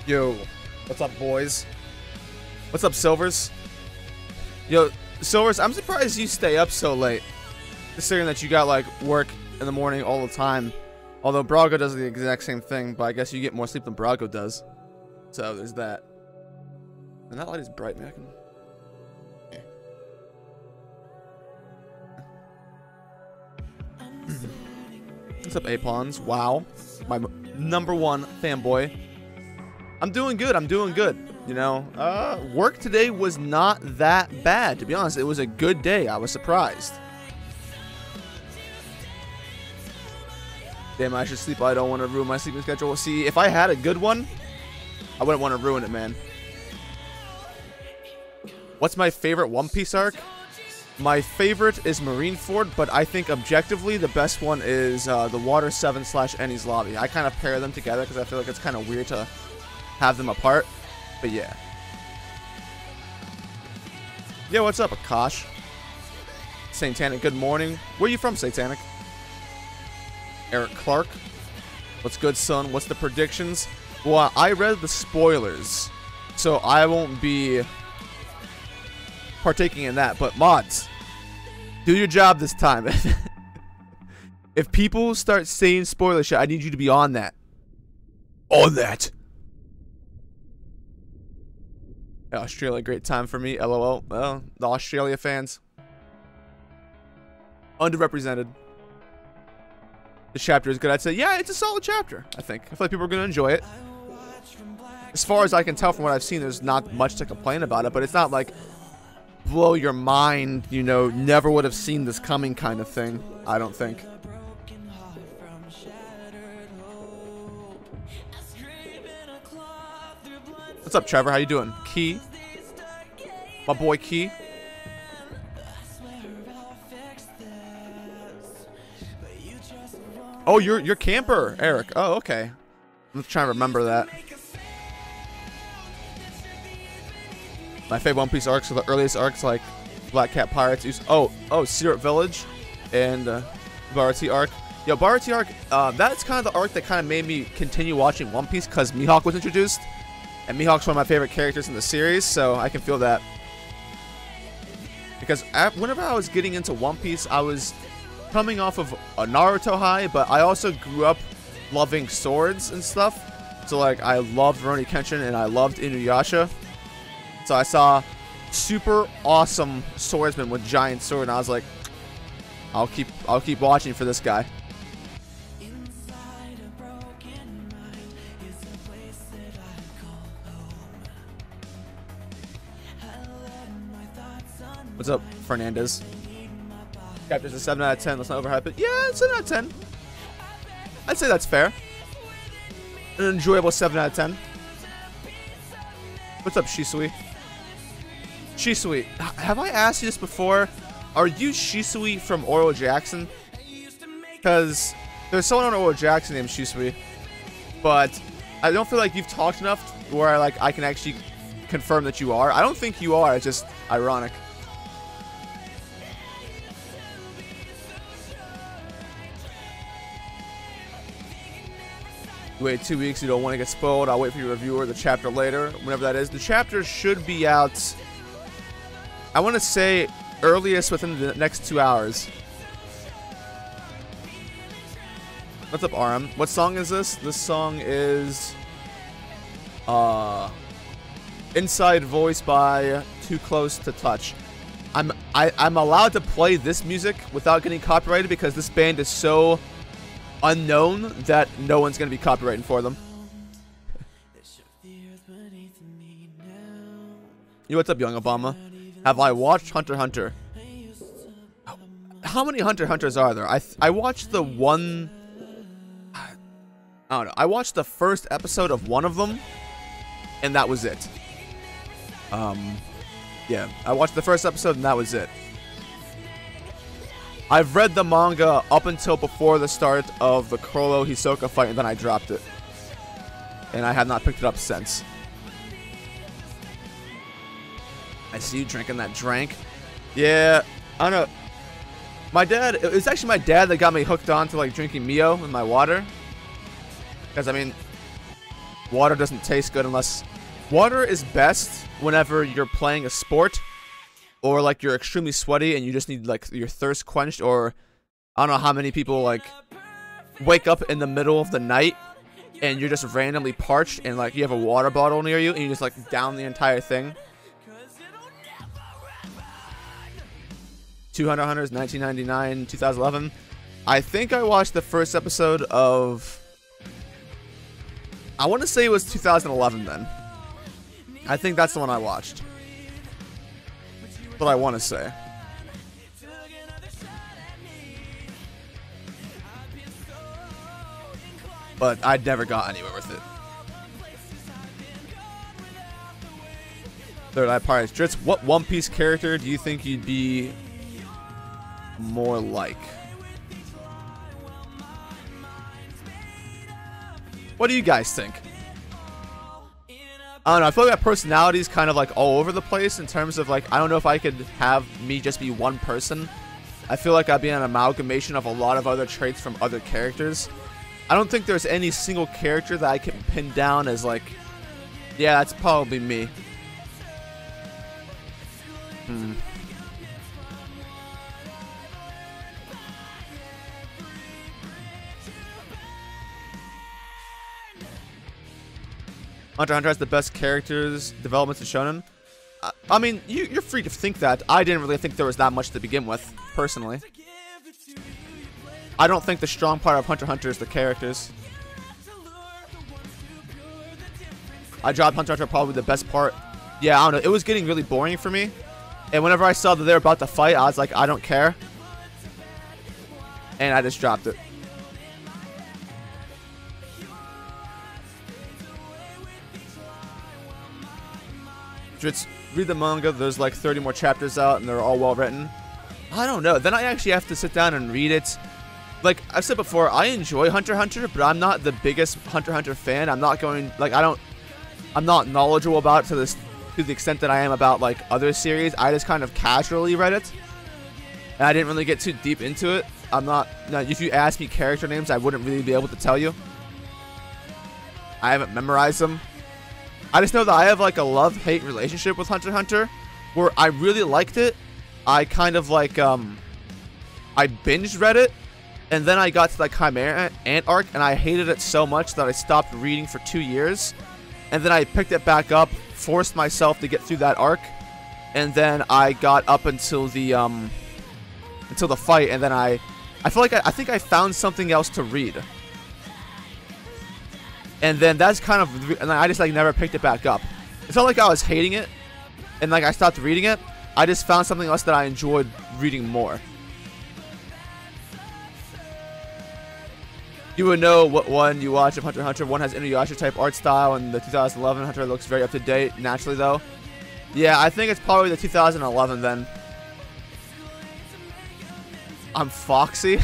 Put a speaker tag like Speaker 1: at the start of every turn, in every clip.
Speaker 1: Yo, what's up, boys? What's up, Silvers? Yo, Silvers, I'm surprised you stay up so late. Considering that you got, like, work in the morning all the time. Although Brago does the exact same thing, but I guess you get more sleep than Brago does. So, there's that. And that light is bright, man. What's up, Apons? Wow. My #1 fanboy. I'm doing good. I'm doing good. You know, work today was not that bad. To be honest, it was a good day. I was surprised. Damn, I should sleep. I don't want to ruin my sleeping schedule. See, if I had a good one, I wouldn't want to ruin it, man. What's my favorite One Piece arc? My favorite is Marineford, but I think objectively the best one is the Water 7 / Enies Lobby. I kind of pair them together because I feel like it's kind of weird to have them apart. But yeah. Yeah, what's up, Akash? Satanic, good morning. Where are you from, Satanic? Eric Clark. What's good, son? What's the predictions? Well, I read the spoilers, so I won't be partaking in that. But mods, do your job this time. If people start saying spoiler shit, I need you to be on that. On that. Australia, great time for me. LOL. Well, the Australia fans. Underrepresented. The chapter is good. I'd say, yeah, it's a solid chapter, I think. I feel like people are going to enjoy it. As far as I can tell from what I've seen, there's not much to complain about it, but it's not like blow your mind, you know, never would have seen this coming kind of thing, I don't think. What's up, Trevor? How you doing? Key. My boy Key. Oh, you're camper, Eric. Oh, okay. I'm just trying to remember that. My favorite One Piece arcs are the earliest arcs, like Black Cat Pirates. Oh, Syrup Village and Baratie arc. Yo, Baratie arc. That's kind of the arc that kind of made me continue watching One Piece because Mihawk was introduced, and Mihawk's one of my favorite characters in the series, so I can feel that. Because whenever I was getting into One Piece, I was coming off of a Naruto high, but I also grew up loving swords and stuff. So like I loved Rurouni Kenshin and I loved Inuyasha. So I saw super awesome swordsman with giant sword and I was like, I'll keep watching for this guy. What's up, Fernandez? Chapter's a 7 out of 10. Let's not overhype it. Yeah, 7 out of 10. I'd say that's fair. An enjoyable 7 out of 10. What's up, Shisui? Shisui, have I asked you this before? Are you Shisui from Oro Jackson? Because there's someone on Oro Jackson named Shisui, but I don't feel like you've talked enough where I can actually confirm that you are. I don't think you are. It's just ironic. Wait 2 weeks, you don't want to get spoiled. I'll wait for your review or the chapter later, whenever that is. The chapter should be out, I want to say, earliest within the next 2 hours. What's up, RM? What song is this? This song is Inside Voice by Too Close to Touch. I'm allowed to play this music without getting copyrighted because this band is so unknown that no one's gonna be copywriting for them. Yo, what's up, Young Obama? Have I watched Hunter x Hunter? How many Hunter x Hunters are there? I watched the one. I don't know. I watched the first episode of one of them, and that was it. Yeah, I watched the first episode, and that was it. I've read the manga up until before the start of the Chrollo Hisoka fight, and then I dropped it. And I have not picked it up since. I see you drinking that drink. Yeah, I don't know. My dad, it's actually my dad that got me hooked on to like drinking Mio in my water. Because, I mean, water doesn't taste good unless... Water is best whenever you're playing a sport, or like you're extremely sweaty and you just need like your thirst quenched, or I don't know how many people like wake up in the middle of the night and you're just randomly parched and like you have a water bottle near you and you just like down the entire thing. 200 Hunters, 1999, 2011. I think I watched the first episode of... I want to say it was 2011 then. I think that's the one I watched. But I want to say. But I never got anywhere with it. Third Eye Pirates. Dritz, what One Piece character do you think you'd be more like? What do you guys think? I don't know, I feel like my personality is kind of like all over the place in terms of like, I don't know if I could have me just be one person. I feel like I'd be an amalgamation of a lot of other traits from other characters. I don't think there's any single character that I can pin down as like, yeah, that's probably me. Hunter x Hunter has the best characters developments in Shonen. I mean, you're free to think that. I didn't really think there was that much to begin with, personally. I don't think the strong part of Hunter x Hunter is the characters. I dropped Hunter x Hunter probably the best part. Yeah, I don't know. It was getting really boring for me. And whenever I saw that they were about to fight, I was like, I don't care. And I just dropped it. Dritz, read the manga. There's like 30 more chapters out and they're all well written. I don't know. Then I actually have to sit down and read it. Like I've said before, I enjoy Hunter x Hunter, but I'm not the biggest Hunter x Hunter fan. I'm not going like I'm not knowledgeable about it to the extent that I am about like other series. I just kind of casually read it. And I didn't really get too deep into it. If you ask me character names, I wouldn't really be able to tell you. I haven't memorized them. I just know that I have like a love-hate relationship with Hunter x Hunter, where I really liked it. I kind of like, I binged read it, and then I got to the Chimera Ant arc, and I hated it so much that I stopped reading for 2 years. And then I picked it back up, forced myself to get through that arc, and then I got up until the fight, and then I feel like I think I found something else to read. And then that's kind of, and I just like never picked it back up. It's not like I was hating it, and like I stopped reading it. I just found something else that I enjoyed reading more. You would know what one you watch of Hunter x Hunter. One has Inuyasha type art style, and the 2011 Hunter looks very up to date naturally though. Yeah, I think it's probably the 2011 then. I'm Foxy.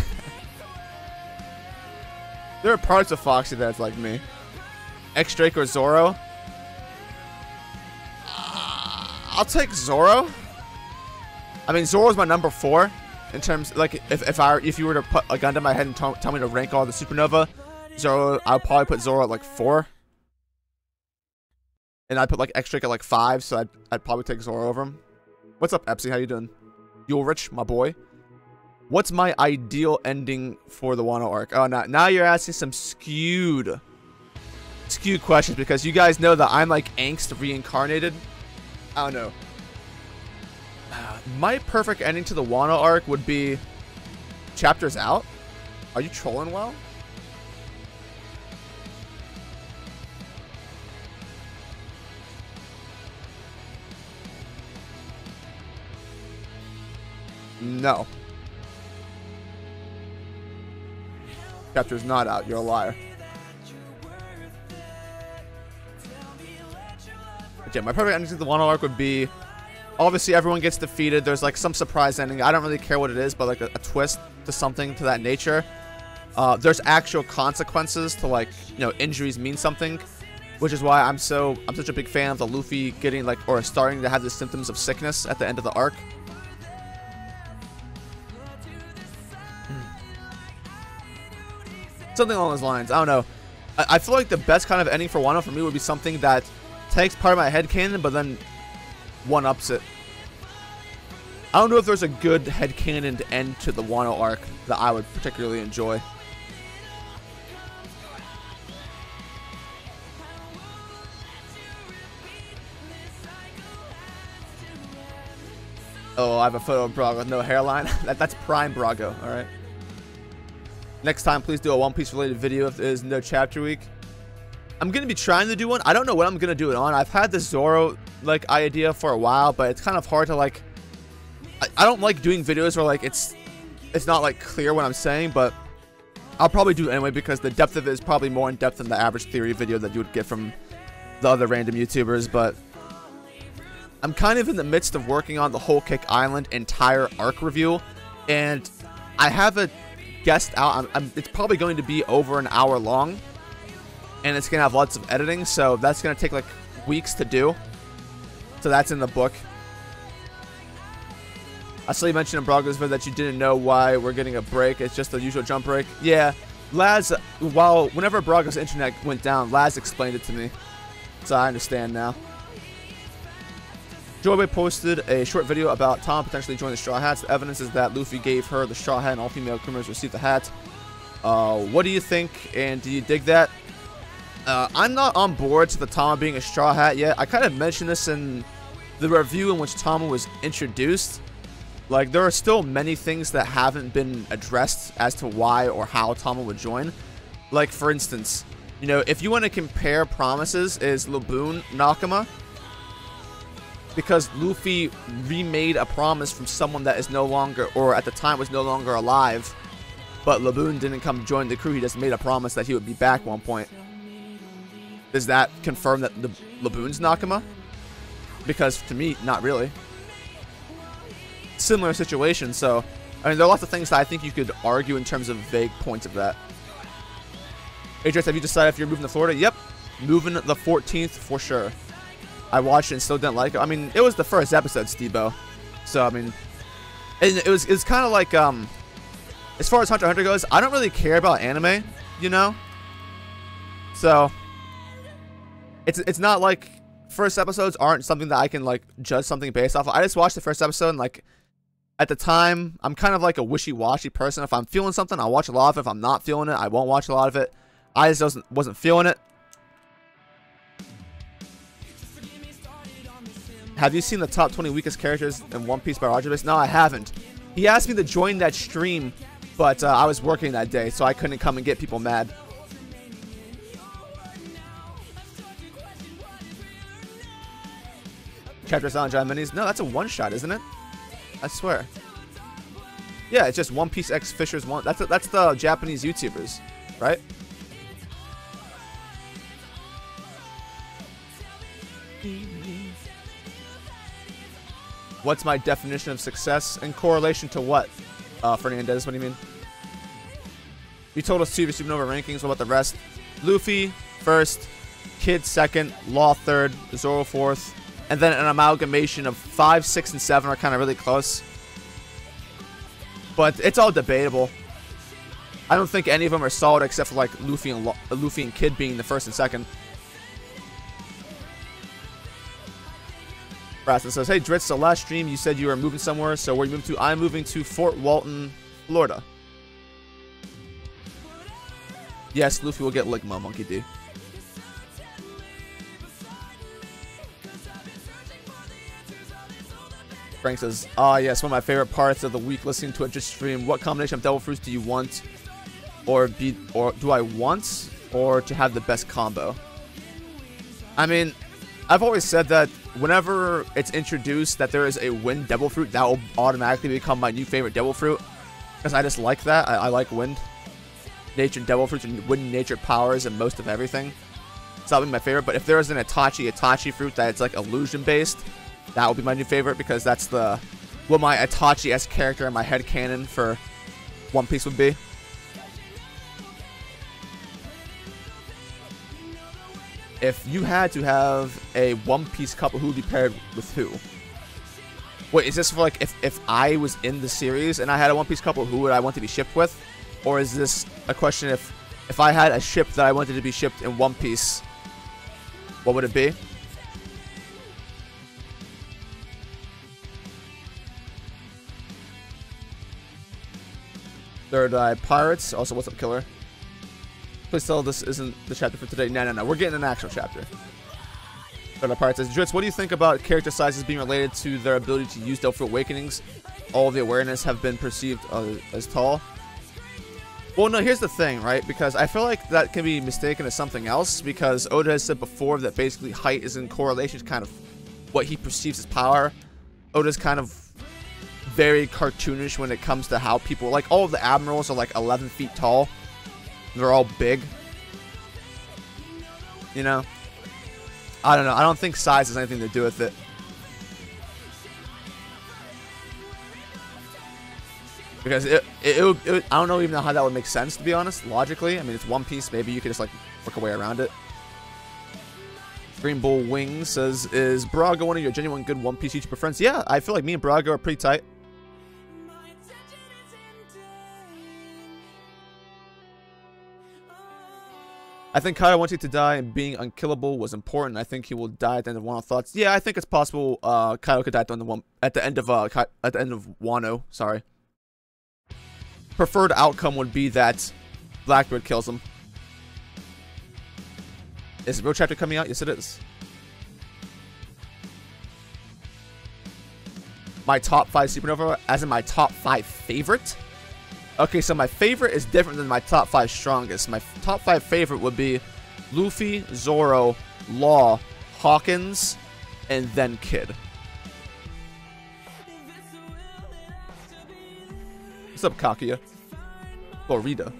Speaker 1: There are parts of Foxy that's like me. X-Drake or Zoro? I'll take Zoro. I mean, Zoro's my number 4 in terms like if you were to put a gun to my head and tell me to rank all the Supernova, Zoro, I'll probably put Zoro at like 4. And I'd put like X-Drake at like 5, so I'd probably take Zoro over him. What's up, Epsy? How you doing? Ulrich, my boy. What's my ideal ending for the Wano arc? Oh, now you're asking some skewed questions because you guys know that I'm like angst reincarnated. I don't know. My perfect ending to the Wano arc would be chapters out. Are you trolling well? No. Chapter's not out. You're a liar. But yeah, my perfect ending to the Wano arc would be, obviously everyone gets defeated. There's like some surprise ending. I don't really care what it is, but like a twist to something to that nature. There's actual consequences to like, you know, injuries mean something, which is why I'm such a big fan of the Luffy getting like, or starting to have the symptoms of sickness at the end of the arc. Something along those lines. I don't know. I feel like the best kind of ending for Wano for me would be something that takes part of my headcanon, but then one-ups it. I don't know if there's a good headcanon end to the Wano arc that I would particularly enjoy. Oh, I have a photo of Brago with no hairline. That's prime Brago, alright? Next time, please do a One Piece related video if there is no chapter week. I'm going to be trying to do one. I don't know what I'm going to do it on. I've had this Zoro, like, idea for a while, but it's kind of hard to, like... I don't like doing videos where, like, it's not, like, clear what I'm saying, but I'll probably do it anyway because the depth of it is probably more in depth than the average theory video that you would get from the other random YouTubers, but... I'm kind of in the midst of working on the Whole Cake Island entire arc review, and I have a guest out. It's probably going to be over an hour long, and it's going to have lots of editing, so that's going to take like weeks to do. So that's in the book. I saw you mention in Brago's video that you didn't know why we're getting a break. It's just the usual jump break. Yeah, Laz, whenever Brago's internet went down, Laz explained it to me, so I understand now. Joyboy posted a short video about Tom potentially joining the Straw Hats. The evidence is that Luffy gave her the Straw Hat and all female crewmembers received the hat. What do you think, and do you dig that? I'm not on board to the Tama being a Straw Hat yet. I kind of mentioned this in the review in which Tama was introduced. Like, there are still many things that haven't been addressed as to why or how Tama would join. Like, for instance, you know, if you want to compare promises, is Laboon Nakama? Because Luffy remade a promise from someone that is no longer, or at the time was no longer alive, but Laboon didn't come join the crew. He just made a promise that he would be back one point. Does that confirm that the Laboon's Nakama? Because to me, not really. Similar situation, so I mean, there are lots of things that I think you could argue in terms of vague points of that. Adrius, have you decided if you're moving to Florida? Yep, moving the 14th for sure. I watched it and still didn't like it. I mean, it was the first episode, Stebo. So, I mean, it was kind of like, as far as Hunter x Hunter goes, I don't really care about anime, you know? So, it's not like first episodes aren't something that I can, like, judge something based off of. I just watched the first episode and, like, at the time, I'm kind of like a wishy-washy person. If I'm feeling something, I'll watch a lot of it. If I'm not feeling it, I won't watch a lot of it. I just wasn't feeling it. Have you seen the top 20 weakest characters in One Piece by Roger Base? No, I haven't. He asked me to join that stream, but I was working that day, so I couldn't come and get people mad. Chapter Silent Giant Minis? No, that's a one-shot, isn't it? I swear. Yeah, it's just One Piece X Fisher's one. That's the Japanese YouTubers, right? What's my definition of success in correlation to what? Fernandez, what do you mean? You told us 2 of your Supernova rankings. What about the rest? Luffy first, Kid second, Law third, Zoro fourth, and then an amalgamation of 5, 6, and 7 are kind of really close. But it's all debatable. I don't think any of them are solid except for like Luffy and Kid being the first and second. Braston says, hey Dritz, so last stream you said you were moving somewhere, so where are you moving to? I'm moving to Fort Walton, Florida. Yes, Luffy will get Ligma, Monkey D. Frank says, yes, one of my favorite parts of the week listening to a Dritz stream. What combination of devil fruits do you want? Or do I want? Or to have the best combo? I mean, I've always said that whenever it's introduced that there is a wind devil fruit, that will automatically become my new favorite devil fruit. Because I just like that. I like wind. Nature devil fruits and wind nature powers and most of everything. So that'll be my favorite. But if there is an Itachi fruit that's like illusion based, that will be my new favorite because that's what my Itachi-esque character in my head canon for One Piece would be. If you had to have a One Piece couple, who would be paired with who? Wait, is this for like if I was in the series and I had a One Piece couple, who would I want to be shipped with? Or is this a question if If I had a ship that I wanted to be shipped in One Piece, what would it be? Third Eye Pirates. Also, what's up, Killer? Please tell this isn't the chapter for today. No. We're getting an actual chapter. Third Eye Pirates says, Dritz, what do you think about character sizes being related to their ability to use Delphi Awakenings? All of the awareness have been perceived as tall. Well, no, here's the thing, right? Because I feel like that can be mistaken as something else, because Oda has said before that basically height is in correlation to kind of what he perceives as power. Oda's kind of very cartoonish when it comes to how people, like, all of the admirals are like 11 feet tall. They're all big. You know? I don't know. I don't think size has anything to do with it. Because I don't know even how that would make sense, to be honest, logically. I mean, it's One Piece. Maybe you could just, like, work a way around it. Green Bull Wing says, is Braga one of your genuine good One Piece YouTuber friends? Yeah, I feel like me and Braga are pretty tight. I think Kaido wanted to die, and being unkillable was important. I think he will die at the end of Wano. Thoughts? Yeah, I think it's possible Kaido could die at the end of Wano. Sorry. Preferred outcome would be that Blackbeard kills him. Is the real chapter coming out? Yes, it is. My top 5 Supernova, as in my top 5 favorite? Okay, so my favorite is different than my top 5 strongest. My top 5 favorite would be Luffy, Zoro, Law, Hawkins, and then Kid. What's up, Kakia? Or Rita.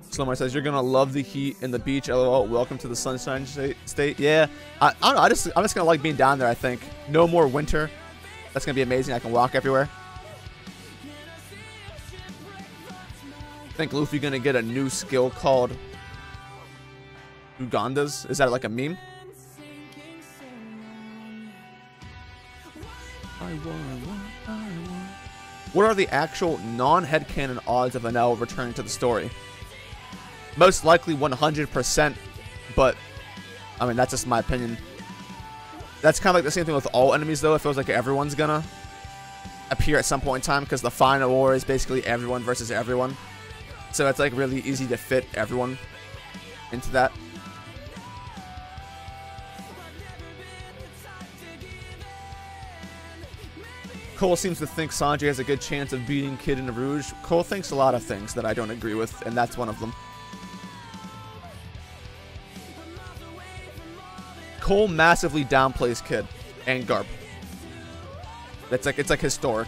Speaker 1: Slumar says, you're gonna love the heat and the beach, lol. Welcome to the sunshine state. Yeah, I don't know, I'm just gonna like being down there, I think. No more winter. That's gonna be amazing. I can walk everywhere. I think Luffy gonna get a new skill called Ugandas. Is that like a meme? What are the actual non-headcanon odds of Enel returning to the story? Most likely 100%, but I mean, that's just my opinion. That's kind of like the same thing with all enemies, though. It feels like everyone's gonna appear at some point in time, because the final war is basically everyone versus everyone. So it's like really easy to fit everyone into that. Cole seems to think Sanji has a good chance of beating Kid in Rouge. Cole thinks a lot of things that I don't agree with, and that's one of them. Cole massively downplays Kid and Garp. It's like historic.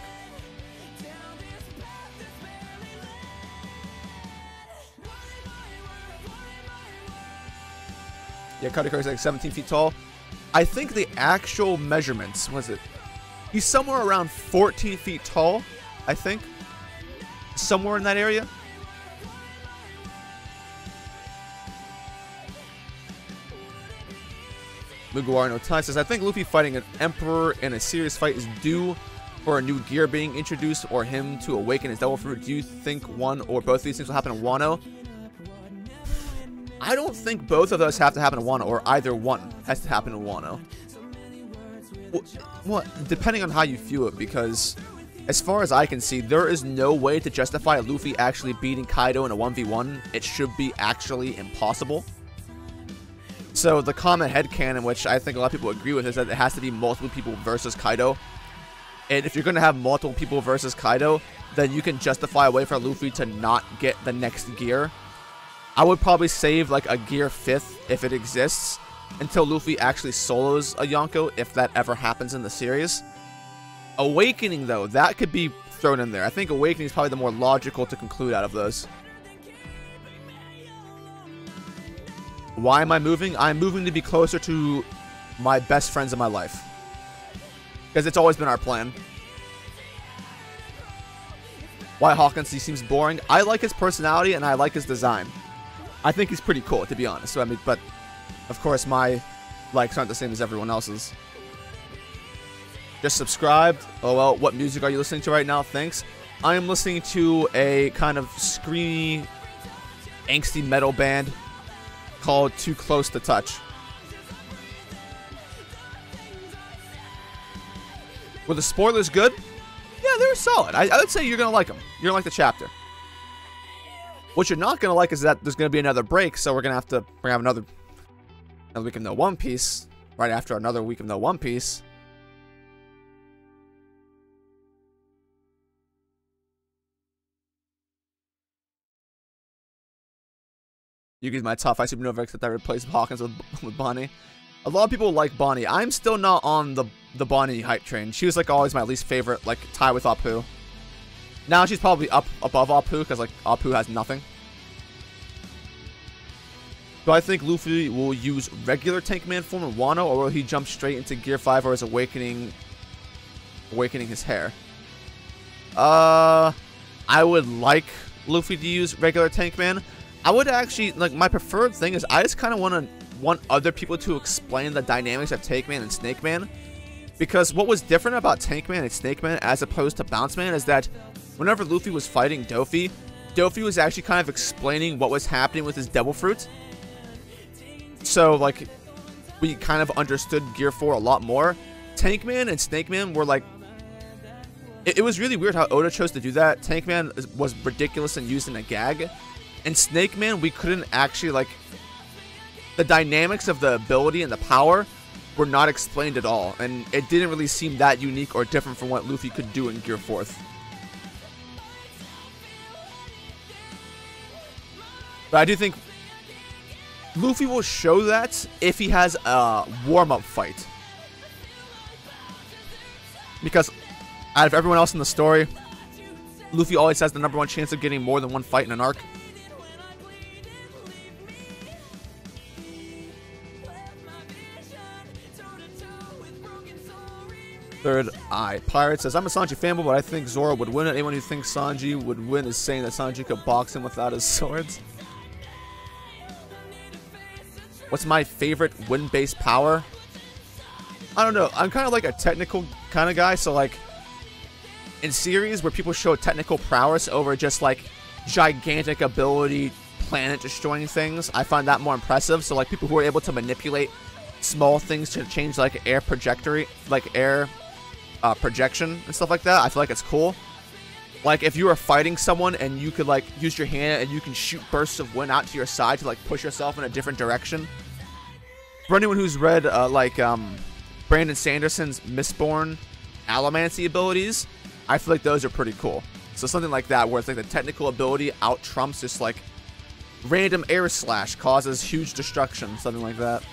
Speaker 1: Yeah, Katakuri's like 17 feet tall. I think the actual measurements, was it? He's somewhere around 14 feet tall, I think. Somewhere in that area. Mugiwara no Tai says, I think Luffy fighting an Emperor in a serious fight is due for a new gear being introduced or him to awaken his Devil Fruit. Do you think one or both of these things will happen in Wano? I don't think both of those have to happen in Wano, or either one has to happen in Wano. Well, depending on how you view it, because as far as I can see, there is no way to justify Luffy actually beating Kaido in a 1v1. It should be actually impossible. So the common headcanon, which I think a lot of people agree with, is that it has to be multiple people versus Kaido. And if you're going to have multiple people versus Kaido, then you can justify a way for Luffy to not get the next gear. I would probably save like a gear 5th, if it exists, until Luffy actually solos a Yonko, if that ever happens in the series. Awakening, though, that could be thrown in there. I think Awakening is probably the more logical to conclude out of those. Why am I moving? I'm moving to be closer to my best friends in my life. Because it's always been our plan. Why Hawkins? He seems boring. I like his personality and I like his design. I think he's pretty cool, to be honest. So I mean, but of course my likes aren't the same as everyone else's. Just subscribed. Oh well, what music are you listening to right now? Thanks. I am listening to a kind of screamy, angsty metal band called Too Close to Touch. Were the spoilers good? Yeah, they were solid. I would say you're going to like them. You're going to like the chapter. What you're not going to like is that there's going to be another break, so we're going to have another week of no One Piece right after another week of no One Piece. Yugi's my top 5 supernova, except I replaced Hawkins with Bonnie. A lot of people like Bonnie. I'm still not on the Bonnie hype train. She was like always my least favorite, like tie with Apu. Now she's probably up above Apu because like Apu has nothing. Do I think Luffy will use regular Tank Man form in Wano, or will he jump straight into Gear 5 or is awakening his hair? I would like Luffy to use regular Tank Man. I would actually, like, my preferred thing is I just kind of want other people to explain the dynamics of Tank Man and Snake Man. Because what was different about Tank Man and Snake Man as opposed to Bounce Man is that whenever Luffy was fighting Doffy, Doffy was actually kind of explaining what was happening with his Devil Fruit. So, like, we kind of understood Gear 4 a lot more. Tank Man and Snake Man were, like... It was really weird how Oda chose to do that. Tank Man was ridiculous and used in a gag. And Snake Man, we couldn't actually, like... The dynamics of the ability and the power were not explained at all. And it didn't really seem that unique or different from what Luffy could do in Gear 4th. But I do think Luffy will show that if he has a warm-up fight. Because out of everyone else in the story, Luffy always has the #1 chance of getting more than one fight in an arc. Third Eye Pirate says, I'm a Sanji fanboy, but I think Zoro would win it. Anyone who thinks Sanji would win is saying that Sanji could box him without his swords. What's my favorite wind-based power? I don't know. I'm kind of like a technical kind of guy, so like in series where people show technical prowess over just like gigantic ability, planet-destroying things, I find that more impressive. So like people who are able to manipulate small things to change like air trajectory, like air projection and stuff like that, I feel like it's cool. Like if you are fighting someone and you could like use your hand and you can shoot bursts of wind out to your side to like push yourself in a different direction. For anyone who's read Brandon Sanderson's Mistborn Allomancy abilities, I feel like those are pretty cool. So something like that where it's like the technical ability out trumps just like random air slash causes huge destruction, something like that.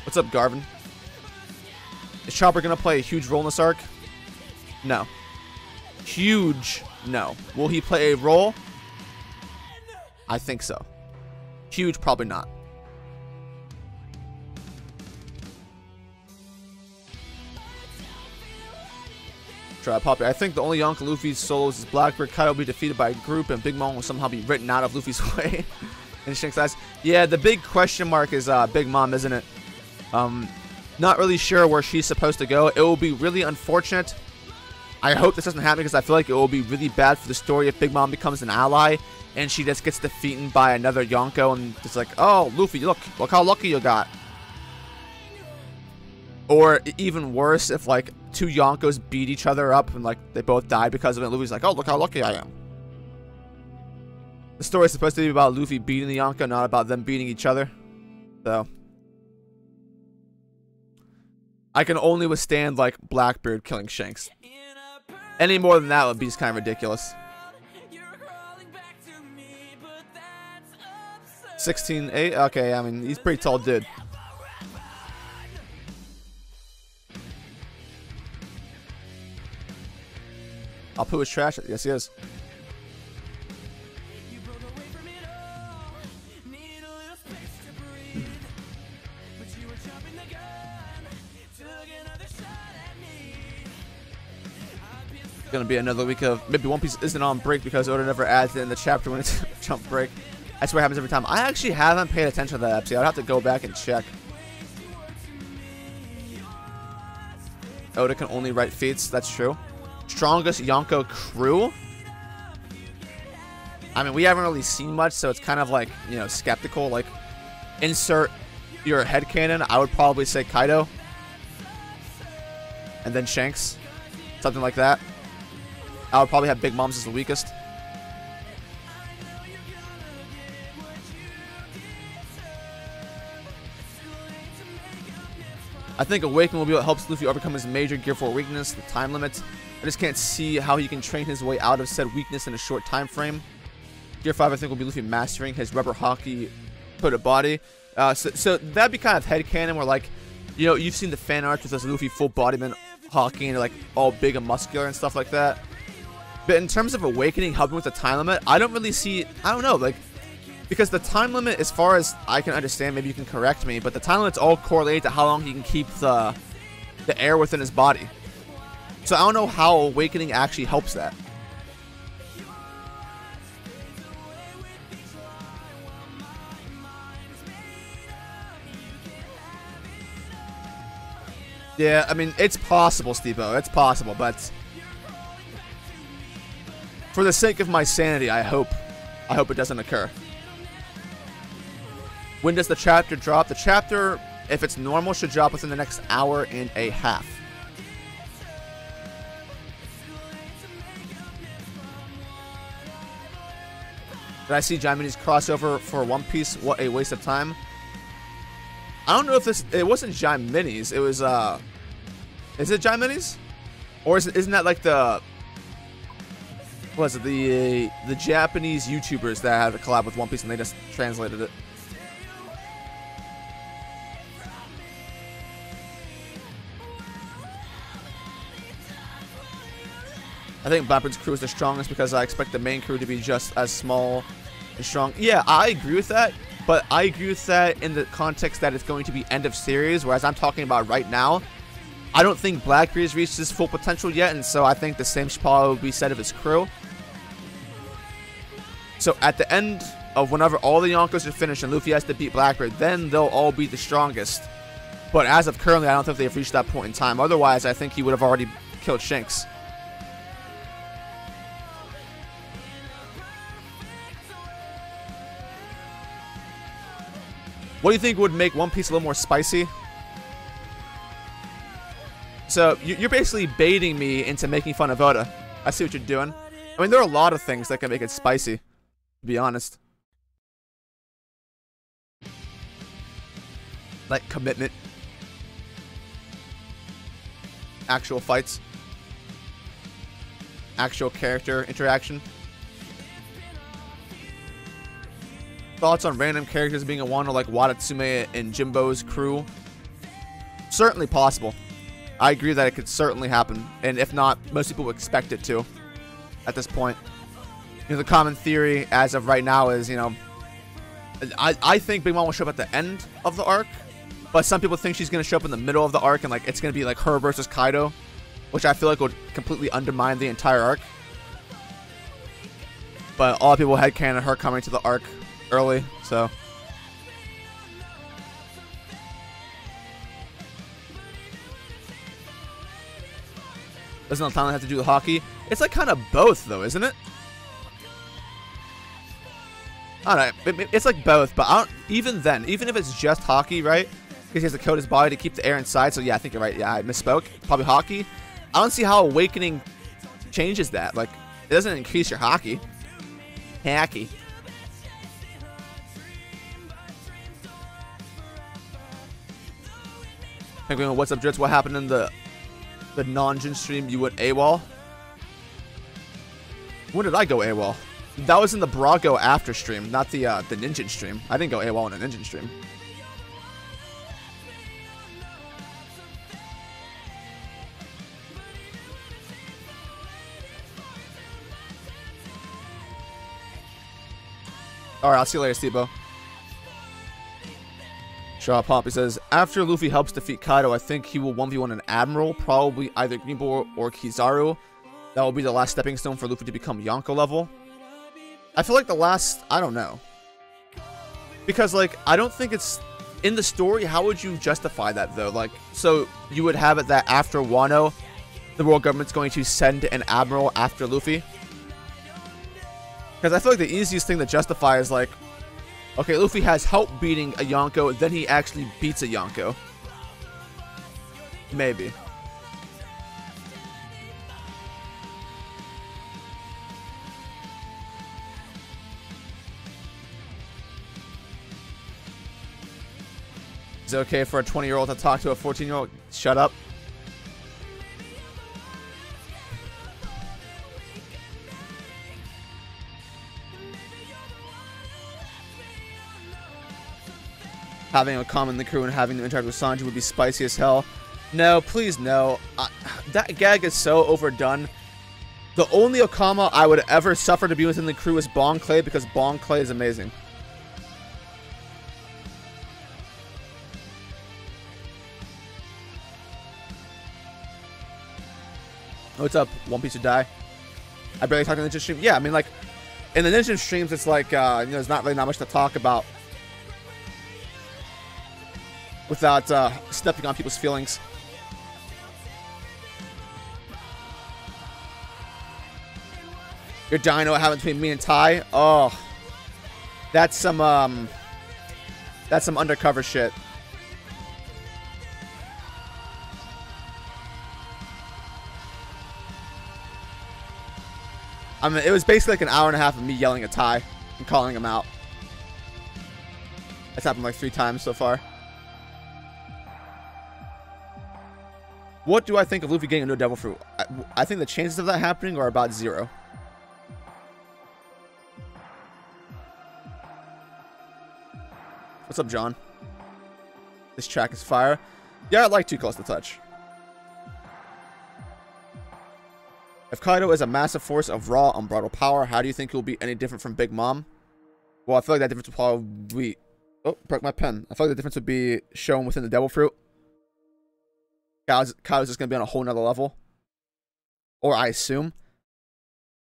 Speaker 1: What's up, Garvin? Is Chopper gonna play a huge role in this arc? No. Huge, no. Will he play a role? I think so. Huge, probably not. Try Poppy. I think the only Yonka Luffy's solos is Blackbeard. Kaido will be defeated by a group, and Big Mom will somehow be written out of Luffy's way. And Shanks eyes. Yeah, the big question mark is Big Mom, isn't it? Not really sure where she's supposed to go. It will be really unfortunate. I hope this doesn't happen because I feel like it will be really bad for the story if Big Mom becomes an ally and she just gets defeated by another Yonko and it's like, oh, Luffy, look how lucky you got. Or even worse, if like two Yonkos beat each other up and like they both die because of it. Luffy's like, oh, look how lucky I am. The story is supposed to be about Luffy beating the Yonko, not about them beating each other. So I can only withstand like Blackbeard killing Shanks. Any more than that would be just kind of ridiculous. 16-8? Okay, I mean, he's a pretty tall dude. Apu is trash. Yes, he is. Gonna be another week of maybe One Piece isn't on break because Oda never adds it in the chapter when it's jump break. That's what happens every time. I actually haven't paid attention to that episode. I'd have to go back and check. Oda can only write feats. That's true. Strongest Yonko crew? I mean, we haven't really seen much, so it's kind of like, you know, skeptical. Like, insert your headcanon. I would probably say Kaido. And then Shanks. Something like that. I would probably have Big Moms as the weakest. I think Awaken will be what helps Luffy overcome his major Gear 4 weakness, the time limit. I just can't see how he can train his way out of said weakness in a short time frame. Gear 5, I think, will be Luffy mastering his rubber hockey coated body. So that'd be kind of headcanon where, like, you know, you've seen the fan art with this Luffy full bodyman hockey and, like, all big and muscular and stuff like that. But in terms of Awakening helping with the time limit, I don't really see, I don't know, like, because the time limit, as far as I can understand, maybe you can correct me, but the time limit's all correlated to how long he can keep the air within his body. So I don't know how Awakening actually helps that. Yeah, I mean, it's possible, Steve-O. It's possible, but for the sake of my sanity, I hope it doesn't occur. When does the chapter drop? The chapter, if it's normal, should drop within the next hour and a half. Did I see Jimini's crossover for One Piece? What a waste of time. I don't know if this, it wasn't Jimini's, it was, is it Jimini's? Or isn't that like the, what is it, the Japanese YouTubers that had a collab with One Piece and they just translated it? I think Blackbeard's crew is the strongest because I expect the main crew to be just as small and strong. Yeah, I agree with that, but I agree with that in the context that it's going to be end of series, whereas I'm talking about right now. I don't think Blackbeard's reached his full potential yet, and so I think the same should probably be said of his crew. So at the end of whenever all the Yonkos are finished and Luffy has to beat Blackbeard, then they'll all be the strongest. But as of currently, I don't think they've reached that point in time. Otherwise, I think he would have already killed Shanks. What do you think would make One Piece a little more spicy? So, you're basically baiting me into making fun of Oda. I see what you're doing. I mean, there are a lot of things that can make it spicy, to be honest. Like commitment. Actual fights. Actual character interaction. Thoughts on random characters being a Wano like Watatsume and Jimbo's crew? Certainly possible. I agree that it could certainly happen, and if not, most people would expect it to at this point. You know, the common theory as of right now is, you know, I think Big Mom will show up at the end of the arc, but some people think she's going to show up in the middle of the arc, and like it's going to be like her versus Kaido, which I feel like would completely undermine the entire arc. But a lot of people headcanon her coming to the arc early, so. Doesn't Altan have to do the hockey? It's like kind of both though, isn't it? I don't know, it's like both, but I don't, even then, even if it's just hockey, right? Because he has to coat his body to keep the air inside, so yeah, I think you're right, yeah, I misspoke. Probably hockey. I don't see how Awakening changes that. Like, it doesn't increase your hockey. Hacky. Penguin, what's up, Drits? What happened in the non-Jin stream? You went AWOL? When did I go AWOL? That was in the Brago after stream, not the Ninja stream. I didn't go AWOL in a Ninja stream. Alright, I'll see you later, Steve-O. Shaw Poppy says, after Luffy helps defeat Kaido, I think he will 1v1 an Admiral, probably either Green Bull or Kizaru. That will be the last stepping stone for Luffy to become Yonko level. I feel like the last, I don't know. Because, like, I don't think it's in the story, how would you justify that though? Like, so you would have it that after Wano, the world government's going to send an admiral after Luffy? Because I feel like the easiest thing to justify is like, okay, Luffy has help beating a Yonko, then he actually beats a Yonko. Maybe. Is it okay for a 20-year-old to talk to a 14-year-old? Shut up. Having a Okama in the crew and having them interact with Sanji would be spicy as hell. No, please no. That gag is so overdone. The only Okama I would ever suffer to be within the crew is Bon Clay, because Bon Clay is amazing. What's up? One Piece to die. I barely talk in the Ninja stream. Yeah, I mean, like, in the Ninja streams, it's like, there's not really much to talk about without stepping on people's feelings. Your dino happened between me and Ty. Oh, that's some undercover shit. I mean, it was basically like an hour and a half of me yelling at Ty and calling him out. That's happened like 3 times so far. What do I think of Luffy getting into a devil fruit? I think the chances of that happening are about 0. What's up, John? This track is fire. Yeah, I like Too Close to Touch. If Kaido is a massive force of raw, unbridled power, how do you think he'll be any different from Big Mom? Well, I feel like that difference would probably be... Oh, broke my pen. I feel like the difference would be shown within the devil fruit. Kaido's just going to be on a whole nother level. Or I assume.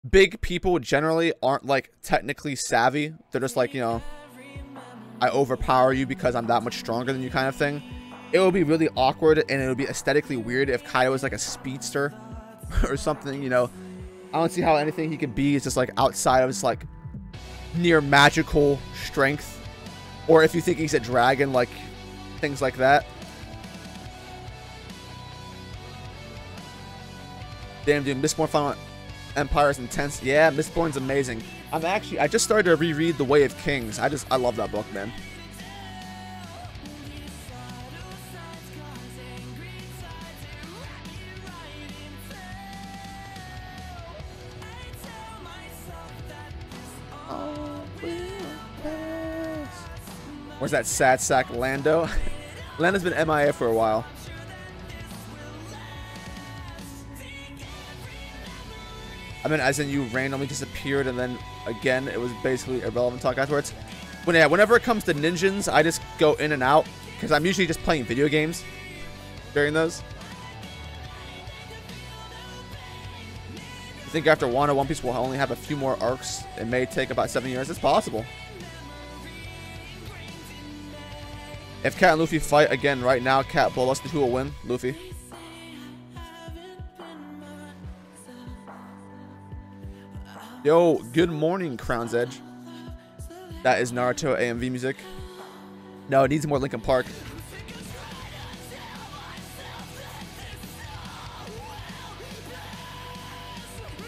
Speaker 1: Big people generally aren't, like, technically savvy. They're just like, you know, I overpower you because I'm that much stronger than you kind of thing. It would be really awkward and it would be aesthetically weird if Kaido was like a speedster or something, you know. I don't see how anything he could be is just like outside of his like near magical strength. Or if you think he's a dragon, like things like that. Damn, dude, Mistborn Final Empire is intense. Yeah, Mistborn's amazing. I just started to reread The Way of Kings. I love that book, man. Where's that sad sack Lando? Lando's been MIA for a while. I mean, as in you randomly disappeared and then again it was basically irrelevant talk afterwards. But yeah, whenever it comes to ninjas, I just go in and out because I'm usually just playing video games during those. You think after Wano, One Piece will only have a few more arcs? It may take about 7 years. It's possible. If Cat and Luffy fight again right now, Cat bloodlusted, who will win? Luffy. Yo, good morning, Crown's Edge. That is Naruto AMV music. No, it needs more Linkin Park.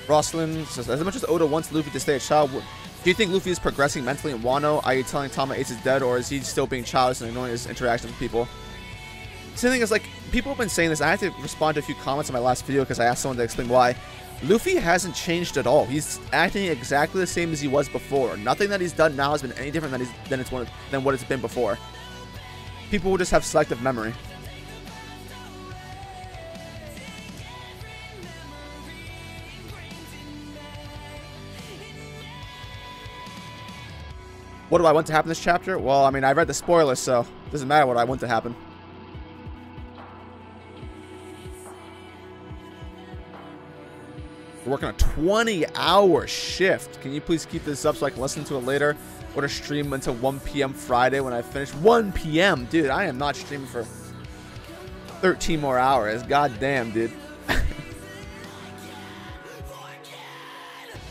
Speaker 1: Roslyn says, as much as Oda wants Luffy to stay a child, do you think Luffy is progressing mentally in Wano? Are you telling Tama Ace is dead, or is he still being childish and ignoring his interactions with people? So the thing is, like, people have been saying this. I had to respond to a few comments in my last video because I asked someone to explain why. Luffy hasn't changed at all. He's acting exactly the same as he was before. Nothing that he's done now has been any different than what it's been before. People will just have selective memory. What do I want to happen in this chapter? Well, I mean, I read the spoilers, so it doesn't matter what I want to happen. We're working a 20-hour shift. Can you please keep this up so I can listen to it later? or to stream until 1 p.m. Friday when I finish. 1 p.m. Dude, I am not streaming for 13 more hours. God damn, dude.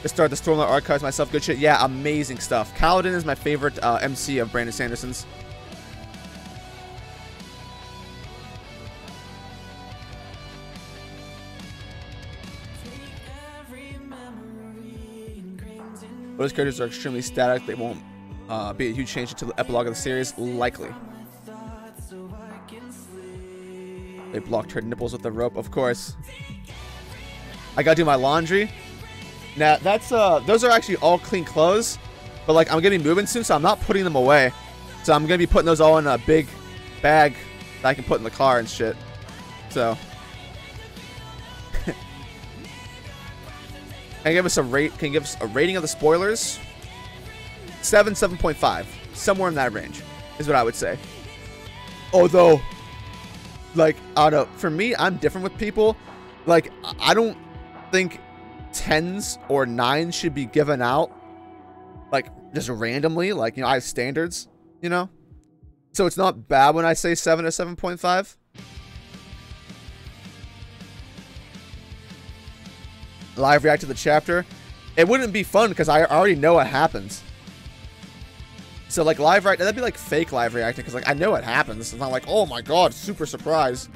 Speaker 1: To start the Stormlight Archives myself. Good shit. Yeah, amazing stuff. Kaladin is my favorite MC of Brandon Sanderson's. Those characters are extremely static. They won't be a huge change until the epilogue of the series. Likely. They blocked her nipples with the rope, of course. I gotta do my laundry. Now, that's, those are actually all clean clothes. But, like, I'm gonna be moving soon, so I'm not putting them away. So I'm gonna be putting those all in a big bag that I can put in the car and shit. So. Can you give us a rating of the spoilers? 7.5. Somewhere in that range is what I would say. Although, like, for me, I'm different with people. Like, I don't think 10s or 9s should be given out, like, just randomly. Like, you know, I have standards, you know? So it's not bad when I say 7 or 7.5. Live react to the chapter. It wouldn't be fun because I already know what happens. So, like, live react, that'd be like fake live reacting because, like, I know what happens. It's not like, oh my god, super surprise,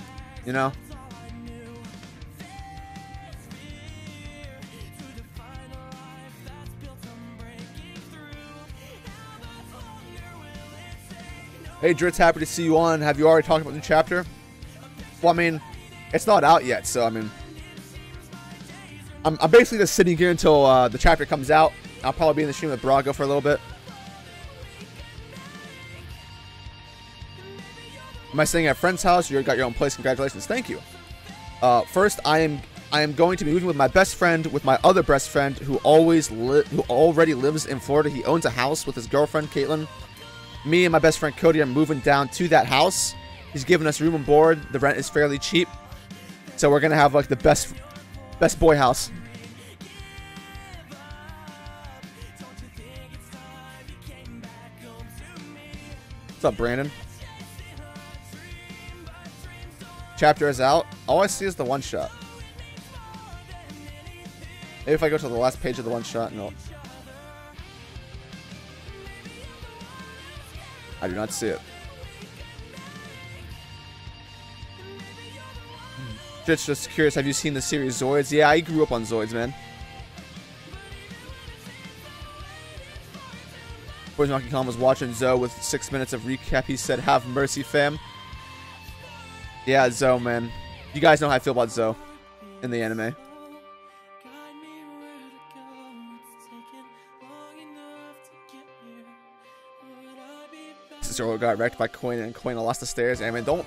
Speaker 1: you know? Hey, Dritz, happy to see you on. Have you already talked about the new chapter? Well, I mean, it's not out yet, so, I mean, I'm basically just sitting here until the chapter comes out. I'll probably be in the stream with Brago for a little bit. Am I staying at a friend's house? You got your own place. Congratulations. Thank you. First, I am going to be moving with my best friend, with my other best friend, who already lives in Florida. He owns a house with his girlfriend, Caitlin. Me and my best friend, Cody, are moving down to that house. He's giving us room and board. The rent is fairly cheap. So we're going to have, like, the best boy house. What's up, Brandon? Chapter is out. All I see is the one shot. Maybe if I go to the last page of the one shot, no. I do not see it. Just curious, have you seen the series Zoids? Yeah, I grew up on Zoids, man. Boys Monkey Khan was watching Zoe with 6 minutes of recap. He said, have mercy, fam. Yeah, Zoe, man. You guys know how I feel about Zoe in the anime. Sister got wrecked by Coin and Coin lost the stairs. Hey, man, don't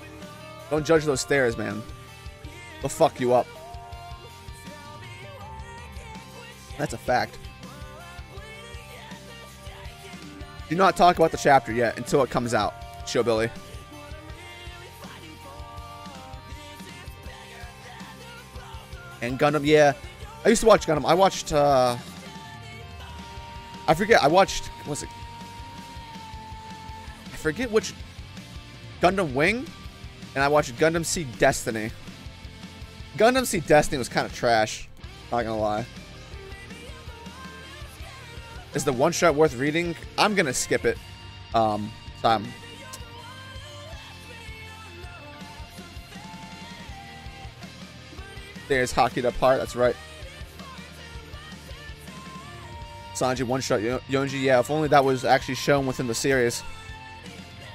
Speaker 1: judge those stairs, man. They'll fuck you up. That's a fact. Do not talk about the chapter yet until it comes out, Showbilly. And Gundam, yeah. I used to watch Gundam. I watched, I forget, I watched, what was it? I forget which, Gundam Wing, and I watched Gundam Seed Destiny. Gundam Seed Destiny was kind of trash, not gonna lie. Is the one shot worth reading? I'm gonna skip it. There's Hockeyed Apart, that's right. Sanji one shot Yonji, yeah, if only that was actually shown within the series.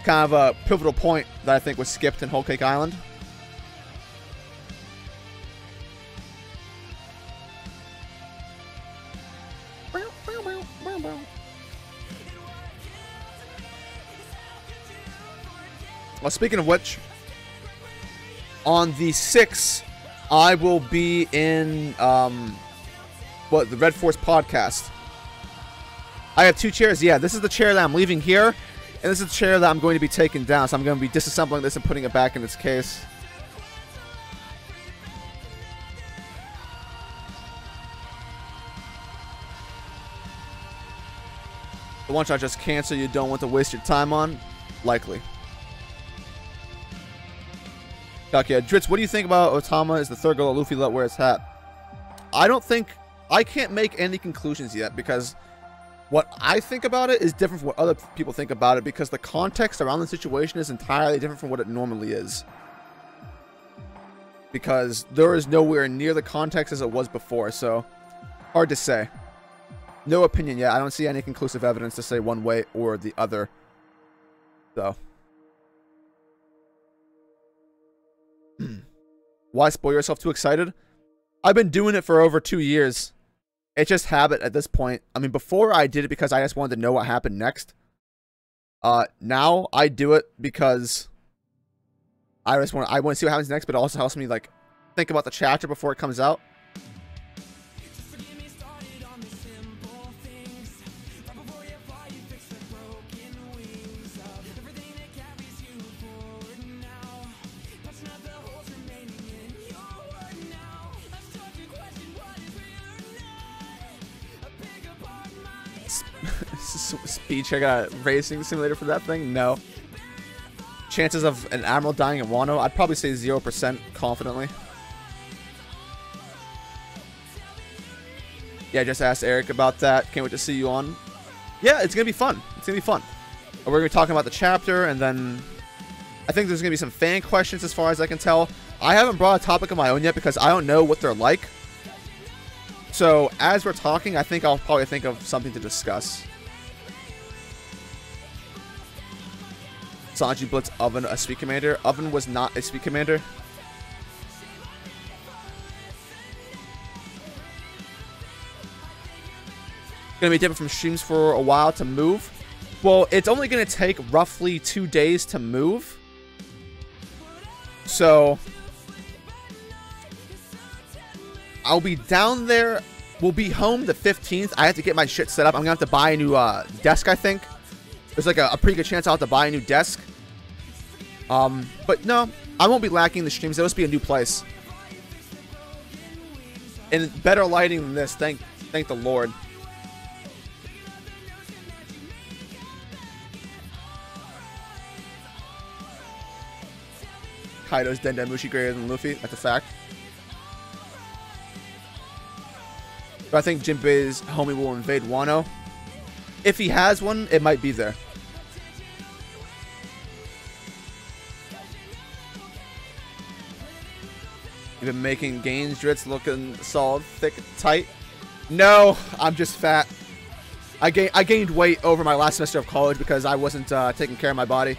Speaker 1: Kind of a pivotal point that I think was skipped in Whole Cake Island. Well, speaking of which, on the 6th, I will be in, the Red Force podcast. I have 2 chairs. Yeah, this is the chair that I'm leaving here, and this is the chair that I'm going to be taking down. So I'm going to be disassembling this and putting it back in its case. The one shot just cancel you don't want to waste your time on? Likely. Okay, Dritz, what do you think about Otama as the third girl that Luffy let wear his hat? I can't make any conclusions yet because what I think about it is different from what other people think about it because the context around the situation is entirely different from what it normally is. Because there is nowhere near the context as it was before, so hard to say. No opinion yet. I don't see any conclusive evidence to say one way or the other. So. Why spoil yourself too excited? I've been doing it for over 2 years. It's just habit at this point. I mean, before I did it because I just wanted to know what happened next. Now I do it because I want to see what happens next, but it also helps me like think about the chapter before it comes out. Speed check a racing simulator for that thing? No. Chances of an admiral dying in Wano? I'd probably say 0% confidently. Yeah, just asked Eric about that. Can't wait to see you on. Yeah, it's gonna be fun. It's gonna be fun. We're gonna be talking about the chapter, and then I think there's gonna be some fan questions as far as I can tell. I haven't brought a topic of my own yet because I don't know what they're like. So as we're talking, I think I'll probably think of something to discuss. Sanji Blitz Oven a Sweet Commander. Oven was not a Sweet Commander. Gonna be different from streams for a while to move. Well, it's only gonna take roughly 2 days to move. So I'll be down there. We'll be home the 15th. I have to get my shit set up. I'm gonna have to buy a new desk, I think. There's like a pretty good chance I'll have to buy a new desk. But no, I won't be lacking the streams. It'll just be a new place. And better lighting than this, thank the Lord. Kaido's Dendamushi greater than Luffy. That's a fact. But I think Jinbei's homie will invade Wano. If he has one, it might be there. You've been making gains, Dritz, looking solid, thick, tight. No, I'm just fat. I gained weight over my last semester of college because I wasn't taking care of my body.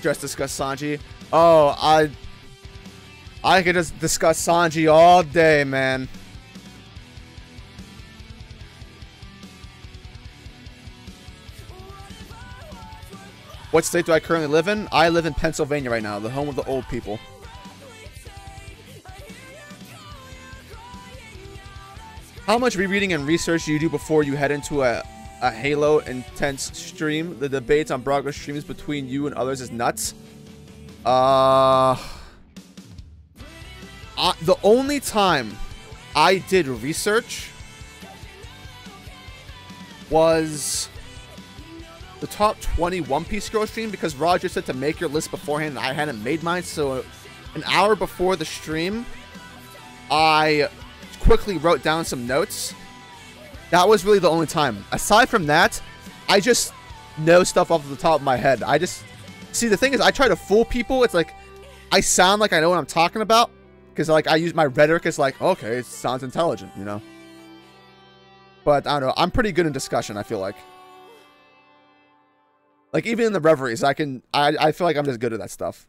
Speaker 1: Just discuss Sanji. Oh, I could just discuss Sanji all day, man. What state do I currently live in? I live in Pennsylvania right now, the home of the old people. How much rereading and research do you do before you head into a Halo intense stream? The debates on Braga streams between you and others is nuts. The only time I did research was the top 20 One Piece Girl stream because Roger said to make your list beforehand and I hadn't made mine. So an hour before the stream, I quickly wrote down some notes. That was really the only time. Aside from that, I just know stuff off the top of my head. I just... See, the thing is, I try to fool people. It's like, I sound like I know what I'm talking about. Because, like, I use my rhetoric as like, okay, it sounds intelligent, you know? But, I don't know. I'm pretty good in discussion, I feel like. Like, even in the reveries, I feel like I'm just good at that stuff.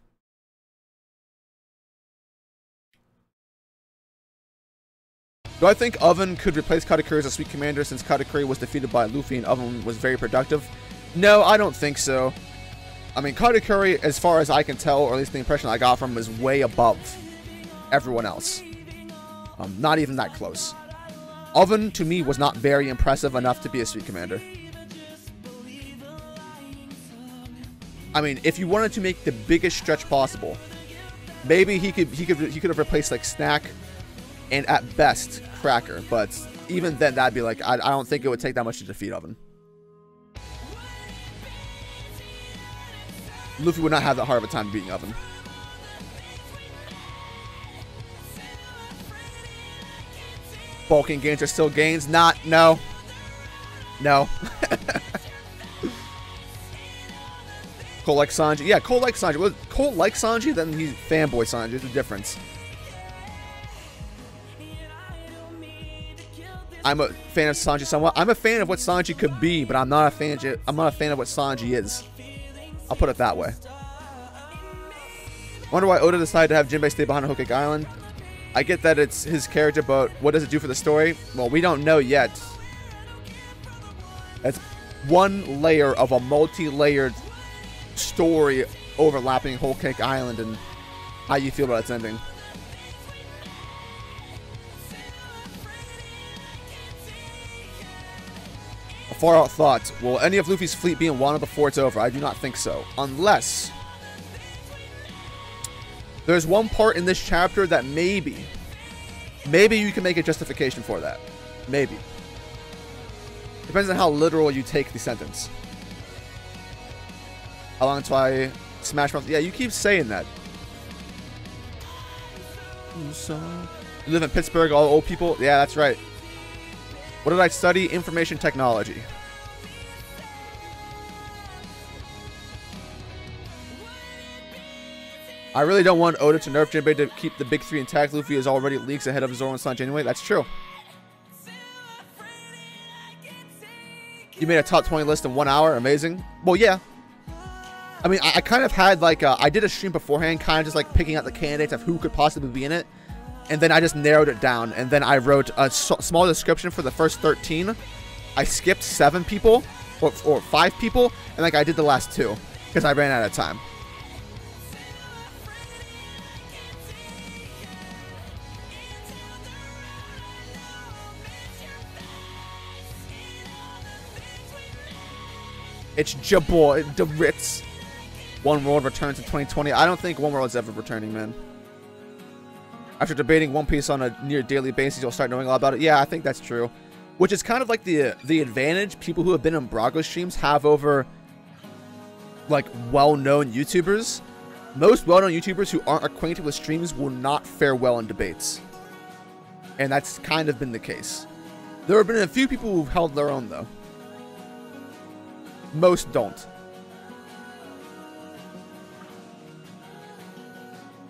Speaker 1: Do I think Oven could replace Katakuri as a Sweet Commander since Katakuri was defeated by Luffy and Oven was very productive? No, I don't think so. I mean, Katakuri, as far as I can tell, or at least the impression I got from him, is way above everyone else. Not even that close. Oven, to me, was not very impressive enough to be a Sweet Commander. I mean, if you wanted to make the biggest stretch possible, Maybe he could have replaced like Snack and at best Cracker, but even then that'd be like I don't think it would take that much to defeat Oven. Luffy would not have that hard of a time beating Oven. Bulking gains are still gains. No. Cole like Sanji. Yeah, Cole like Sanji. Well, Cole like Sanji, then he's fanboy Sanji. There's a difference. I'm a fan of Sanji somewhat. I'm a fan of what Sanji could be, but I'm not a fan of what Sanji is. I'll put it that way. Wonder why Oda decided to have Jinbei stay behind Whole Cake Island. I get that it's his character, but what does it do for the story? Well, we don't know yet. That's one layer of a multi-layered story overlapping Whole Cake Island and how you feel about its ending. A far out thought. Will any of Luffy's fleet be in Wano before it's over? I do not think so. Unless there's one part in this chapter that maybe you can make a justification for that. Maybe. Depends on how literal you take the sentence. How long until I smash mouth? Yeah, you keep saying that. You live in Pittsburgh, all old people? Yeah, that's right. What did I study? Information technology. I really don't want Oda to nerf Jinbei to keep the big three intact. Luffy is already leagues ahead of Zoro and Sanji anyway. That's true. You made a top 20 list in 1 hour. Amazing. Well, yeah. I mean, I kind of had like I did a stream beforehand, kind of just like picking out the candidates of who could possibly be in it, and then I just narrowed it down, and then I wrote a small description for the first 13. I skipped 7 people or 5 people, and like I did the last 2 because I ran out of time. It's Jaboy, the Ritz. One World returns in 2020. I don't think One World is ever returning, man. After debating One Piece on a near daily basis, you'll start knowing all about it. Yeah, I think that's true. Which is kind of like the advantage people who have been on Brago streams have over like well-known YouTubers. Most well-known YouTubers who aren't acquainted with streams will not fare well in debates. And that's kind of been the case. There have been a few people who've held their own, though. Most don't.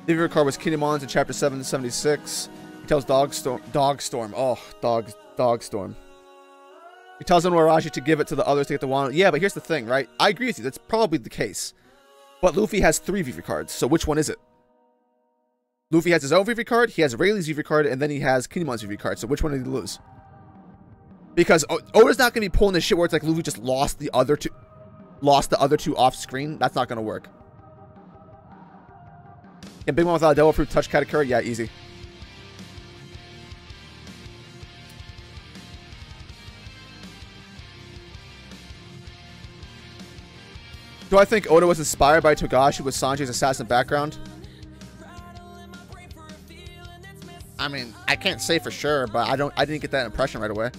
Speaker 1: The favorite card was Kinemon's in chapter 776. He tells Dogstorm. Oh, Dogstorm. He tells Inuarashi to give it to the others to get the Wano. Yeah, but here's the thing, right? I agree with you. That's probably the case. But Luffy has 3 Vivi cards, so which one is it? Luffy has his own Vivi card, he has Rayleigh's Vivi card, and then he has Kinemon's Vivi card, so which one did he lose? Because Oda's not going to be pulling this shit where it's like Luffy just lost the other two off screen. That's not going to work. Can Big Mom without a devil fruit touch Katakuri? Yeah, easy. Do I think Oda was inspired by Togashi with Sanji's assassin background? I mean, I can't say for sure, but I didn't get that impression right away.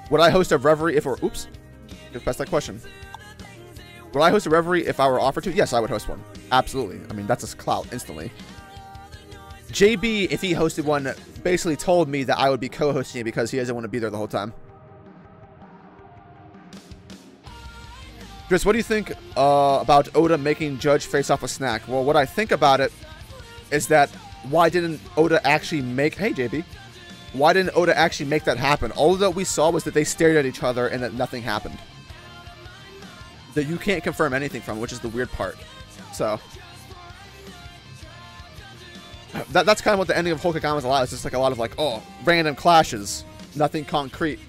Speaker 1: Would I host a Reverie if or oops? Just press that question. Would I host a Reverie if I were offered to? Yes, I would host one. Absolutely. I mean, that's a clout instantly. JB, if he hosted one, basically told me that I would be co-hosting it because he doesn't want to be there the whole time. Chris, what do you think about Oda making Judge face off a Snack? Well, what I think about it is that why didn't Oda actually make... Hey, JB. Why didn't Oda actually make that happen? All that we saw was that they stared at each other and that nothing happened. That you can't confirm anything from, which is the weird part. So... That's kind of what the ending of Whole Cake Island is a lot. It's just like a lot of like, oh, random clashes. Nothing concrete.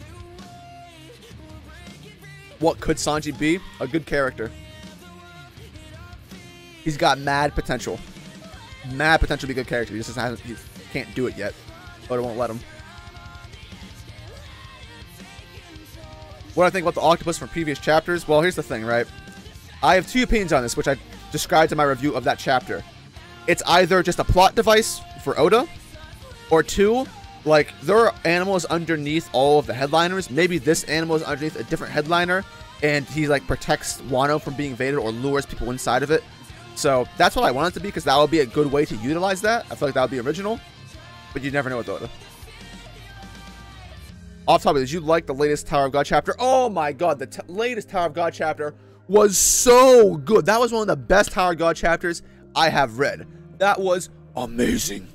Speaker 1: What could Sanji be? A good character. He's got mad potential. Mad potential to be a good character. He just hasn't, he can't do it yet. But I won't let him. What do I think about the octopus from previous chapters? Well, here's the thing, right? I have 2 opinions on this, which I described in my review of that chapter. It's either just a plot device for Oda, or 2, like, there are animals underneath all of the headliners. Maybe this animal is underneath a different headliner, and he, like, protects Wano from being invaded or lures people inside of it. So that's what I want it to be, because that would be a good way to utilize that. I feel like that would be original, but you never know with Oda. Off topic, did you like the latest Tower of God chapter? Oh my god, the latest Tower of God chapter was so good. That was one of the best Tower of God chapters I have read. That was amazing.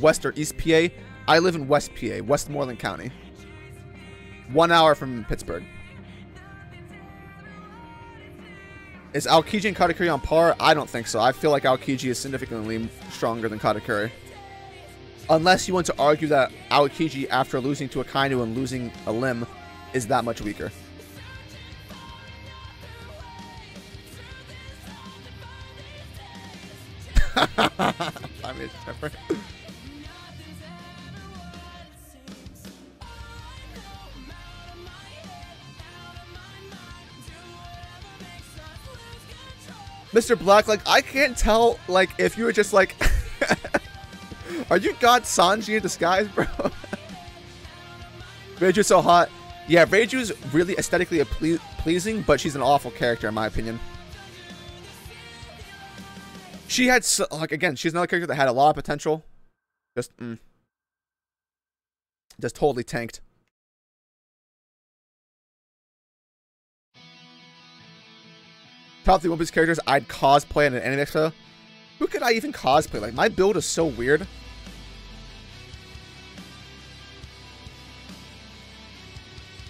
Speaker 1: West or East PA? I live in West PA, Westmoreland County. 1 hour from Pittsburgh. Is Aokiji and Katakuri on par? I don't think so. I feel like Aokiji is significantly stronger than Katakuri. Unless you want to argue that Aokiji, after losing to Akainu and losing a limb, is that much weaker. I mean, Mr. Black, like, I can't tell, like, if you were just like... Are you God Sanji in disguise, bro? Reiju's so hot. Yeah, Reiju's really aesthetically pleasing, but she's an awful character, in my opinion. She had, like, again, she's another character that had a lot of potential. Just totally tanked. Top 3 One Piece characters I'd cosplay in an anime expo. Who could I even cosplay? Like, my build is so weird.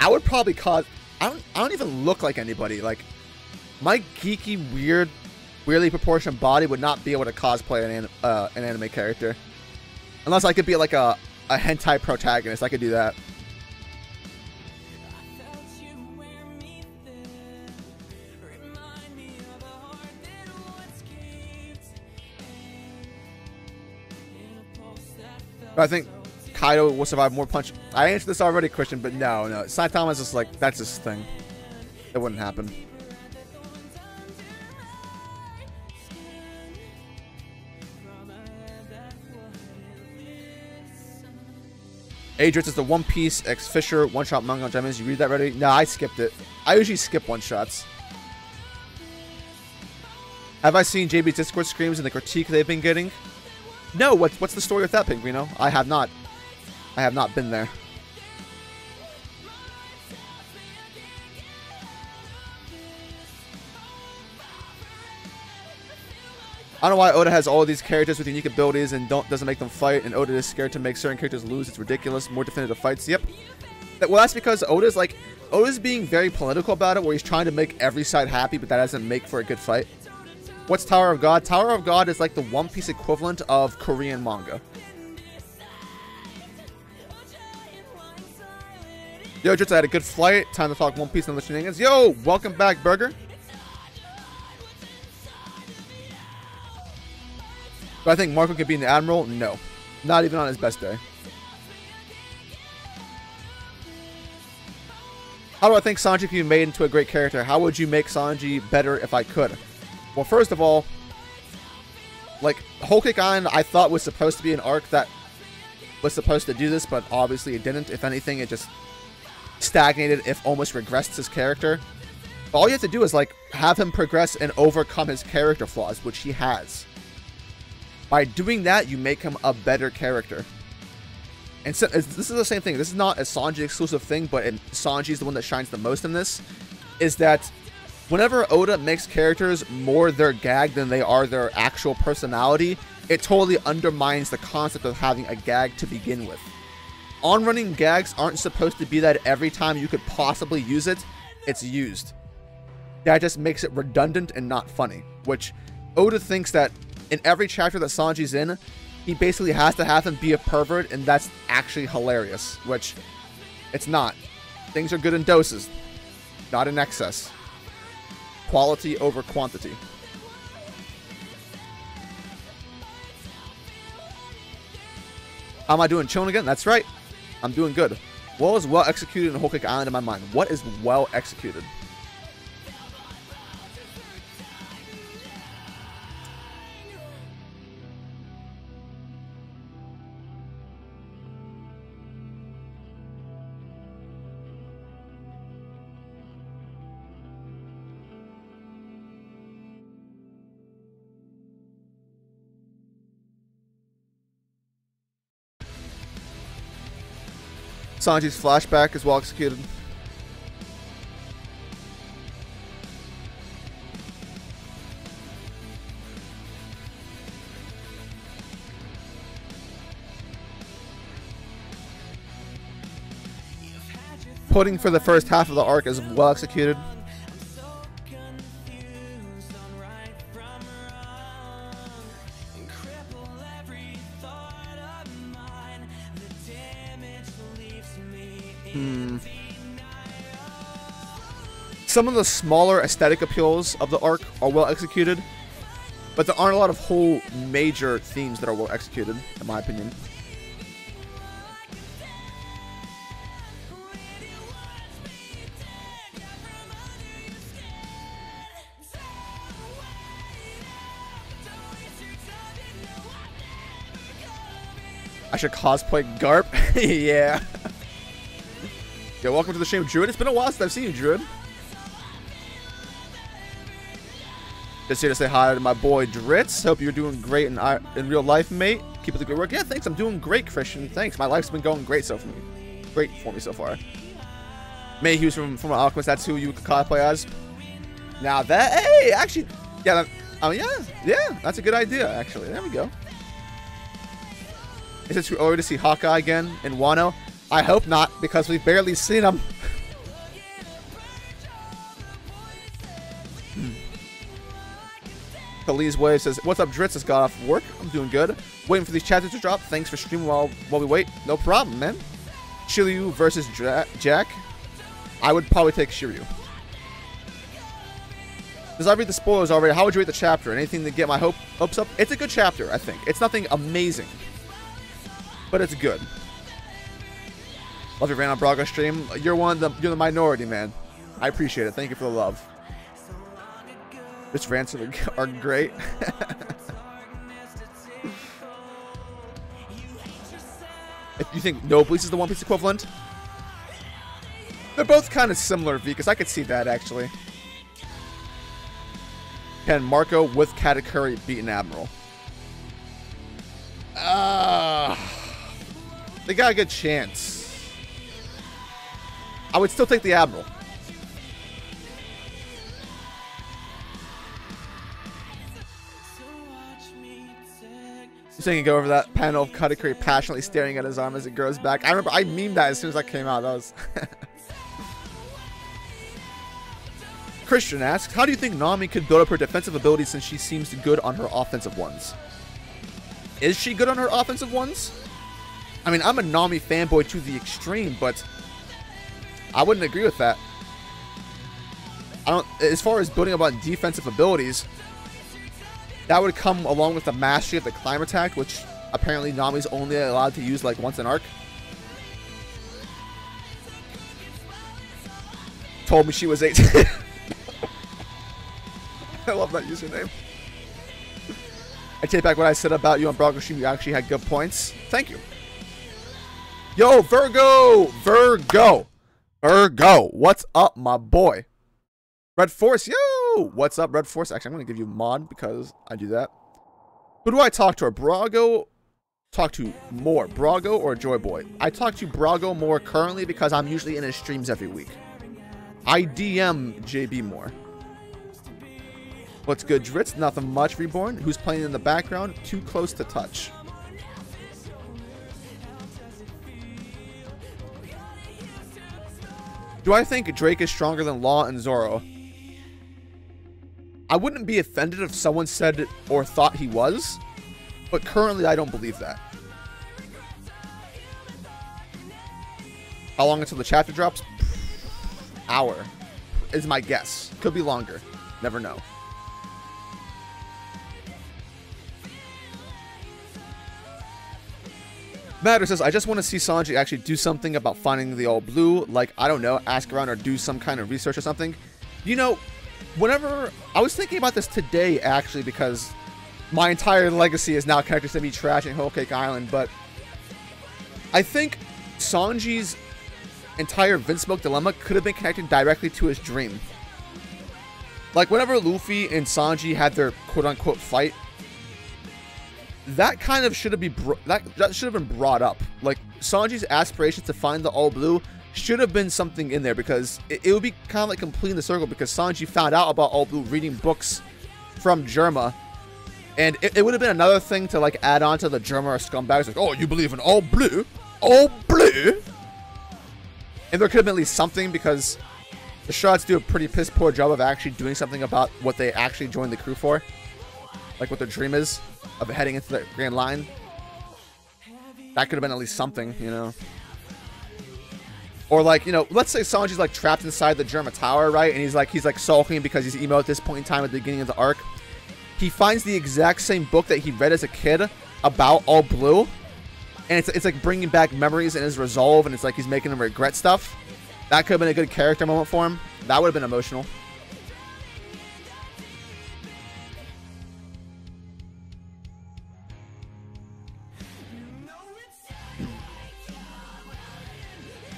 Speaker 1: I would probably I don't even look like anybody. Like, my geeky, weirdly proportioned body would not be able to cosplay an anime character. Unless I could be like a hentai protagonist. I could do that. But I think Kaido will survive more punch. I answered this already, Christian, but no. Saitama's just like, that's his thing. It wouldn't happen. Adris is the One Piece X Fisher one-shot manga on Gems. You read that already? No, I skipped it. I usually skip one-shots. Have I seen JB's Discord streams and the critique they've been getting? No, what's the story with that, Pinguino? I have not. I have not been there. I don't know why Oda has all of these characters with unique abilities and doesn't make them fight, and Oda is scared to make certain characters lose. It's ridiculous. More definitive fights. Yep. Well, that's because Oda's being very political about it, where he's trying to make every side happy, but that doesn't make for a good fight. What's Tower of God? Tower of God is like the One Piece equivalent of Korean manga. Yo, just had a good flight. Time to talk One Piece and the shenanigans. Yo, welcome back, Burger. Do I think Marco could be an admiral? No. Not even on his best day. How do I think Sanji could be made into a great character? How would you make Sanji better if I could? Well, first of all, like, Whole Cake Island, I thought was supposed to be an arc that was supposed to do this, but obviously it didn't. If anything, it just stagnated, if almost regressed his character. But all you have to do is, like, have him progress and overcome his character flaws, which he has. By doing that, you make him a better character. And so, this is the same thing. This is not a Sanji exclusive thing, but Sanji is the one that shines the most in this. Is that whenever Oda makes characters more their gag than they are their actual personality, it totally undermines the concept of having a gag to begin with. On-running gags aren't supposed to be that every time you could possibly use it, it's used. That just makes it redundant and not funny. Which, Oda thinks that in every chapter that Sanji's in, he basically has to have him be a pervert, and that's actually hilarious. Which, it's not. Things are good in doses, not in excess. Quality over quantity. How am I doing? Chilling again? That's right. I'm doing good. What is well executed in Whole Cake Island in my mind? What is well executed? Sanji's flashback is well executed. Pudding for the first half of the arc is well executed. Some of the smaller aesthetic appeals of the arc are well executed, but there aren't a lot of whole major themes that are well executed, in my opinion. I should cosplay Garp. Yeah. Yeah, welcome to the stream, Druid. It's been a while since I've seen you, Druid. Just here to say hi to my boy Dritz. Hope you're doing great in real life, mate. Keep up the good work. Yeah, thanks. I'm doing great, Christian. Thanks. My life's been going great great for me so far. Mayhew's from Alchemist. That's who you could cosplay as. Now that, hey, actually, yeah, yeah, that's a good idea. Actually, there we go. Is it too early to see Hawkeye again in Wano? I hope not, because we've barely seen him. Khalid's Wave says, "What's up, Dritz? Just got off work. I'm doing good. Waiting for these chapters to drop. Thanks for streaming while we wait. No problem, man." Shiryu versus Jack. I would probably take Shiryu. Does I read the spoilers already? How would you rate the chapter? Anything to get my hopes up? It's a good chapter, I think. It's nothing amazing, but it's good. Love your Van on Braga stream. You're the minority, man. I appreciate it. Thank you for the love. This rants are great. If you think No Bleach is the One Piece equivalent, they're both kind of similar, V, because I could see that actually. Can Marco with Katakuri beat an Admiral? They got a good chance. I would still take the Admiral. So you can go over that panel of Katakuri passionately staring at his arm as it grows back. I remember I memed that as soon as that came out. That was Christian asks, how do you think Nami could build up her defensive abilities since she seems good on her offensive ones? Is she good on her offensive ones? I mean, I'm a Nami fanboy to the extreme, but I wouldn't agree with that. As far as building up on defensive abilities, that would come along with the mastery of the climb attack, which apparently Nami's only allowed to use like once an arc. Told me she was 18. I love that username. I take back what I said about you on Braga stream. You actually had good points. Thank you. Yo, Virgo! Virgo! What's up, my boy? Red Force, yo! What's up, Red Force? Actually, I'm going to give you mod because I do that. Who do I talk to? Brago? Talk to more? Brago or Joy Boy? I talk to Brago more currently because I'm usually in his streams every week. I DM JB more. What's good, Dritz? Nothing much, Reborn. Who's playing in the background? Too close to touch. Do I think Drake is stronger than Law and Zoro? I wouldn't be offended if someone said or thought he was, but currently I don't believe that. How long until the chapter drops? Hour is my guess. Could be longer. Never know. Matter says, I just want to see Sanji actually do something about finding the all blue. Like, I don't know, ask around or do some kind of research or something. You know, whenever... I was thinking about this today, actually, because my entire legacy is now connected to me trashing Whole Cake Island, but I think Sanji's entire Vince Smoke dilemma could have been connected directly to his dream. Like, whenever Luffy and Sanji had their quote-unquote fight, that kind of should have been brought up. Like, Sanji's aspiration to find the All Blue should have been something in there, because it would be kind of like completing the circle, because Sanji found out about All Blue reading books from Germa. And it would have been another thing to like add on to the Germa scumbags, like, oh, you believe in All Blue? All Blue? And there could have been at least something, because the Shrouds do a pretty piss poor job of actually doing something about what they actually joined the crew for. Like what their dream is of heading into the Grand Line. That could have been at least something, you know. Or like, you know, let's say Sanji's like trapped inside the Germa Tower, right? And he's like sulking because he's emo at this point in time at the beginning of the arc. He finds the exact same book that he read as a kid about All Blue. And it's like bringing back memories and his resolve, and it's like he's making him regret stuff. That could have been a good character moment for him. That would have been emotional.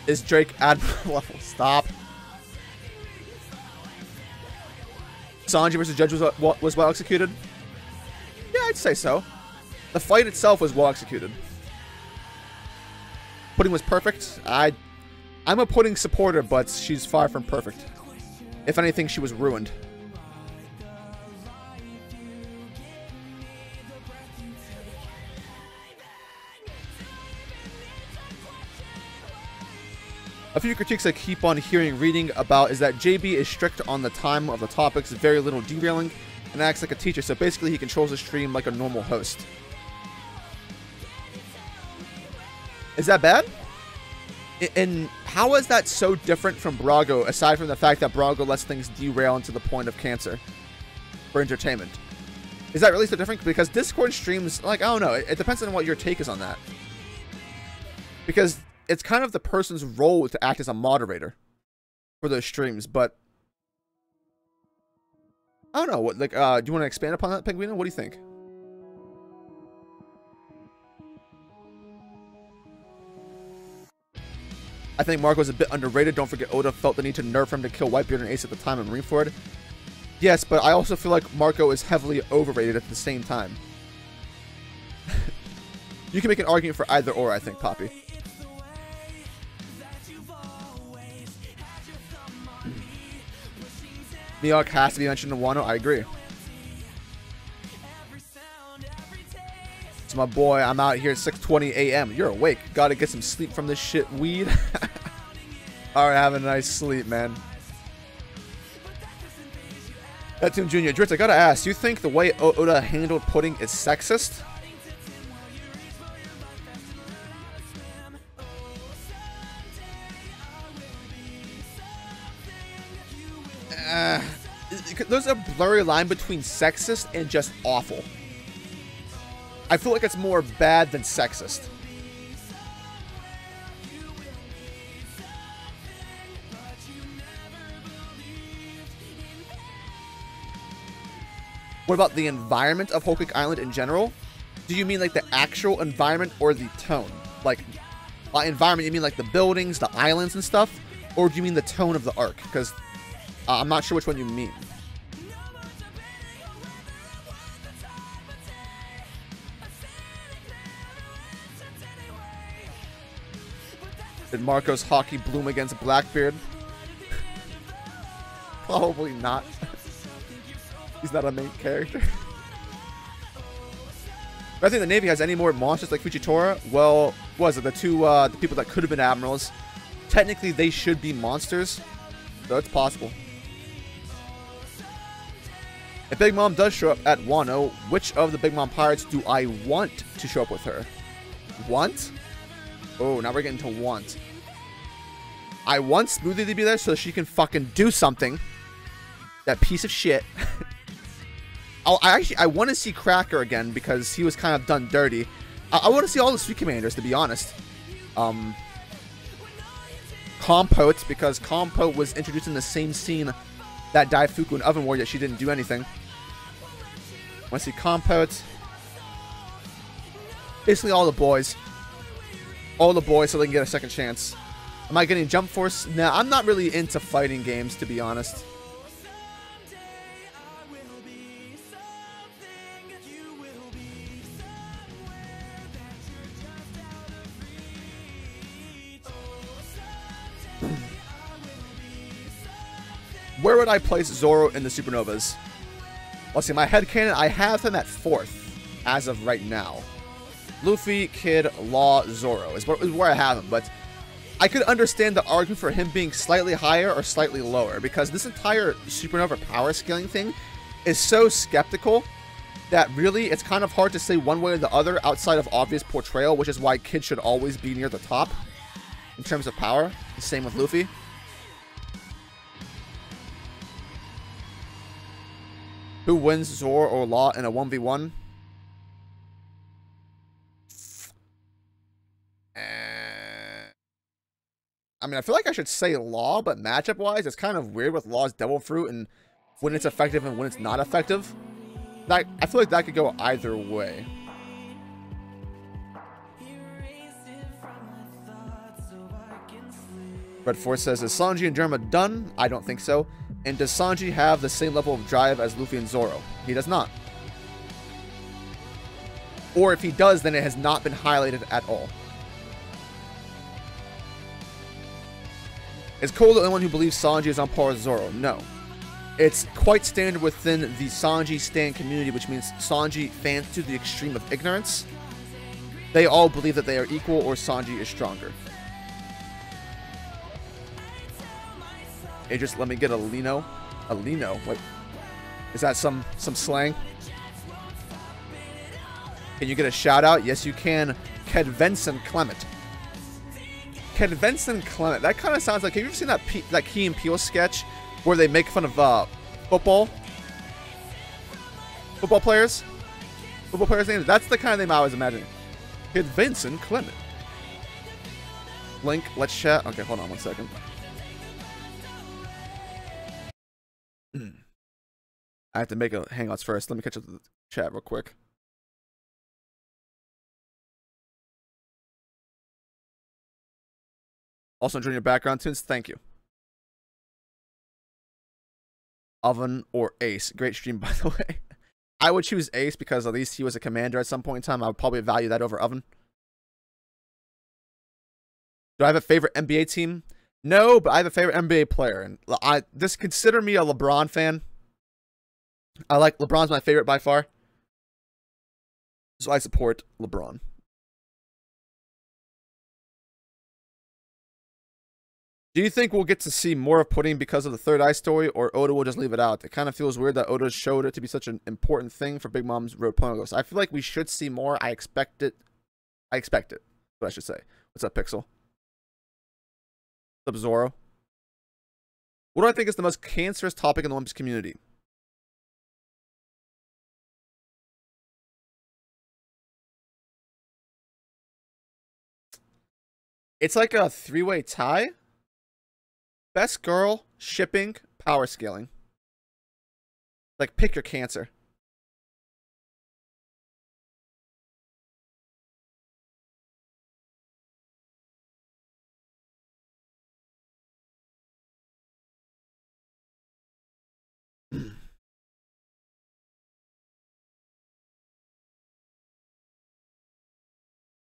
Speaker 1: Is Drake Admiral level? Stop. Sanji versus Judge was well executed? Yeah, I'd say so. The fight itself was well executed. Pudding was perfect. I'm a Pudding supporter, but she's far from perfect. If anything, she was ruined. A few critiques I keep on reading about is that JB is strict on the time of the topics, very little derailing, and acts like a teacher, so basically he controls the stream like a normal host. Is that bad? And how is that so different from Brago, aside from the fact that Brago lets things derail into the point of cancer for entertainment? Is that really so different? Because Discord streams, like, I don't know, it depends on what your take is on that. Because it's kind of the person's role to act as a moderator for those streams, but I don't know. What, like, do you want to expand upon that, Penguino? What do you think? I think Marco's a bit underrated. Don't forget Oda felt the need to nerf him to kill Whitebeard and Ace at the time in Marineford. Yes, but I also feel like Marco is heavily overrated at the same time. You can make an argument for either or, I think, Poppy. Mihawk has to be mentioned in Wano. I agree. It's my boy. I'm out here at 6:20 a.m. You're awake. Gotta get some sleep from this shit weed. Alright, have a nice sleep, man. Neptune Jr. Dritz, I gotta ask, do you think the way Oda handled Pudding is sexist? There's a blurry line between sexist and just awful. I feel like it's more bad than sexist. What about the environment of Whole Cake Island in general? Do you mean like the actual environment or the tone? Like, by environment, you mean like the buildings, the islands and stuff? Or do you mean the tone of the arc? Because I'm not sure which one you mean. Did Marco's hockey bloom against Blackbeard? Probably not. He's not a main character. But I think the Navy has any more monsters like Fujitora? Well, what was it? The two the people that could have been admirals. Technically, they should be monsters. So it's possible. If Big Mom does show up at Wano, which of the Big Mom pirates do I want to show up with her? Want? Oh, now we're getting to want. I want Smoothie to be there so she can fucking do something. That piece of shit. I want to see Cracker again because he was kind of done dirty. I want to see all the Sweet Commanders, to be honest. Compote, because Compote was introduced in the same scene that Daifuku and Oven War, yet she didn't do anything. Want to see Compote. Basically all the boys. All the boys so they can get a second chance. Am I getting Jump Force? Nah, I'm not really into fighting games, to be honest. Where would I place Zoro in the Supernovas? Let's see, my headcanon, I have him at 4th as of right now. Luffy, Kid, Law, Zoro is where I have him, but I could understand the argument for him being slightly higher or slightly lower, because this entire Supernova power scaling thing is so skeptical that really it's kind of hard to say one way or the other outside of obvious portrayal, which is why Kid should always be near the top in terms of power. The same with Luffy. Who wins, Zoro or Law in a 1v1? I mean, I feel like I should say Law, but matchup-wise, it's kind of weird with Law's Devil Fruit and when it's effective and when it's not effective. Like, I feel like that could go either way. Red Force says, is Sanji and Germa done? I don't think so. And does Sanji have the same level of drive as Luffy and Zoro? He does not. Or if he does, then it has not been highlighted at all. Is Cole the only one who believes Sanji is on par with Zoro? No. It's quite standard within the Sanji stan community, which means Sanji fans to the extreme of ignorance. They all believe that they are equal or Sanji is stronger. Hey, just let me get a Lino. A Lino? What? Is that some slang? Can you get a shout out? Yes, you can. Kedvenson Clement. Kedvenson Clement. That kind of sounds like. Have you ever seen that Key and Peele sketch where they make fun of football players? Football players' names? That's the kind of name I was imagining. Kedvenson Clement. Link. Let's chat. Okay, hold on 1 second. I have to make a Hangouts first. Let me catch up the chat real quick. Also enjoying your background tunes. Thank you. Oven or Ace. Great stream, by the way. I would choose Ace because at least he was a commander at some point in time. I would probably value that over Oven. Do I have a favorite NBA team? No, but I have a favorite NBA player. And just consider me a LeBron fan. LeBron's my favorite by far. So I support LeBron. Do you think we'll get to see more of Pudding because of the Third Eye story, or Oda will just leave it out? It kind of feels weird that Oda showed it to be such an important thing for Big Mom's Road Poneglyphs. I feel like we should see more. I expect it. I expect it. What I should say. What's up, Pixel? What's up, Zoro? What do I think is the most cancerous topic in the One Piece community? It's like a three-way tie. Best girl, shipping, power scaling. Like, pick your cancer.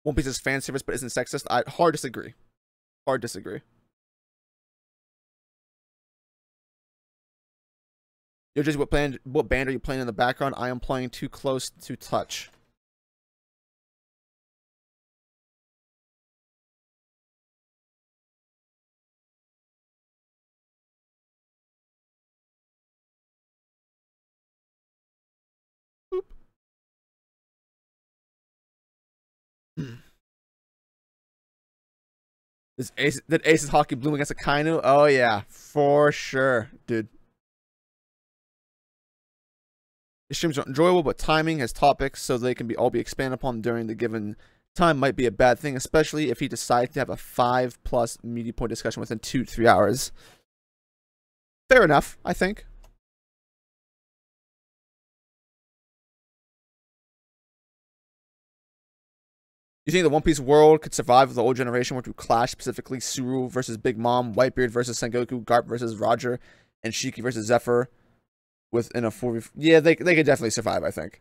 Speaker 1: One Piece is fan service but isn't sexist. Hard disagree. Hard disagree. Yo, just what band are you playing in the background? I am playing Too Close to Touch. Boop. Did Ace's hockey bloom against Akainu? Oh yeah, for sure, dude. The streams are enjoyable, but timing has topics so they can all be expanded upon during the given time might be a bad thing, especially if he decides to have a 5+ media point discussion within 2 to 3 hours. Fair enough, I think. You think the One Piece world could survive if the old generation were to clash, specifically Suru versus Big Mom, Whitebeard versus Sengoku, Garp versus Roger, and Shiki versus Zephyr within a 4v4? Yeah, they could definitely survive, I think.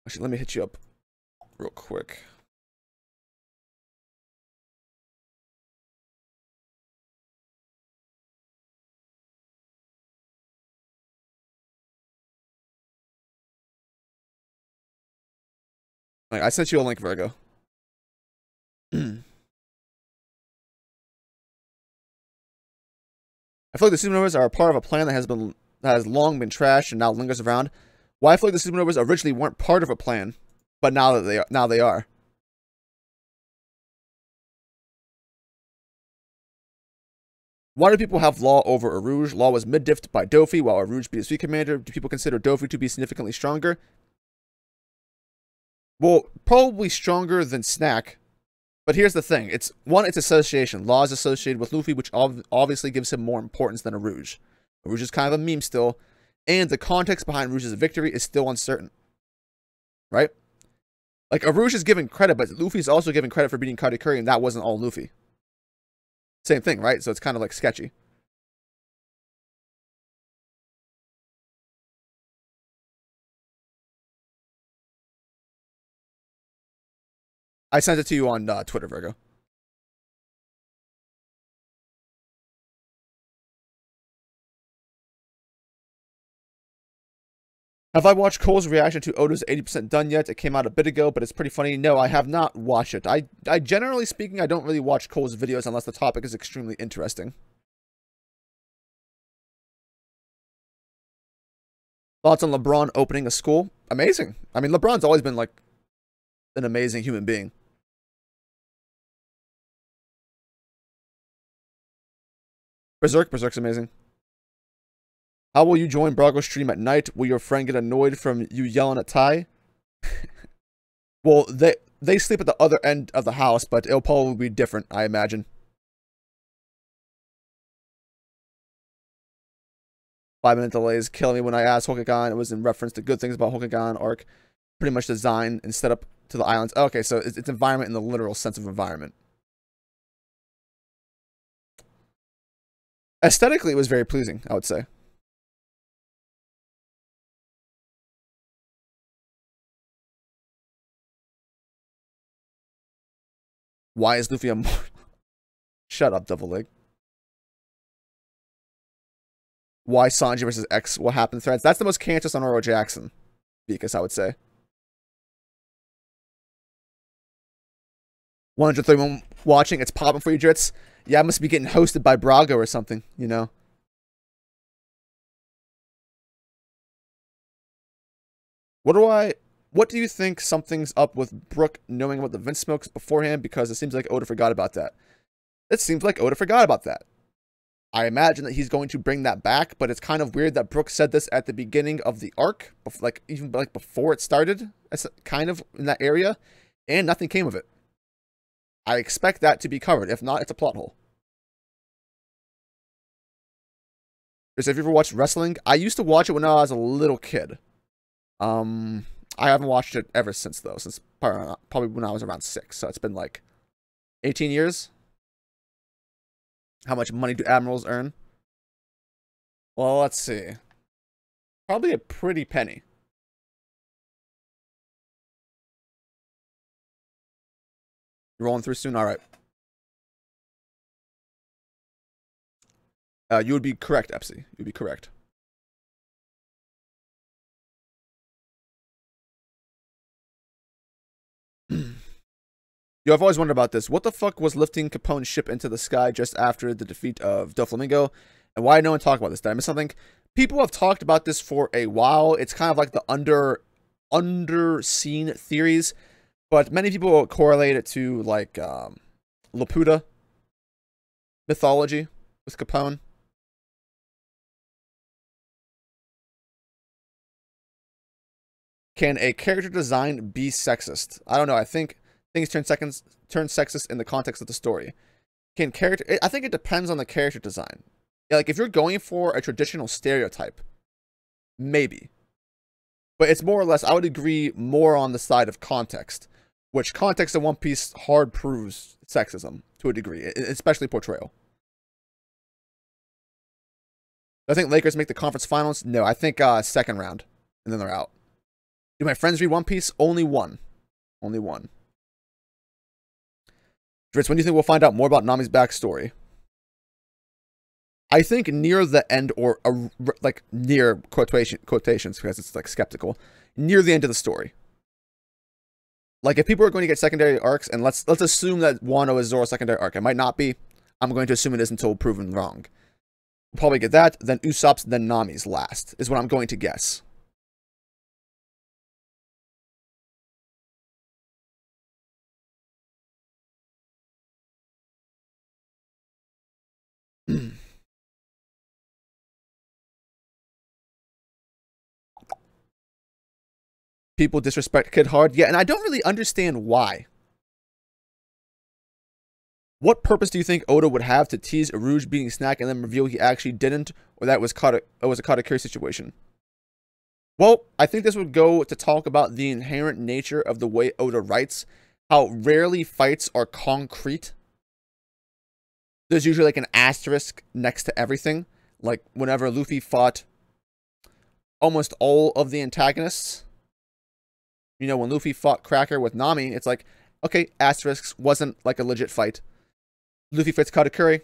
Speaker 1: Actually, let me hit you up real quick. Like, I sent you a link, Virgo. I feel like the supernovas are a part of a plan that has long been trashed and now lingers around. Why I feel like the supernovas originally weren't part of a plan, but now they are. Why do people have Law over Arouge? Law was mid-diffed by Dofi, while Arouge beat his Fleet Commander. Do people consider Dofi to be significantly stronger? Well, probably stronger than Snack. But here's the thing. It's association. Law is associated with Luffy, which obviously gives him more importance than Arouge. Arouge is kind of a meme still. And the context behind Arouge's victory is still uncertain. Right? Like, Arouge is given credit, but Luffy's also given credit for beating Katakuri, and that wasn't all Luffy. Same thing, right? So it's kind of like sketchy. I sent it to you on Twitter, Virgo. Have I watched Cole's reaction to Oda's 80% done yet? It came out a bit ago, but it's pretty funny. No, I have not watched it. I generally speaking, I don't really watch Cole's videos unless the topic is extremely interesting. Thoughts on LeBron opening a school? Amazing. I mean, LeBron's always been like an amazing human being. Berserk's amazing. How will you join Brago's stream at night? Will your friend get annoyed from you yelling at Ty? Well, they sleep at the other end of the house, but it'll probably be different, I imagine. 5-minute delays kill me. When I asked Hokagan, it was in reference to good things about Hokagan arc. Pretty much design and set up to the islands. Okay, so it's environment in the literal sense of environment. Aesthetically, it was very pleasing, I would say. Why is Luffy a more... Shut up, Double Leg. Why Sanji versus X? What happened threads? That's the most cancerous on Oro Jackson. Because I would say. 131 watching. It's popping for you, Drits. Yeah, I must be getting hosted by Brago or something, you know. What do you think something's up with Brook knowing about the Vince smokes beforehand? Because it seems like Oda forgot about that. It seems like Oda forgot about that. I imagine that he's going to bring that back, but it's kind of weird that Brook said this at the beginning of the arc, like even like before it started, kind of in that area, and nothing came of it. I expect that to be covered. If not, it's a plot hole. Have you ever watched wrestling? I used to watch it when I was a little kid. I haven't watched it ever since, though, since probably when I was around 6. So it's been like 18 years. How much money do admirals earn? Well, let's see. Probably a pretty penny. You're rolling through soon? All right. You would be correct, Epsy. You'd be correct. Yo, I've always wondered about this. What the fuck was lifting Capone's ship into the sky just after the defeat of Doflamingo? And why did no one talk about this? Did I miss something? People have talked about this for a while. It's kind of like the underseen theories. But many people correlate it to, like, Laputa mythology with Capone. Can a character design be sexist? I don't know. I think things turn sexist in the context of the story. I think it depends on the character design. Like, if you're going for a traditional stereotype, maybe. But it's more or less, I would agree, more on the side of context. Which context in One Piece hard proves sexism to a degree, especially portrayal. Do I think Lakers make the conference finals? No, I think second round, and then they're out. Do my friends read One Piece? Only one. Only one. Dritz, when do you think we'll find out more about Nami's backstory? I think near the end, or like near quotations, because it's like skeptical, near the end of the story. Like, if people are going to get secondary arcs, and let's assume that Wano is Zoro's secondary arc. It might not be. I'm going to assume it is until proven wrong. We'll probably get that, then Usopp's, then Nami's last, is what I'm going to guess. People disrespect Kid hard. Yeah, and I don't really understand why. What purpose do you think Oda would have to tease Iruj beating Snack and then reveal he actually didn't, or that was a Katakuri situation? Well, I think this would go to talk about the inherent nature of the way Oda writes, how rarely fights are concrete. There's usually like an asterisk next to everything. Like whenever Luffy fought almost all of the antagonists, you know, when Luffy fought Cracker with Nami, it's like, okay, asterisks, wasn't like a legit fight. Luffy fights Katakuri,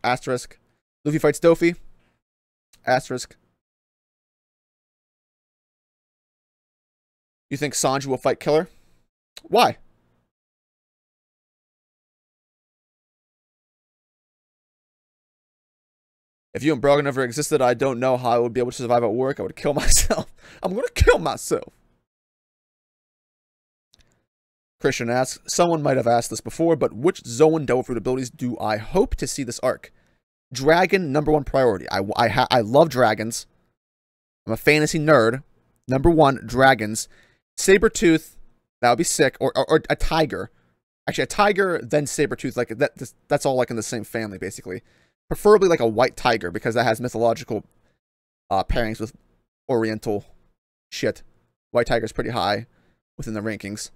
Speaker 1: asterisk. Luffy fights Dofi, asterisk. You think Sanji will fight Killer? Why? If you and Brogan never existed, I don't know how I would be able to survive at work. I would kill myself. I'm going to kill myself. Christian asks, someone might have asked this before, but which Zoan Devil Fruit abilities do I hope to see this arc? Dragon, #1 priority. I love dragons. I'm a fantasy nerd. #1, dragons. Sabretooth, that would be sick. Or a tiger. Actually, a tiger, then Sabretooth. Like, that's all like in the same family, basically. Preferably like a white tiger, because that has mythological pairings with Oriental shit. White tiger's pretty high within the rankings.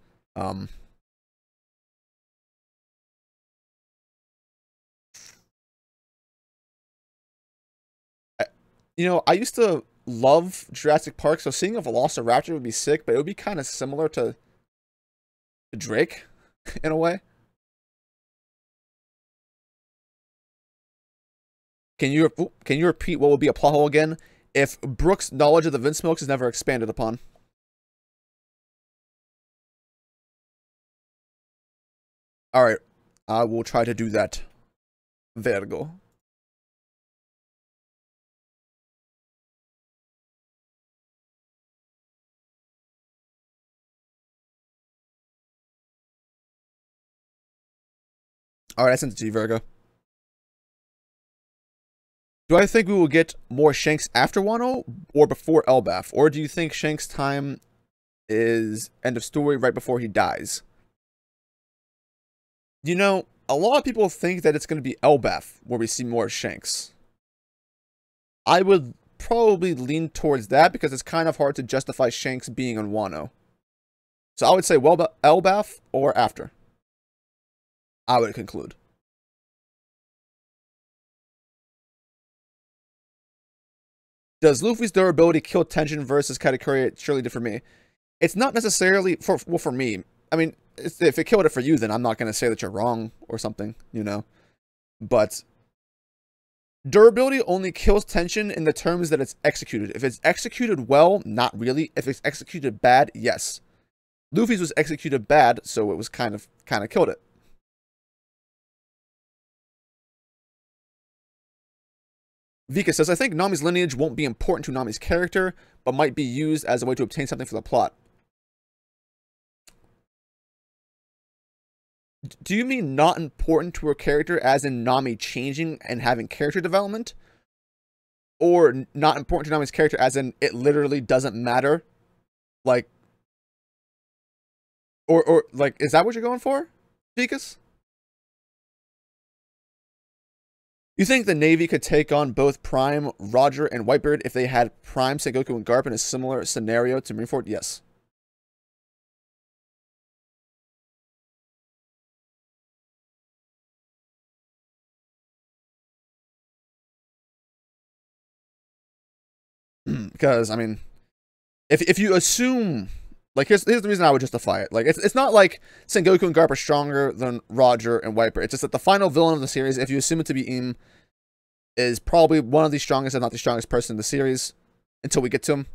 Speaker 1: You know, I used to love Jurassic Park, so seeing a Velociraptor would be sick, but it would be kind of similar to Drake in a way. Can you repeat what would be a plot hole again if Brook's knowledge of the Vince Milks is never expanded upon? Alright, I will try to do that. Vergo. Alright, I sent it to you, Virgo. Do I think we will get more Shanks after Wano or before Elbaf? Or do you think Shanks' time is end of story right before he dies? You know, a lot of people think that it's going to be Elbaf where we see more Shanks. I would probably lean towards that because it's kind of hard to justify Shanks being on Wano. So I would say, well, Elbaf or after. I would conclude. Does Luffy's durability kill tension versus Katakuri? It surely did for me. It's not necessarily for me. I mean, if it killed it for you, then I'm not going to say that you're wrong or something, you know. But durability only kills tension in the terms that it's executed. If it's executed well, not really. If it's executed bad, yes. Luffy's was executed bad, so it was kind of killed it. Vika says, I think Nami's lineage won't be important to Nami's character, but might be used as a way to obtain something for the plot. Do you mean not important to her character as in Nami changing and having character development? Or not important to Nami's character as in it literally doesn't matter? Like, or like, is that what you're going for, Vikas? You think the Navy could take on both Prime, Roger, and Whitebeard if they had Prime, Sengoku, and Garp in a similar scenario to Marineford? Yes. Because, I mean, if you assume, like, here's the reason I would justify it. Like, it's not like Sengoku and Garp are stronger than Roger and Whitebeard. It's just that the final villain of the series, if you assume it to be Im, is probably one of the strongest, if not the strongest person in the series until we get to him.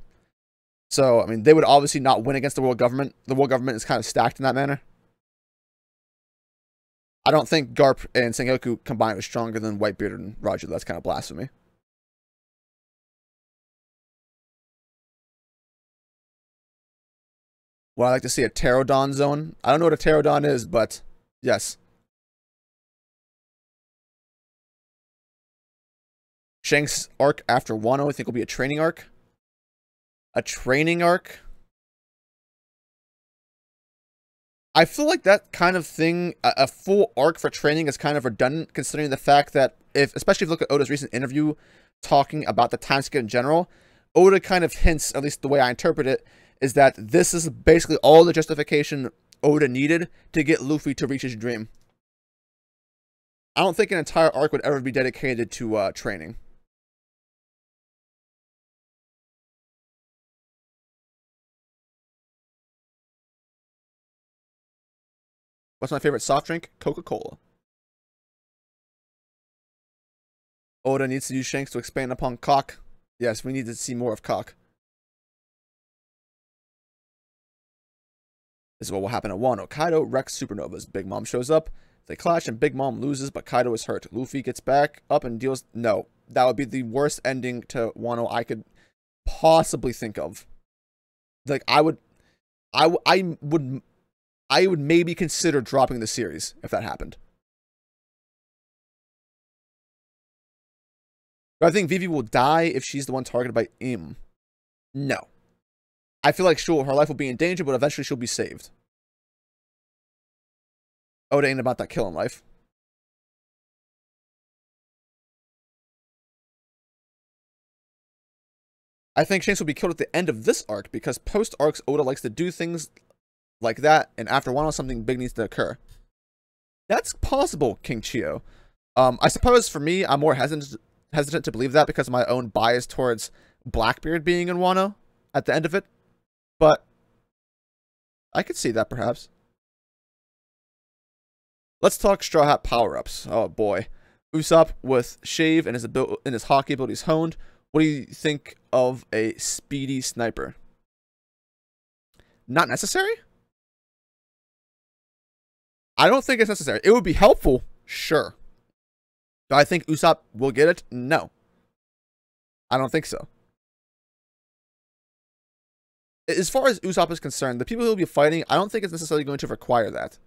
Speaker 1: So, I mean, they would obviously not win against the world government. The world government is kind of stacked in that manner. I don't think the world government is kind of stacked in that manner. I don't think Garp and Sengoku combined are stronger than Whitebeard and Roger. That's kind of blasphemy. Would I like to see a Pterodon zone? I don't know what a Pterodon is, but yes. Shanks' arc after Wano, I think, will be a training arc. A training arc? I feel like that kind of thing, a full arc for training is kind of redundant, considering the fact that, especially if you look at Oda's recent interview talking about the time skip in general, Oda kind of hints, at least the way I interpret it, is that this is basically all the justification Oda needed to get Luffy to reach his dream. I don't think an entire arc would ever be dedicated to training. What's my favorite soft drink? Coca-Cola. Oda needs to use Shanks to expand upon cock. Yes, we need to see more of cock. This is what will happen at Wano. Kaido wrecks supernovas. Big Mom shows up. They clash and Big Mom loses, but Kaido is hurt. Luffy gets back up and deals... No. That would be the worst ending to Wano I could possibly think of. Like, I would maybe consider dropping the series if that happened. But I think Vivi will die if she's the one targeted by Im. No. I feel like her life will be in danger, but eventually she'll be saved. Oda ain't about that killing life. I think Shanks will be killed at the end of this arc, because post-arcs, Oda likes to do things like that, and after Wano, something big needs to occur. That's possible, King Chio. I suppose for me, I'm more hesitant to believe that because of my own bias towards Blackbeard being in Wano at the end of it. But I could see that perhaps. Let's talk Straw Hat power-ups. Oh boy. Usopp with Shave and his hockey abilities honed. What do you think of a speedy sniper? Not necessary? I don't think it's necessary. It would be helpful, sure. Do I think Usopp will get it? No. I don't think so. As far as Usopp is concerned, the people he'll be fighting, I don't think it's necessarily going to require that.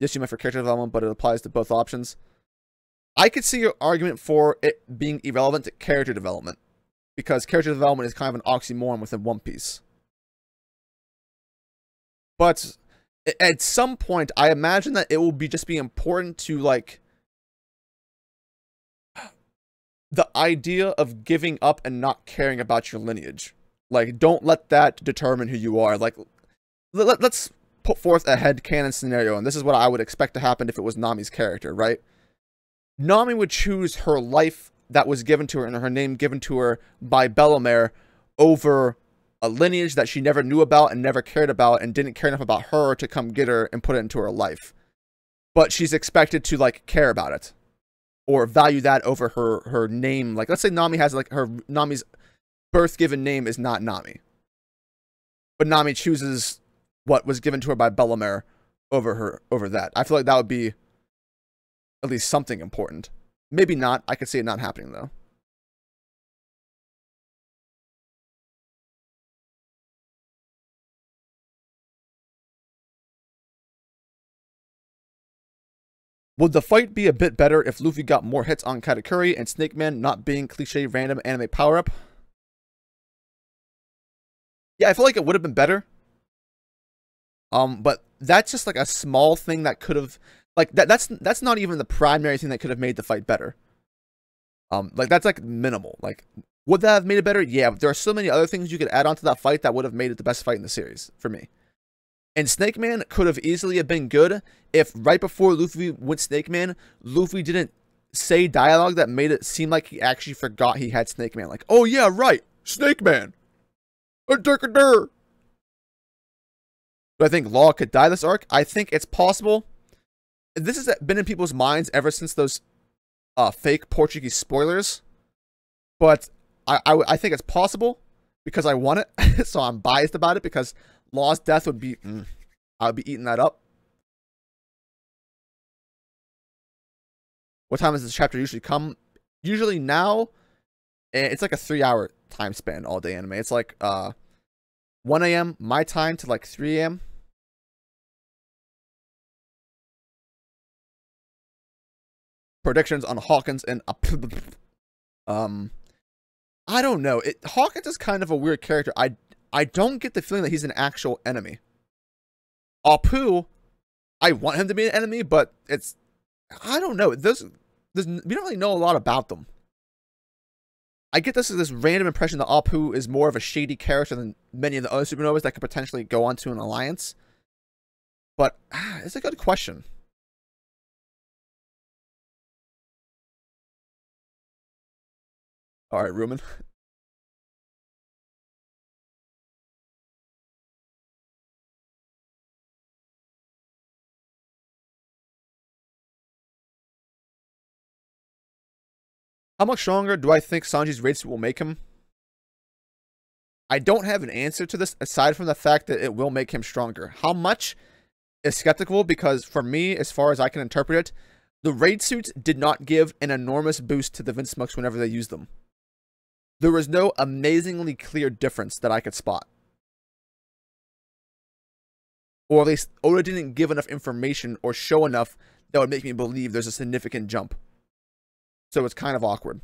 Speaker 1: Yes, you meant for character development, but it applies to both options. I could see your argument for it being irrelevant to character development, because character development is kind of an oxymoron within One Piece. But at some point, I imagine that it will just be important to, like, the idea of giving up and not caring about your lineage. Like, don't let that determine who you are. Like, let's put forth a headcanon scenario, and this is what I would expect to happen if it was Nami's character, right? Nami would choose her life that was given to her and her name given to her by Bellemere over a lineage that she never knew about and never cared about and didn't care enough about her to come get her and put it into her life. But she's expected to, like, care about it or value that over her name. Like, let's say Nami has, like, Nami's birth given name is not Nami, but Nami chooses what was given to her by Bellemere over that. I feel like that would be at least something important. Maybe not. I could see it not happening, though. Would the fight be a bit better if Luffy got more hits on Katakuri and Snake Man not being cliche random anime power-up? Yeah, I feel like it would have been better. But that's just like a small thing that could have, like, that's not even the primary thing that could have made the fight better. Like, that's like minimal. Like, would that have made it better? Yeah, but there are so many other things you could add on to that fight that would have made it the best fight in the series for me. And Snake Man could have easily have been good if right before Luffy went Snake Man, Luffy didn't say dialogue that made it seem like he actually forgot he had Snake Man. Like, oh yeah, right, Snake Man. Do I think Law could die this arc? I think it's possible. this has been in people's minds ever since those fake Portuguese spoilers, but I think it's possible because I want it, so I'm biased about it because Law's death would be, I would be eating that up. What time does this chapter usually come? Usually now, it's like a 3-hour time span all day anime. It's like 1 a.m. my time to like 3 a.m. Predictions on Hawkins and I don't know. Hawkins is kind of a weird character. I don't get the feeling that he's an actual enemy. Apu, I want him to be an enemy, but I don't know. We don't really know a lot about them. I get this random impression that Apu is more of a shady character than many of the other supernovas that could potentially go on to an alliance. But it's a good question. All right, Rumen. How much stronger do I think Sanji's raid suit will make him? I don't have an answer to this aside from the fact that it will make him stronger. How much is skeptical because for me, as far as I can interpret it, the raid suits did not give an enormous boost to the Vinsmokes whenever they used them. There was no amazingly clear difference that I could spot. Or at least Oda didn't give enough information or show enough that would make me believe there's a significant jump. So it's kind of awkward.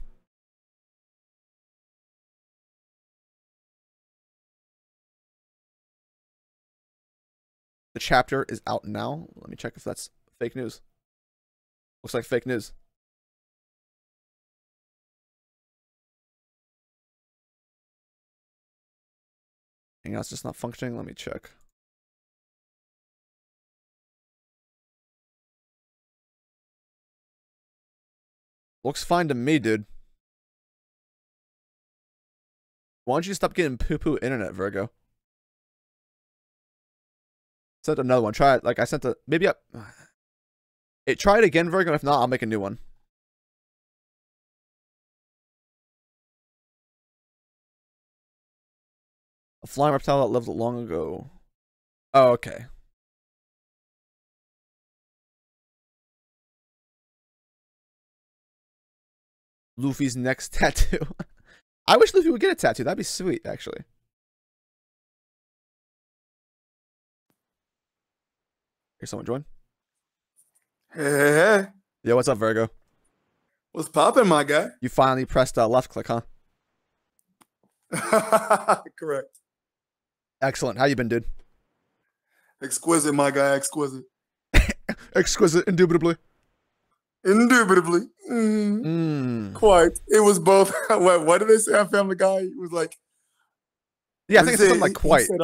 Speaker 1: The chapter is out now. Let me check if that's fake news. Looks like fake news. Hang on, it's just not functioning. Let me check. Looks fine to me, dude. Why don't you stop getting poo-poo internet, Virgo? Sent another one. Try it. Like I sent a maybe up. Try it again, Virgo. If not, I'll make a new one. A flying reptile that lived long ago. Oh, okay. Luffy's next tattoo. I wish Luffy would get a tattoo. That'd be sweet, actually. Here's someone join.
Speaker 2: Hey.
Speaker 1: Yeah, what's up, Virgo?
Speaker 2: What's poppin', my guy?
Speaker 1: You finally pressed left click, huh?
Speaker 2: Correct.
Speaker 1: Excellent. How you been, dude?
Speaker 2: Exquisite, my guy. Exquisite.
Speaker 1: Exquisite, indubitably.
Speaker 2: Indubitably. Quite. It was both. What did they say on Family Guy? It was like.
Speaker 1: Yeah, I think it's something like quite.
Speaker 2: He said,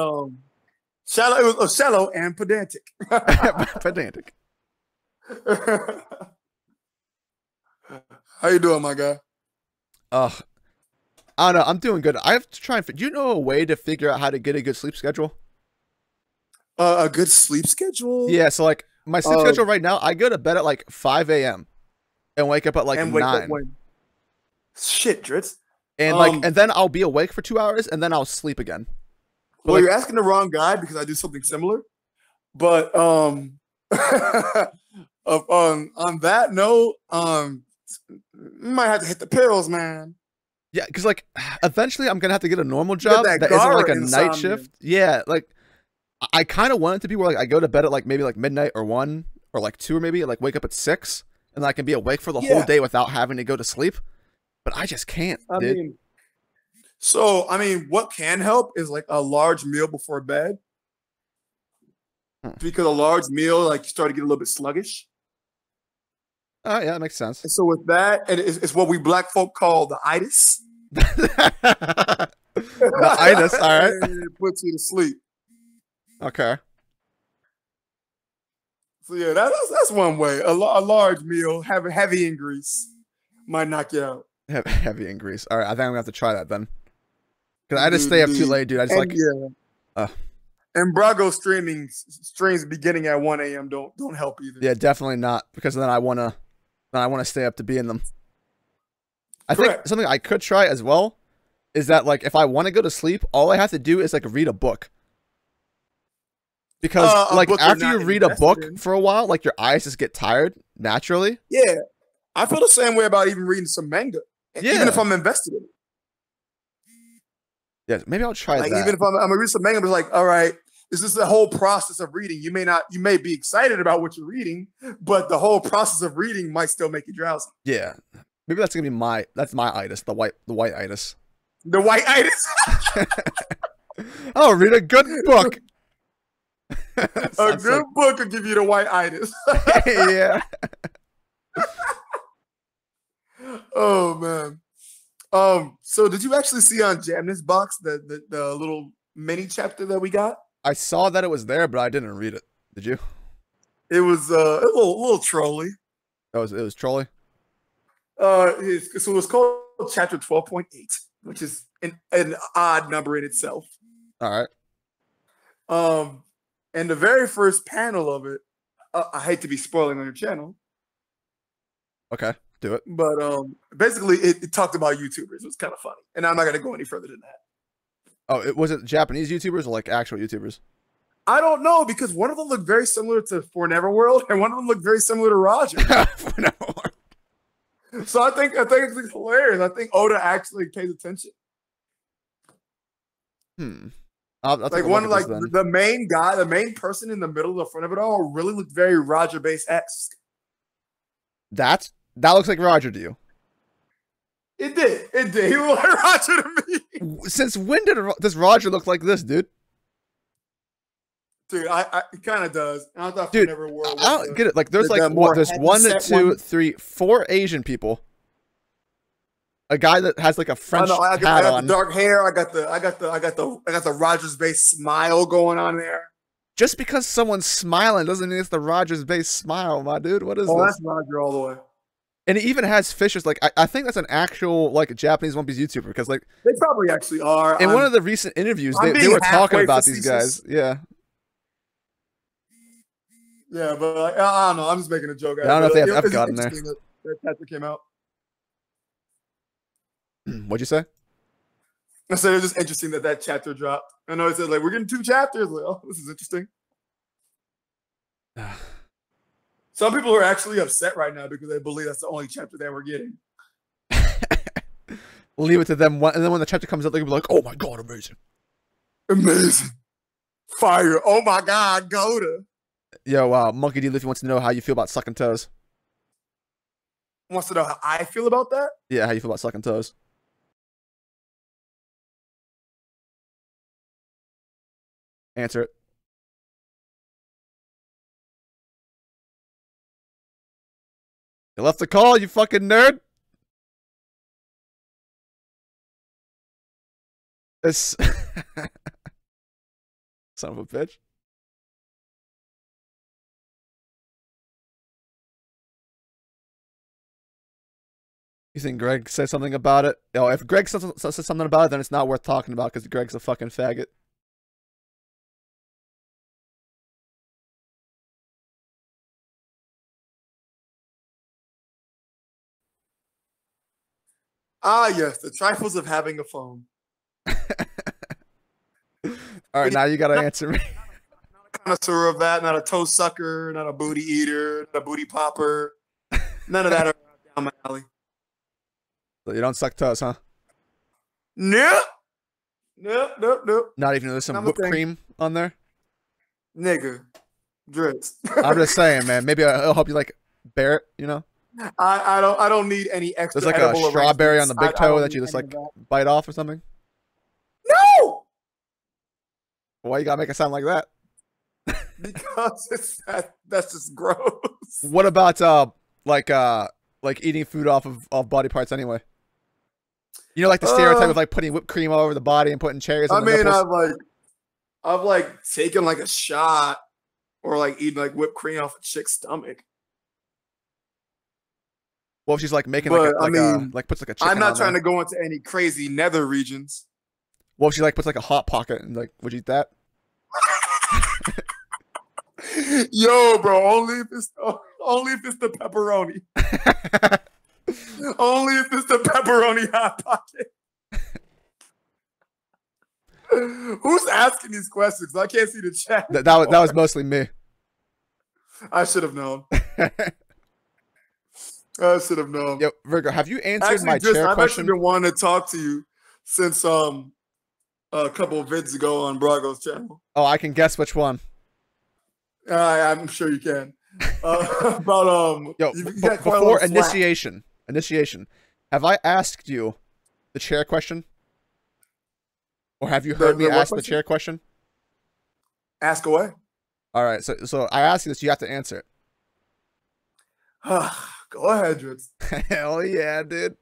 Speaker 2: shallow. It was shallow and pedantic.
Speaker 1: Pedantic.
Speaker 2: How you doing, my guy?
Speaker 1: I don't know. I'm doing good. I have to try and. Do you know a way to figure out how to get a good sleep schedule?
Speaker 2: A good sleep schedule?
Speaker 1: Yeah. So like my sleep schedule right now, I go to bed at like 5 a.m. and wake up at like 9.
Speaker 2: Shit, Dritz.
Speaker 1: And and then I'll be awake for 2 hours and then I'll sleep again. But
Speaker 2: well, you're asking the wrong guy because I do something similar. But on that note, you might have to hit the pills, man.
Speaker 1: Yeah, because like eventually I'm gonna have to get a normal job that isn't like a night shift. Yeah, like I kind of want it to be where like I go to bed at like maybe like midnight or 1 or like 2 or maybe like wake up at 6 and then I can be awake for the whole day without having to go to sleep. But I just can't.
Speaker 2: I mean, what can help is like a large meal before bed. Because a large meal, like you start to get a little bit sluggish.
Speaker 1: Oh, yeah, that makes sense.
Speaker 2: And so with that, and it's what we black folk call the itis.
Speaker 1: The itis, all right.
Speaker 2: It puts you to sleep.
Speaker 1: Okay.
Speaker 2: So yeah, that's one way. A large meal, heavy in grease, might knock you out.
Speaker 1: Heavy in grease. All right, I think I'm gonna have to try that then. Because I just stay up too late, dude. I just
Speaker 2: And Brago streams beginning at 1 a.m. don't help either.
Speaker 1: Yeah, definitely not, because then I wanna stay up to be in them. I
Speaker 2: Correct.
Speaker 1: think something I could try as well is that, like, if I want to go to sleep, all I have to do is like read a book. Because like after you read a book for a while, like your eyes just get tired naturally.
Speaker 2: Yeah, I feel the same way about even reading some manga.
Speaker 1: Yeah.
Speaker 2: Even if I'm invested in it.
Speaker 1: Yeah, maybe I'll try
Speaker 2: like
Speaker 1: that.
Speaker 2: Even if I'm gonna read some manga, I'm like, all right, this is the whole process of reading. You may be excited about what you're reading, but the whole process of reading might still make you drowsy.
Speaker 1: Yeah, maybe that's gonna be my itis, the white itis.
Speaker 2: The white itis.
Speaker 1: Oh, read a good book.
Speaker 2: A good book will give you the white itis.
Speaker 1: Yeah.
Speaker 2: Oh man. So did you actually see on Jamness Box the little mini chapter that we got?
Speaker 1: I saw that it was there, but I didn't read it. Did you?
Speaker 2: It was a little trolly.
Speaker 1: It was trolly.
Speaker 2: So it was called chapter 12.8, which is an odd number in itself.
Speaker 1: All right.
Speaker 2: And the very first panel of it, I hate to be spoiling on your channel.
Speaker 1: Okay, do it.
Speaker 2: But basically, it talked about YouTubers. It was kind of funny, and I'm not going to go any further than that.
Speaker 1: Oh, was it Japanese YouTubers or like actual YouTubers?
Speaker 2: I don't know, because one of them looked very similar to For Neverworld, and one of them looked very similar to Roger.
Speaker 1: For Neverworld.
Speaker 2: So I think it's hilarious. I think Oda actually pays attention.
Speaker 1: I'll
Speaker 2: like one, like the main guy, the main person in the middle of the front of it all, really looked very Roger Base-esque.
Speaker 1: That looks like Roger to you?
Speaker 2: It did. He looked like Roger to me.
Speaker 1: Since when does Roger look like this, dude?
Speaker 2: Dude, it kind of does. I thought
Speaker 1: dude,
Speaker 2: Neverworld.
Speaker 1: I don't get it. Like, there's like what? There's 1, 2, 3, 4 Asian people. A guy that has like a French hat
Speaker 2: I got
Speaker 1: on.
Speaker 2: The dark hair. I got the Rogers Base smile going on there.
Speaker 1: Just because someone's smiling doesn't mean it's the Rogers Base smile, my dude. What is this?
Speaker 2: That's Roger all the way.
Speaker 1: And he even has fishers. Like, I think that's an actual like Japanese One Piece YouTuber, because like
Speaker 2: they probably actually are.
Speaker 1: In one of the recent interviews, they were talking about these guys. Yeah.
Speaker 2: Yeah, but like, I don't know. I'm just making a joke.
Speaker 1: I don't know if they have Epcot in there.
Speaker 2: That chapter came out.
Speaker 1: What'd you say?
Speaker 2: I said it was just interesting that chapter dropped. I know it said like we're getting 2 chapters. Like, oh, this is interesting. Some people are actually upset right now because they believe that's the only chapter that we're getting.
Speaker 1: Leave it to them. And then when the chapter comes out, they'll be like, "Oh my god, amazing,
Speaker 2: amazing, fire! Oh my god, Goda."
Speaker 1: Yo, Monkey D. Luffy wants to know how you feel about sucking toes.
Speaker 2: Wants to know how I feel about that?
Speaker 1: Yeah, how you feel about sucking toes. Answer it. You left the call, you fucking nerd. This son of a bitch. You think Greg said something about it? Oh, if Greg says something about it, then it's not worth talking about because Greg's a fucking faggot.
Speaker 2: Ah, yes, the trifles of having a phone.
Speaker 1: All right, now you gotta answer me.
Speaker 2: Not a connoisseur of that, not a toe sucker, not a booty eater, not a booty popper. None of that are down my alley.
Speaker 1: So you don't suck toes, huh?
Speaker 2: Nope. Nope.
Speaker 1: Not even there's some whipped cream on there?
Speaker 2: Nigga. Drits.
Speaker 1: I'm just saying, man. Maybe it'll help you like bear it, you know?
Speaker 2: I don't need any extra.
Speaker 1: There's like a strawberry on the big toe that you just like bite off or something.
Speaker 2: No.
Speaker 1: Why you gotta make it sound like that?
Speaker 2: Because that's just gross.
Speaker 1: What about like eating food off of body parts anyway? You know, like the stereotype of like putting whipped cream all over the body and putting cherries on the nipples?
Speaker 2: I've like taken like a shot or like eating like whipped cream off a chick's stomach.
Speaker 1: Well, if she's like making puts like a chicken.
Speaker 2: I'm not trying to go into any crazy nether regions.
Speaker 1: Well, if she like puts like a hot pocket and like, would you eat that?
Speaker 2: Yo, bro, only if it's the pepperoni. Only if it's the pepperoni hot pocket. Who's asking these questions? I can't see the chat.
Speaker 1: That was mostly me.
Speaker 2: I should have known. I should have known.
Speaker 1: Yo, Virgo, have you answered
Speaker 2: Actually,
Speaker 1: my chair
Speaker 2: I've
Speaker 1: question?
Speaker 2: actually been wanting to talk to you since a couple of vids ago on Brago's channel.
Speaker 1: Oh, I can guess which one.
Speaker 2: I'm sure you can. About
Speaker 1: Yo,
Speaker 2: you got quite a
Speaker 1: before
Speaker 2: little slack.
Speaker 1: initiation, have I asked you the chair question? Or have you heard me
Speaker 2: what
Speaker 1: ask the
Speaker 2: question?
Speaker 1: chair question?
Speaker 2: Ask away.
Speaker 1: All right, so I ask you this, you have to answer it.
Speaker 2: Go ahead, Dritz.
Speaker 1: Hell yeah, dude.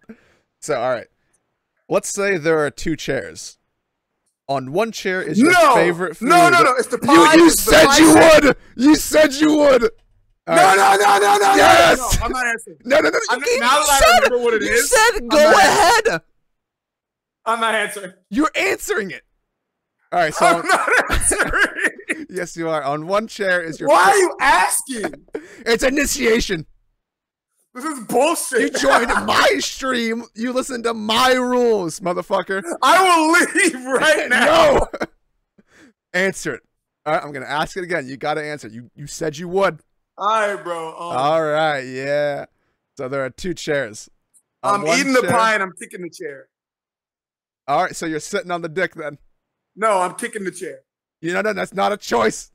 Speaker 1: So, all right. Let's say there are two chairs. On one chair is your favorite food.
Speaker 2: No. It's the pie.
Speaker 1: You said you would. You said you would. All right.
Speaker 2: No.
Speaker 1: Yes.
Speaker 2: No, I'm not answering.
Speaker 1: No.
Speaker 2: Now that I remember what it
Speaker 1: You
Speaker 2: is,
Speaker 1: said go ahead.
Speaker 2: I'm not answering.
Speaker 1: You're answering it. All right, so
Speaker 2: I'm not answering.
Speaker 1: yes, you are. On one chair is your.
Speaker 2: Why are you asking?
Speaker 1: It's initiation.
Speaker 2: This is bullshit.
Speaker 1: You joined my stream. You listened to my rules, motherfucker.
Speaker 2: I will leave right now.
Speaker 1: No. Answer it. All right, I'm gonna ask it again. You gotta answer. You said you would.
Speaker 2: All right, bro.
Speaker 1: All right, yeah. So there are two chairs. On
Speaker 2: I'm
Speaker 1: one
Speaker 2: eating the
Speaker 1: chair-
Speaker 2: pie and I'm kicking the chair.
Speaker 1: All right, so you're sitting on the dick then.
Speaker 2: No, I'm kicking the chair.
Speaker 1: You know, that's not a choice.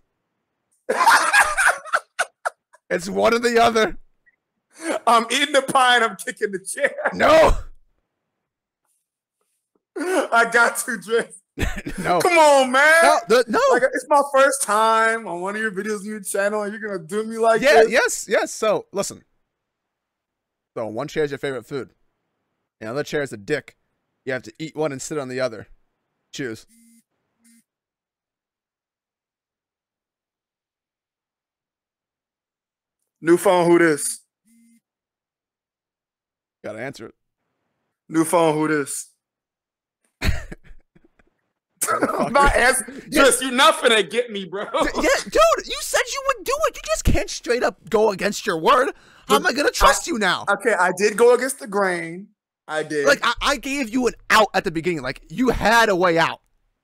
Speaker 1: It's one or the other.
Speaker 2: I'm eating the pie and I'm kicking the chair.
Speaker 1: No.
Speaker 2: I got to, Dre.
Speaker 1: No.
Speaker 2: Come on, man.
Speaker 1: No.
Speaker 2: Like, it's my first time on one of your videos on your channel, and you're gonna do me like
Speaker 1: Yeah.
Speaker 2: this?
Speaker 1: Yes. So listen. So one chair is your favorite food. The other chair is a dick. You have to eat one and sit on the other. Choose.
Speaker 2: New phone, who this?
Speaker 1: Gotta answer it.
Speaker 2: New phone, who this? I'm not asking. Just you're not finna get me, bro.
Speaker 1: Yeah, dude, you said you would do it. You just can't straight up go against your word. How am I gonna trust you now?
Speaker 2: Okay, I did go against the grain. I did.
Speaker 1: Like I gave you an out at the beginning. Like you had a way out.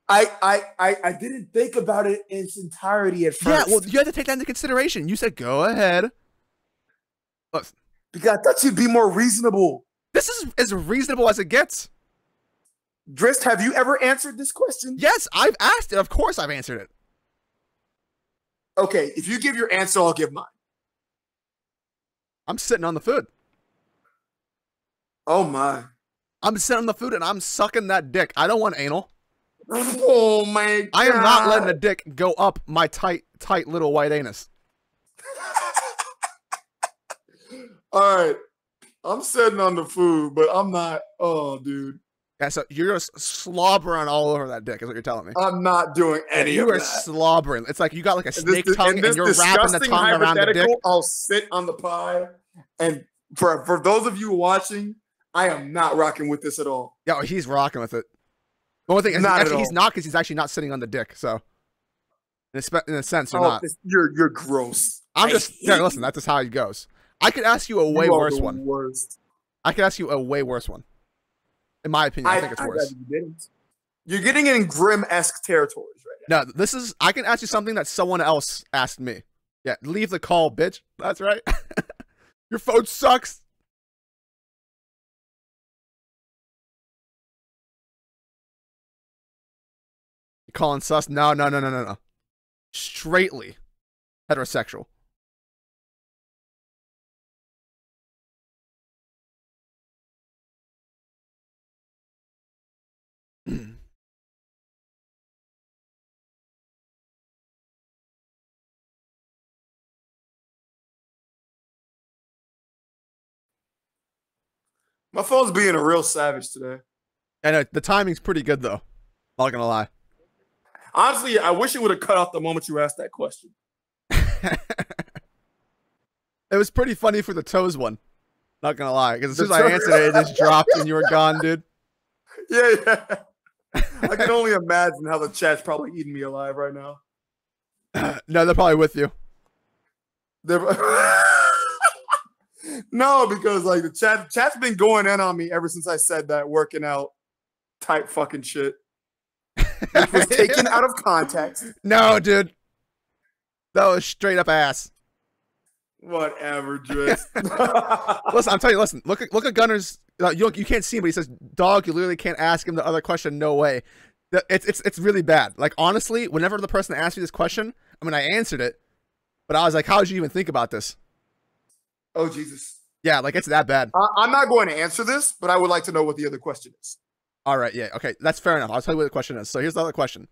Speaker 2: I didn't think about it in its entirety at first.
Speaker 1: Yeah, well, you had to take that into consideration. You said go ahead. Listen,
Speaker 2: because I thought you'd be more reasonable.
Speaker 1: this is as reasonable as it gets.
Speaker 2: Drist, have you ever answered this question?
Speaker 1: Yes, I've asked it. Of course, I've answered it.
Speaker 2: Okay, if you give your answer, I'll give mine.
Speaker 1: I'm sitting on the food.
Speaker 2: Oh my.
Speaker 1: I'm sitting on the food and I'm sucking that dick. I don't want anal.
Speaker 2: Oh my God.
Speaker 1: I am not letting a dick go up my tight little white anus.
Speaker 2: All right. I'm sitting on the food, but I'm not. Oh, dude.
Speaker 1: Yeah, so you're just slobbering all over that dick, is what you're telling me.
Speaker 2: I'm not doing any
Speaker 1: you
Speaker 2: of
Speaker 1: are
Speaker 2: that.
Speaker 1: slobbering. It's like you got like a
Speaker 2: In
Speaker 1: snake
Speaker 2: this-
Speaker 1: tongue
Speaker 2: in this
Speaker 1: and you're wrapping the
Speaker 2: disgusting
Speaker 1: tongue around the dick.
Speaker 2: hypothetical, I'll sit on the pie. And for those of you watching, I am not rocking with this at all.
Speaker 1: Yeah, he's rocking with it. The only thing is,
Speaker 2: Not at
Speaker 1: actually, he's
Speaker 2: all.
Speaker 1: not because he's actually not sitting on the dick. So, in a sense, you're
Speaker 2: Oh,
Speaker 1: not.
Speaker 2: you're gross.
Speaker 1: I'm
Speaker 2: I
Speaker 1: just
Speaker 2: hate
Speaker 1: yeah. Listen, that's just how it goes. I could ask you a way
Speaker 2: you are
Speaker 1: worse
Speaker 2: the
Speaker 1: one.
Speaker 2: Worst.
Speaker 1: I could ask you a way worse one. In my opinion, I think it's
Speaker 2: I'd
Speaker 1: worse.
Speaker 2: rather you didn't. You're getting in Grim-esque territories right now.
Speaker 1: No, this is. I can ask you something that someone else asked me. Yeah, leave the call, bitch. That's right. Your phone sucks. You calling sus? No. Straightly heterosexual.
Speaker 2: My phone's being a real savage today.
Speaker 1: And the timing's pretty good though. Not gonna lie.
Speaker 2: Honestly, I wish it would have cut off the moment you asked that question.
Speaker 1: It was pretty funny for the toes one. Not gonna lie, because as soon as I answered it, it just dropped and you were gone, dude.
Speaker 2: Yeah. I can only imagine how the chat's probably eating me alive right now.
Speaker 1: No, they're probably with you.
Speaker 2: They're- No, because like the chat's been going in on me ever since I said that working out type fucking shit, which was taken out of context.
Speaker 1: No, dude. That was straight up ass.
Speaker 2: Whatever, Driss.
Speaker 1: Listen, I'm telling you, listen, look at Gunner's, you can't see him, but he says, dog, you literally can't ask him the other question, no way. It's really bad. Like, honestly, whenever the person asked me this question, I mean, I answered it, but I was like, how did you even think about this?
Speaker 2: Oh, Jesus.
Speaker 1: Yeah, like, it's that bad.
Speaker 2: I'm not going to answer this, but I would like to know what the other question is.
Speaker 1: All right, yeah, okay, that's fair enough. I'll tell you what the question is. So here's the other question.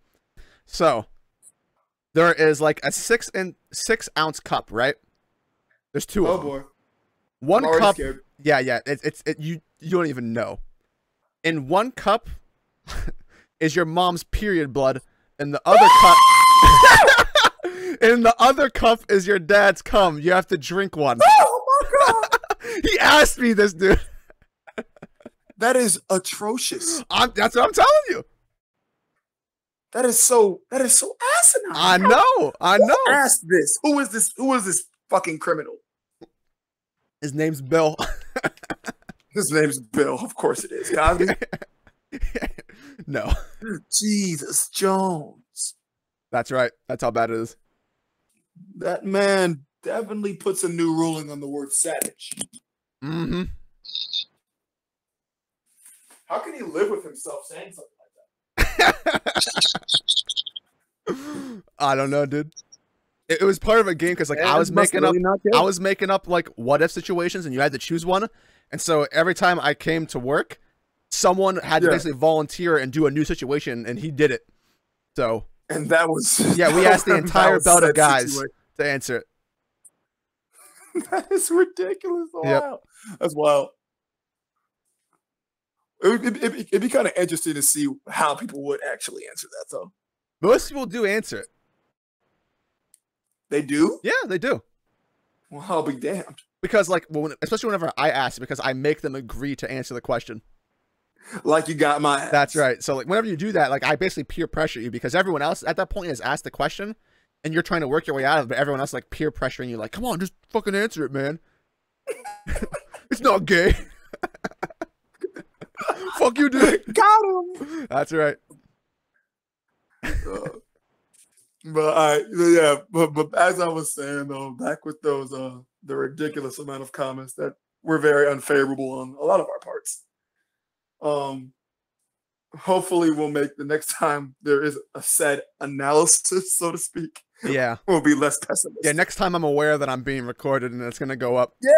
Speaker 1: So, there is like a 6 ounce cup, right? There's two of them.
Speaker 2: Oh, boy.
Speaker 1: One
Speaker 2: I'm
Speaker 1: cup.
Speaker 2: scared.
Speaker 1: Yeah, you don't even know. In one cup is your mom's period blood, and the other cup in the other cup is your dad's cum. You have to drink one.
Speaker 2: Oh my God.
Speaker 1: He asked me this, dude.
Speaker 2: That is atrocious.
Speaker 1: That's what I'm telling you.
Speaker 2: That is so asinine.
Speaker 1: I know.
Speaker 2: Who asked this? Who is this fucking criminal?
Speaker 1: His name's Bill.
Speaker 2: His name's Bill. Of course it is. Cosby.
Speaker 1: No.
Speaker 2: Jesus Jones.
Speaker 1: That's right. That's how bad it is.
Speaker 2: That man definitely puts a new ruling on the word savage.
Speaker 1: Mm-hmm.
Speaker 2: How can he live with himself saying something like that?
Speaker 1: I don't know, dude. It was part of a game because like
Speaker 2: Man,
Speaker 1: I was making up
Speaker 2: not good.
Speaker 1: I was making up like what if situations and you had to choose one. And so every time I came to work, someone had to basically volunteer and do a new situation, and he did it. So
Speaker 2: And that was
Speaker 1: yeah, we asked the entire belt of
Speaker 2: that
Speaker 1: guys
Speaker 2: situation.
Speaker 1: to answer it.
Speaker 2: That is ridiculous.
Speaker 1: Yep.
Speaker 2: Wow. That's wild. It'd be kind of interesting to see how people would actually answer that, though.
Speaker 1: Most people do answer it.
Speaker 2: They do?
Speaker 1: Yeah, they do.
Speaker 2: Well, I'll be damned.
Speaker 1: Because like, especially whenever I ask, because I make them agree to answer the question.
Speaker 2: Like you got my ass.
Speaker 1: That's right. So like, whenever you do that, like I basically peer pressure you because everyone else at that point has asked the question, and you're trying to work your way out of it. But everyone else like peer pressuring you, like, come on, just fucking answer it, man. It's not gay. Fuck you, dude.
Speaker 2: Got him.
Speaker 1: That's right.
Speaker 2: But yeah, but as I was saying though, back with those the ridiculous amount of comments that were very unfavorable on a lot of our parts. Hopefully we'll make the next time there is a said analysis, so to speak.
Speaker 1: Yeah.
Speaker 2: We'll be less pessimistic.
Speaker 1: Yeah, next time I'm aware that I'm being recorded and it's gonna go up.
Speaker 2: Yeah.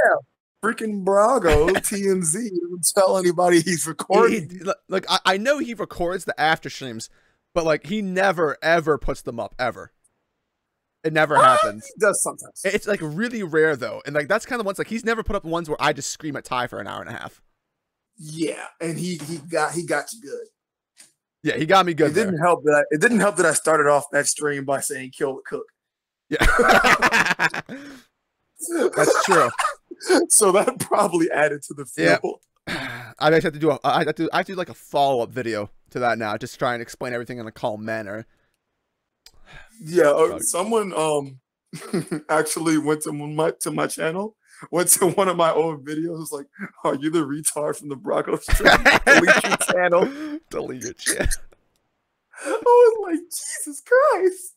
Speaker 2: Freaking Brago, TMZ, doesn't tell anybody he's recording.
Speaker 1: Like I know he records the after streams, but like he never ever puts them up ever. It never happens.
Speaker 2: He does sometimes.
Speaker 1: It's like really rare though, and like that's kind of ones like he's never put up ones where I just scream at Ty for an hour and a half.
Speaker 2: Yeah, and he got you good.
Speaker 1: Yeah, he got me good.
Speaker 2: It didn't help that I started off that stream by saying "kill the cook."
Speaker 1: Yeah, that's true.
Speaker 2: So that probably added to the feel.
Speaker 1: Yeah. I actually have to do I have to do like a follow-up video to that now, just try and explain everything in a calm manner.
Speaker 2: Yeah, someone actually went to my channel, went to one of my old videos, was like, "Are you the retard from the Braco stream? Delete your channel."
Speaker 1: Delete your channel.
Speaker 2: I was like, Jesus Christ.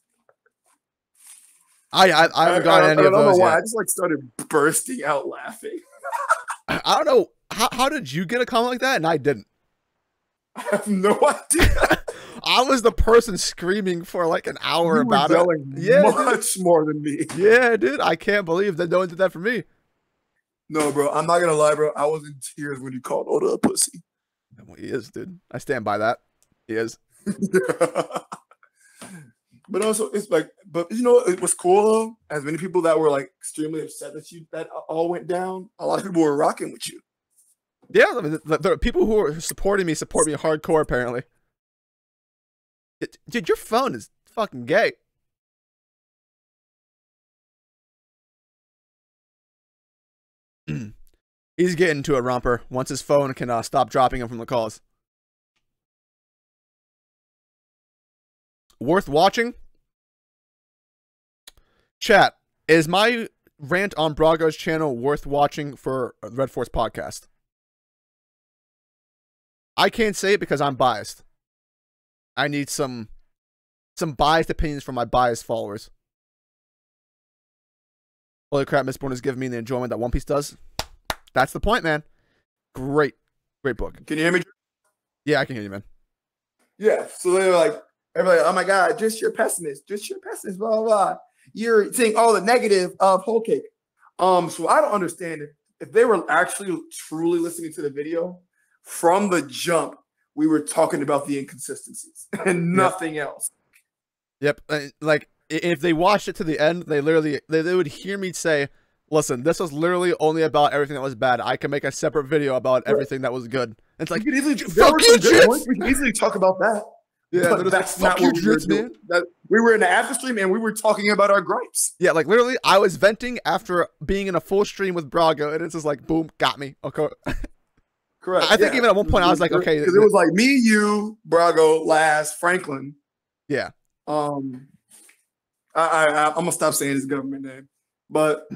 Speaker 1: I haven't gotten any of those
Speaker 2: I don't know why.
Speaker 1: yet.
Speaker 2: I just like started bursting out laughing.
Speaker 1: I don't know. How did you get a comment like that and I didn't?
Speaker 2: I have no idea.
Speaker 1: I was the person screaming for like an hour about it. Yeah,
Speaker 2: much more than me.
Speaker 1: Yeah, dude. I can't believe that no one did that for me.
Speaker 2: No, bro. I'm not gonna lie, bro. I was in tears when you called Oda a pussy.
Speaker 1: Well, he is, dude. I stand by that. He is.
Speaker 2: But also, it's like, but you know, it was cool though. As many people that were like extremely upset that all went down, a lot of people were rocking with you.
Speaker 1: Yeah, I mean, the people who are supporting me support me hardcore. Apparently, dude, your phone is fucking gay. He's getting to a romper once his phone can stop dropping him from the calls. Worth watching? Chat, is my rant on Brago's channel worth watching for Red Force podcast? I can't say it because I'm biased. I need some biased opinions from my biased followers. Holy crap, Mistborn is giving me the enjoyment that One Piece does. That's the point, man. Great book.
Speaker 2: Can you hear me?
Speaker 1: Yeah, I can hear you, man.
Speaker 2: Yeah. So they were like, everybody, oh my God, just your pessimist, blah, blah, blah. You're seeing all the negative of Whole Cake. So I don't understand if they were actually truly listening to the video from the jump, we were talking about the inconsistencies and nothing else.
Speaker 1: Yep. Like, if they watched it to the end, they would hear me say, listen, this was literally only about everything that was bad. I can make a separate video about everything that was good. And it's like,
Speaker 2: we could easily,
Speaker 1: fuck you, Jits!
Speaker 2: We can easily talk about that.
Speaker 1: Yeah,
Speaker 2: but that's not what we were doing. We were in the after stream and we were talking about our gripes.
Speaker 1: Yeah, like literally, I was venting after being in a full stream with Brago, and it's just like, boom, got me. Okay.
Speaker 2: Correct.
Speaker 1: I think even at one point I was like, okay,
Speaker 2: because it was like me, you, Brago, Laz, Franklin.
Speaker 1: Yeah.
Speaker 2: I'm gonna stop saying his government name, but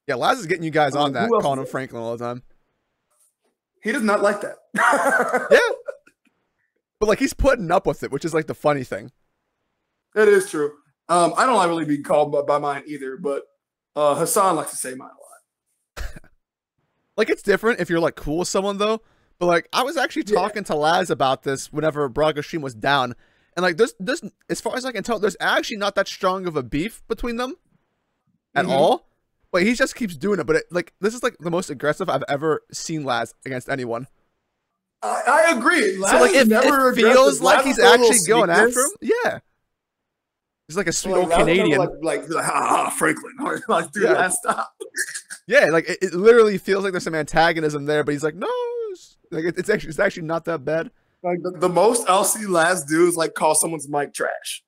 Speaker 1: yeah, Laz is getting you guys on that, calling him Franklin all the time.
Speaker 2: He does not like that.
Speaker 1: Yeah. But like he's putting up with it, which is like the funny thing.
Speaker 2: That is true. I don't like really be called by mine either, but Hassan likes to say mine a lot.
Speaker 1: Like it's different if you're like cool with someone though. But like I was actually talking to Laz about this whenever Braga's stream was down, and like this as far as I can tell, there's actually not that strong of a beef between them at all. But he just keeps doing it. But like this is like the most aggressive I've ever seen Laz against anyone.
Speaker 2: I agree.
Speaker 1: Laz so like it feels like he's actually going after him. Yeah. He's like a sweet old Canadian.
Speaker 2: Like Franklin. Like, dude, stop.
Speaker 1: Yeah, like it literally feels like there's some antagonism there, but he's like, no, like it's actually not that bad.
Speaker 2: Like the most I'll see Laz do is like call someone's mic trash.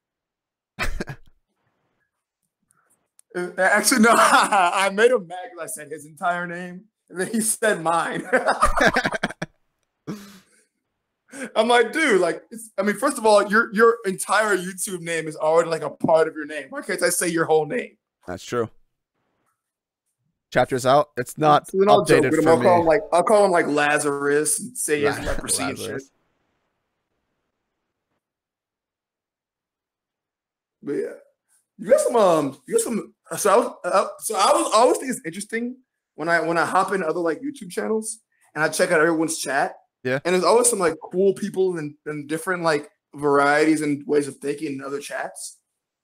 Speaker 2: Actually, no, I made him mad because I said his entire name, and then he said mine. I'm like, dude, like, I mean, first of all, your entire YouTube name is already like a part of your name. Why can't I say your whole name?
Speaker 1: That's true. Chapter's out. It's not updated for me.
Speaker 2: I'll call him like Lazarus and say he has leprosy and shit. But yeah, you got some. So I always think it's interesting when I hop into other like YouTube channels and I check out everyone's chat.
Speaker 1: Yeah.
Speaker 2: And there's always some like cool people and different like varieties and ways of thinking in other chats.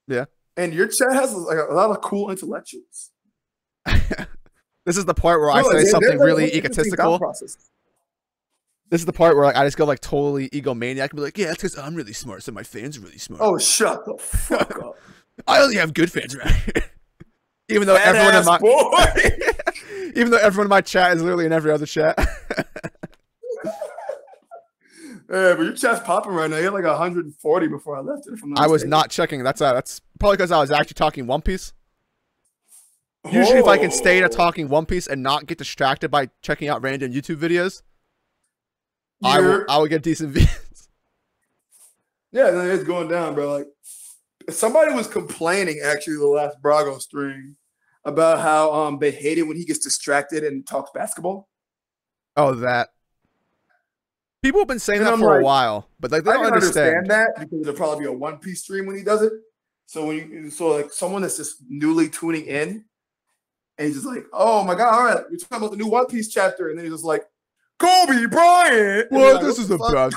Speaker 1: Yeah.
Speaker 2: And your chat has like a lot of cool intellectuals.
Speaker 1: This is the part where I say something really egotistical. This is the part where like, I just go like totally egomaniac and be like, yeah, it's because I'm really smart, so my fans are really smart.
Speaker 2: Oh, shut the fuck up.
Speaker 1: I only have good fans around here. Even though everyone in my even though everyone in my chat is literally in every other chat.
Speaker 2: Yeah, but your chat's popping right now. You had like 140 before I left it.
Speaker 1: I was not checking. That's probably because I was actually talking One Piece. Usually, if I can stay to talking One Piece and not get distracted by checking out random YouTube videos, I will get decent views.
Speaker 2: Yeah, it's going down, bro. Like somebody was complaining actually the last Brago stream about how they hate it when he gets distracted and talks basketball.
Speaker 1: Oh, that. People have been saying that for a while, but like they don't understand
Speaker 2: that because it'll probably be a One Piece stream when he does it. So like someone that's just newly tuning in, and he's just like, "Oh my god, all right, we're talking about the new One Piece chapter," and then he's just like, "Kobe Bryant."
Speaker 1: Well, like, this is a bad.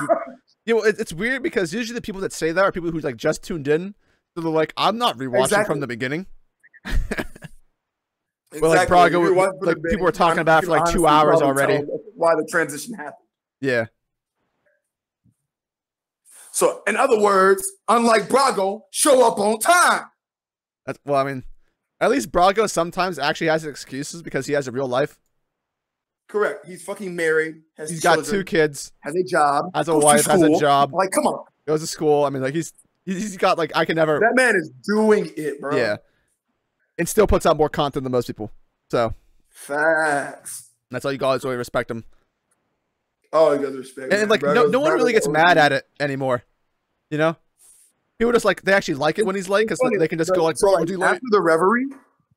Speaker 1: Yeah, well, it's weird because usually the people that say that are people who like just tuned in. So they're like, "I'm not rewatching from the beginning." But like Brago, like people were talking about it for like 2 hours already.
Speaker 2: Why the transition happened?
Speaker 1: Yeah.
Speaker 2: So, in other words, unlike Brago, show up on time.
Speaker 1: Well, I mean, at least Brago sometimes actually has excuses because he has a real life.
Speaker 2: Correct. He's fucking married.
Speaker 1: He's got 2 kids.
Speaker 2: Has a job.
Speaker 1: Has a wife. Has a job.
Speaker 2: Like, come on.
Speaker 1: Goes to school. I mean, like he's got like I can never.
Speaker 2: That man is doing it, bro.
Speaker 1: Yeah. And still puts out more content than most people. So.
Speaker 2: Facts.
Speaker 1: That's all you guys really respect him.
Speaker 2: Oh, you guys respect.
Speaker 1: And like no one really gets mad at it anymore. You know? People just like they actually like it when he's late because
Speaker 2: Funny,
Speaker 1: they can just go like,
Speaker 2: so,
Speaker 1: bro,
Speaker 2: like,
Speaker 1: would you late?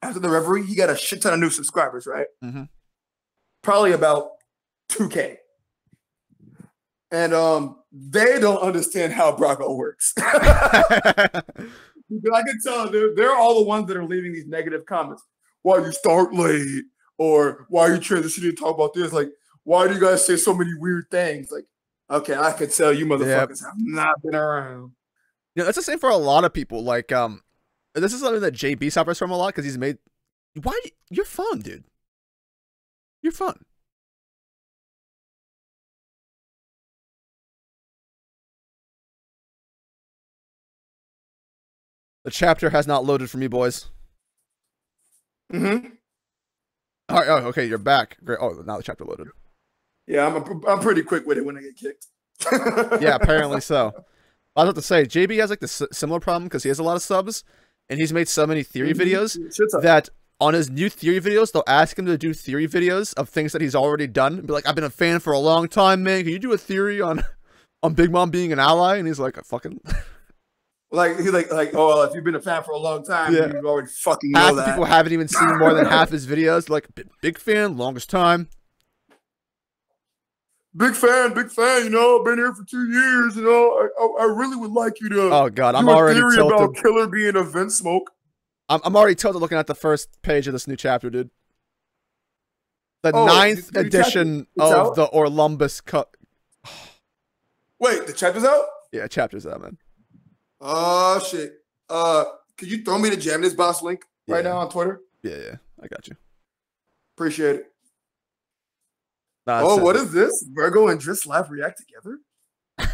Speaker 2: after the reverie, he got a shit ton of new subscribers, right?
Speaker 1: Mm-hmm.
Speaker 2: Probably about 2K. And they don't understand how Bravo works. I can tell they're all the ones that are leaving these negative comments. Why you start late? Or why are you transitioning to talk about this? Like, why do you guys say so many weird things? Like, okay, I can tell you motherfuckers have not been around.
Speaker 1: Yeah, that's the same for a lot of people. Like, this is something that JB suffers from a lot because he's made. Why? You're fun, dude. You're fun. The chapter has not loaded for me, boys.
Speaker 2: Mm-hmm.
Speaker 1: All right. Oh, okay. You're back. Great. Oh, now the chapter loaded.
Speaker 2: Yeah, I'm pretty quick with it when I get kicked.
Speaker 1: Yeah, apparently so. I was about to say, JB has like the similar problem because he has a lot of subs, and he's made so many theory videos that on his new theory videos, they'll ask him to do theory videos of things that he's already done. And be like, I've been a fan for a long time, man. Can you do a theory on Big Mom being an ally? And he's like, I fucking...
Speaker 2: Like he's like, oh, well, if you've been a fan for a long time,
Speaker 1: Yeah.
Speaker 2: you already fucking know
Speaker 1: half
Speaker 2: that.
Speaker 1: the people haven't even seen more than half his videos. Like, big fan, longest time.
Speaker 2: Big fan, you know, I've been here for 2 years, you know, I really would like you to
Speaker 1: Oh god, I'm
Speaker 2: do a
Speaker 1: already
Speaker 2: theory
Speaker 1: tilted.
Speaker 2: about Killer being a vent smoke.
Speaker 1: I'm already tilted looking at the first page of this new chapter, dude. The
Speaker 2: Oh,
Speaker 1: 9th edition of
Speaker 2: out?
Speaker 1: the Orlumbus cut.
Speaker 2: Wait, the chapter's out?
Speaker 1: Yeah, chapter's out, man.
Speaker 2: Oh shit. Could you throw me the Jam This Boss link right now on Twitter?
Speaker 1: Yeah, I got you.
Speaker 2: Appreciate it.
Speaker 1: Nah,
Speaker 2: oh, what is this? Virgo and Driss Live react together?
Speaker 1: I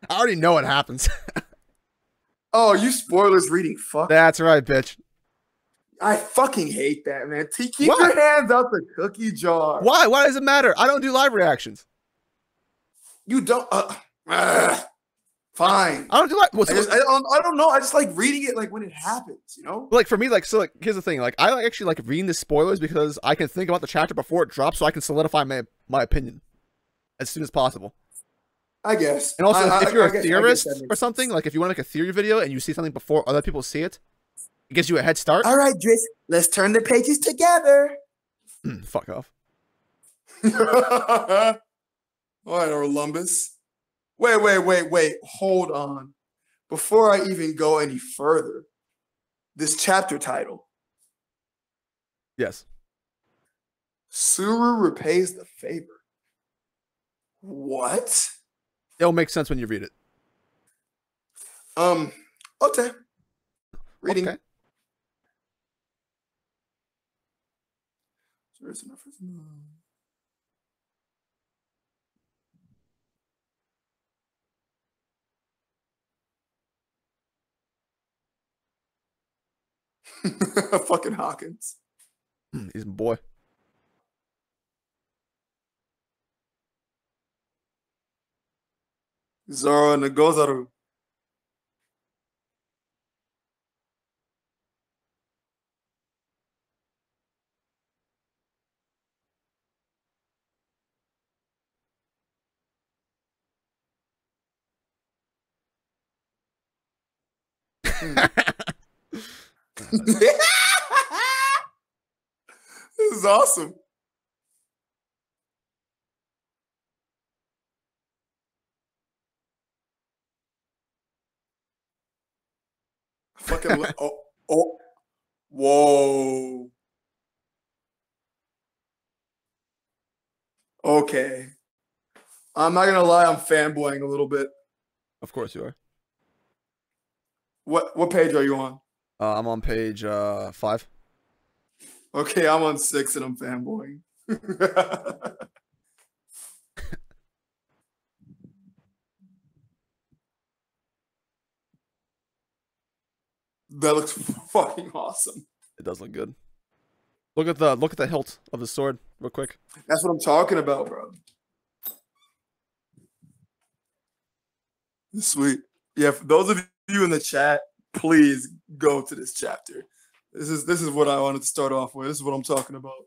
Speaker 1: already know what happens.
Speaker 2: Oh, you spoilers reading fuck.
Speaker 1: That's right, bitch.
Speaker 2: I fucking hate that, man. Keep your hands out the cookie jar.
Speaker 1: Why? Why does it matter? I don't do live reactions.
Speaker 2: You don't. Fine.
Speaker 1: I don't do like.
Speaker 2: I don't know. I just like reading it like when it happens, you know.
Speaker 1: Like for me, like so, like here's the thing. Like I actually like reading the spoilers because I can think about the chapter before it drops, so I can solidify my opinion as soon as possible.
Speaker 2: I guess.
Speaker 1: And also, if you're a theorist or something, like if you want to make a theory video and you see something before other people see it, it gives you a head start.
Speaker 2: All right, Driss, let's turn the pages together.
Speaker 1: Fuck off.
Speaker 2: All right, Orlumbus. Wait. Hold on. Before I even go any further, this chapter title.
Speaker 1: Yes.
Speaker 2: Suru repays the favor. What?
Speaker 1: It'll make sense when you read it.
Speaker 2: Okay. Reading. Okay. Fucking Hawkins.
Speaker 1: He's my boy.
Speaker 2: Zoro and Gozaru. This is awesome. Fucking whoa. Okay. I'm not gonna lie, I'm fanboying a little bit.
Speaker 1: Of course you are.
Speaker 2: What page are you on?
Speaker 1: I'm on page 5.
Speaker 2: Okay, I'm on 6 and I'm fanboying. That looks fucking awesome.
Speaker 1: It does look good. Look at the hilt of the sword, real quick.
Speaker 2: That's what I'm talking about, bro. Sweet. Yeah, for those of you in the chat, please go to this chapter. This is what I wanted to start off with. This is what I'm talking about.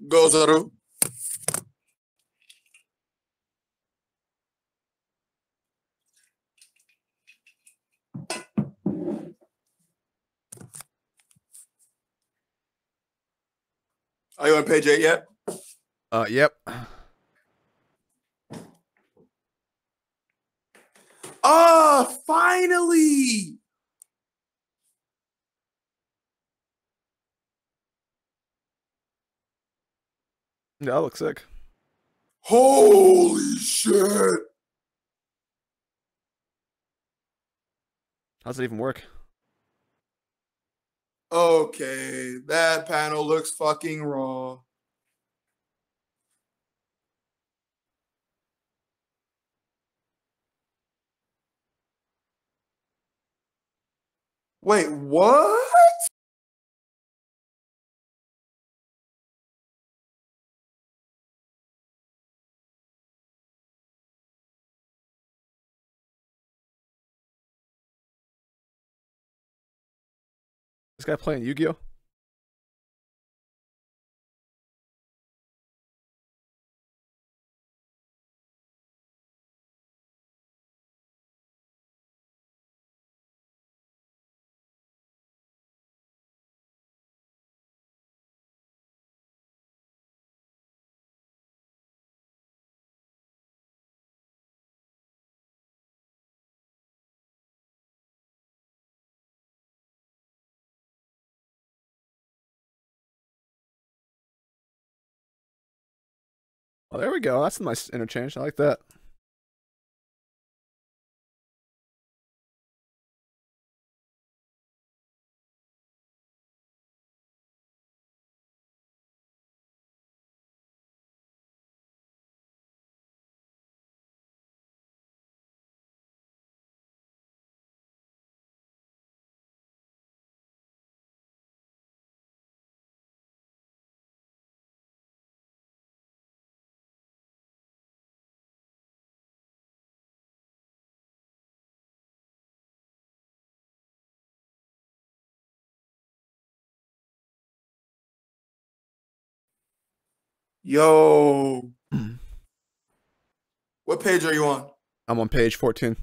Speaker 2: Go, Zoro. Are you on page 8 yet?
Speaker 1: Yep.
Speaker 2: Oh, finally!
Speaker 1: Yeah, that looks sick.
Speaker 2: Holy shit!
Speaker 1: How's it even work?
Speaker 2: Okay, that panel looks fucking raw. Wait, what?
Speaker 1: This guy playing Yu-Gi-Oh? Oh, there we go. That's a nice interchange. I like that.
Speaker 2: Yo, what page are you on?
Speaker 1: I'm on page 14.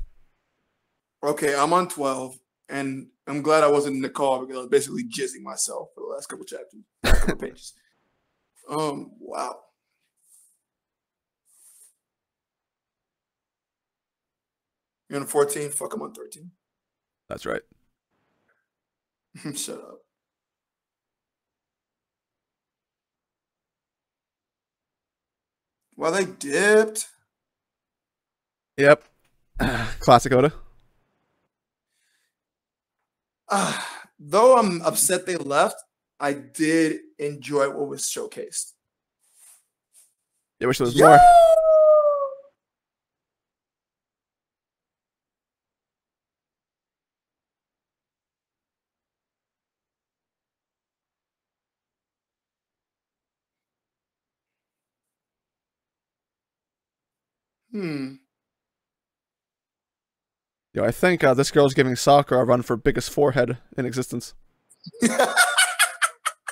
Speaker 2: Okay, I'm on 12, and I'm glad I wasn't in the car because I was basically jizzing myself for the last couple chapters, last couple pages. Wow. You're on 14? Fuck, I'm on 13.
Speaker 1: That's right.
Speaker 2: Shut up. Well, they dipped.
Speaker 1: Yep. Classic Oda.
Speaker 2: Though I'm upset they left, I did enjoy what was showcased.
Speaker 1: I wish there was
Speaker 2: Yo!
Speaker 1: more. Yo, I think this girl's giving Sakura a run for biggest forehead in existence.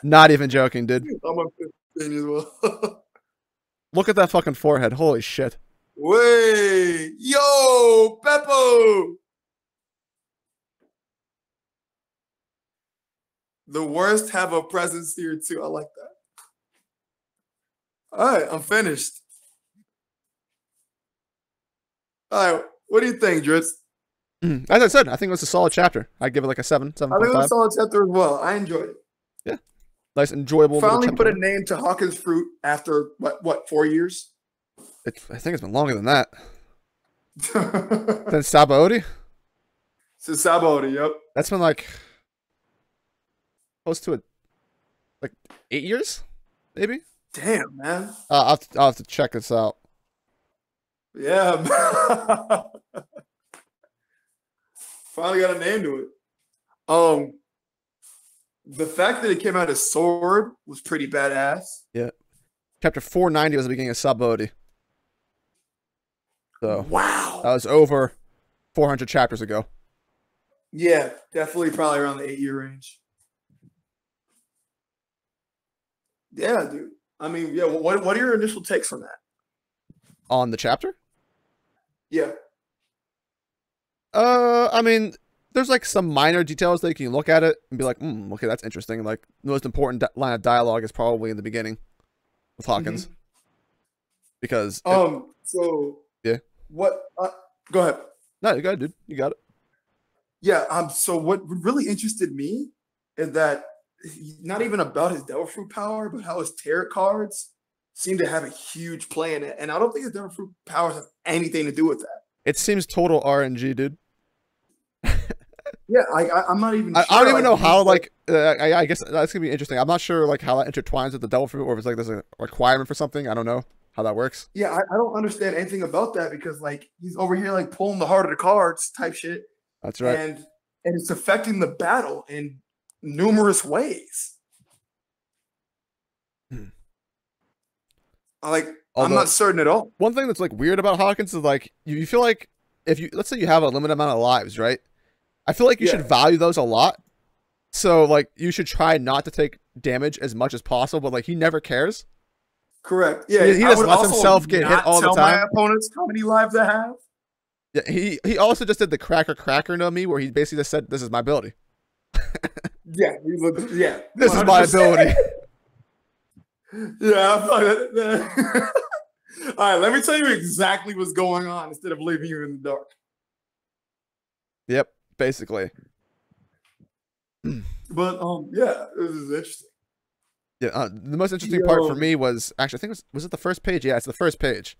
Speaker 1: Not even joking, dude.
Speaker 2: I'm on 15 as well.
Speaker 1: Look at that fucking forehead. Holy shit.
Speaker 2: Wait, yo, Beppo. The worst have a presence here too. I like that. All right, I'm finished. All right, what do you think, Dritz?
Speaker 1: As I said, I think it was a solid chapter. I'd give it like a 7,
Speaker 2: I think it was
Speaker 1: 7.5.
Speaker 2: a solid chapter as well. I enjoyed it.
Speaker 1: Yeah. Nice, enjoyable.
Speaker 2: Finally put a name to Hawkins Fruit after what 4 years?
Speaker 1: I think it's been longer than that. Then Sabaody?
Speaker 2: Since Sabaody, yep.
Speaker 1: That's been like close to it, like 8 years, maybe.
Speaker 2: Damn, man.
Speaker 1: I'll have to check this out.
Speaker 2: Yeah, man. Finally got a name to it. The fact that it came out as Sword was pretty badass.
Speaker 1: Yeah. Chapter 490 was the beginning of Sabaody. So
Speaker 2: wow,
Speaker 1: that was over 400 chapters ago.
Speaker 2: Yeah, definitely probably around the 8-year range. Yeah, dude. I mean, yeah, what are your initial takes on that?
Speaker 1: On the chapter?
Speaker 2: Yeah.
Speaker 1: I mean, there's like some minor details that you can look at it and be like, okay, that's interesting. Like the most important line of dialogue is probably in the beginning with Hawkins, because
Speaker 2: so
Speaker 1: yeah,
Speaker 2: what? Go ahead.
Speaker 1: no, you got it, dude. You got it.
Speaker 2: Yeah. So what really interested me is that not even about his Devil Fruit power, but how his tarot cards seem to have a huge play in it, and I don't think his Devil Fruit powers have anything to do with that.
Speaker 1: It seems total RNG, dude.
Speaker 2: Yeah, I'm not even.
Speaker 1: I don't even know how. Like, I guess that's gonna be interesting. I'm not sure like how that intertwines with the Devil Fruit, or if it's like there's a requirement for something. I don't know how that works.
Speaker 2: Yeah, I don't understand anything about that because like he's over here like pulling the heart of the cards type shit.
Speaker 1: That's right.
Speaker 2: And it's affecting the battle in numerous ways. Like, I'm not certain at all.
Speaker 1: One thing that's like weird about Hawkins is like you feel like if you, let's say you have a limited amount of lives, right? I feel like you should value those a lot. So like you should try not to take damage as much as possible, but like he never cares.
Speaker 2: Correct. Yeah,
Speaker 1: he just lets himself get hit all the time.
Speaker 2: My opponents how many lives I have.
Speaker 1: Yeah, he also just did the cracker to me, where he basically just said, "This is my ability."
Speaker 2: Yeah,
Speaker 1: This 100%. Is my ability.
Speaker 2: Yeah. All right, let me tell you exactly what's going on instead of leaving you in the dark.
Speaker 1: Yep, basically.
Speaker 2: But yeah, this is interesting.
Speaker 1: Yeah, the most interesting part for me was actually, I think was it the first page? Yeah, it's the first page.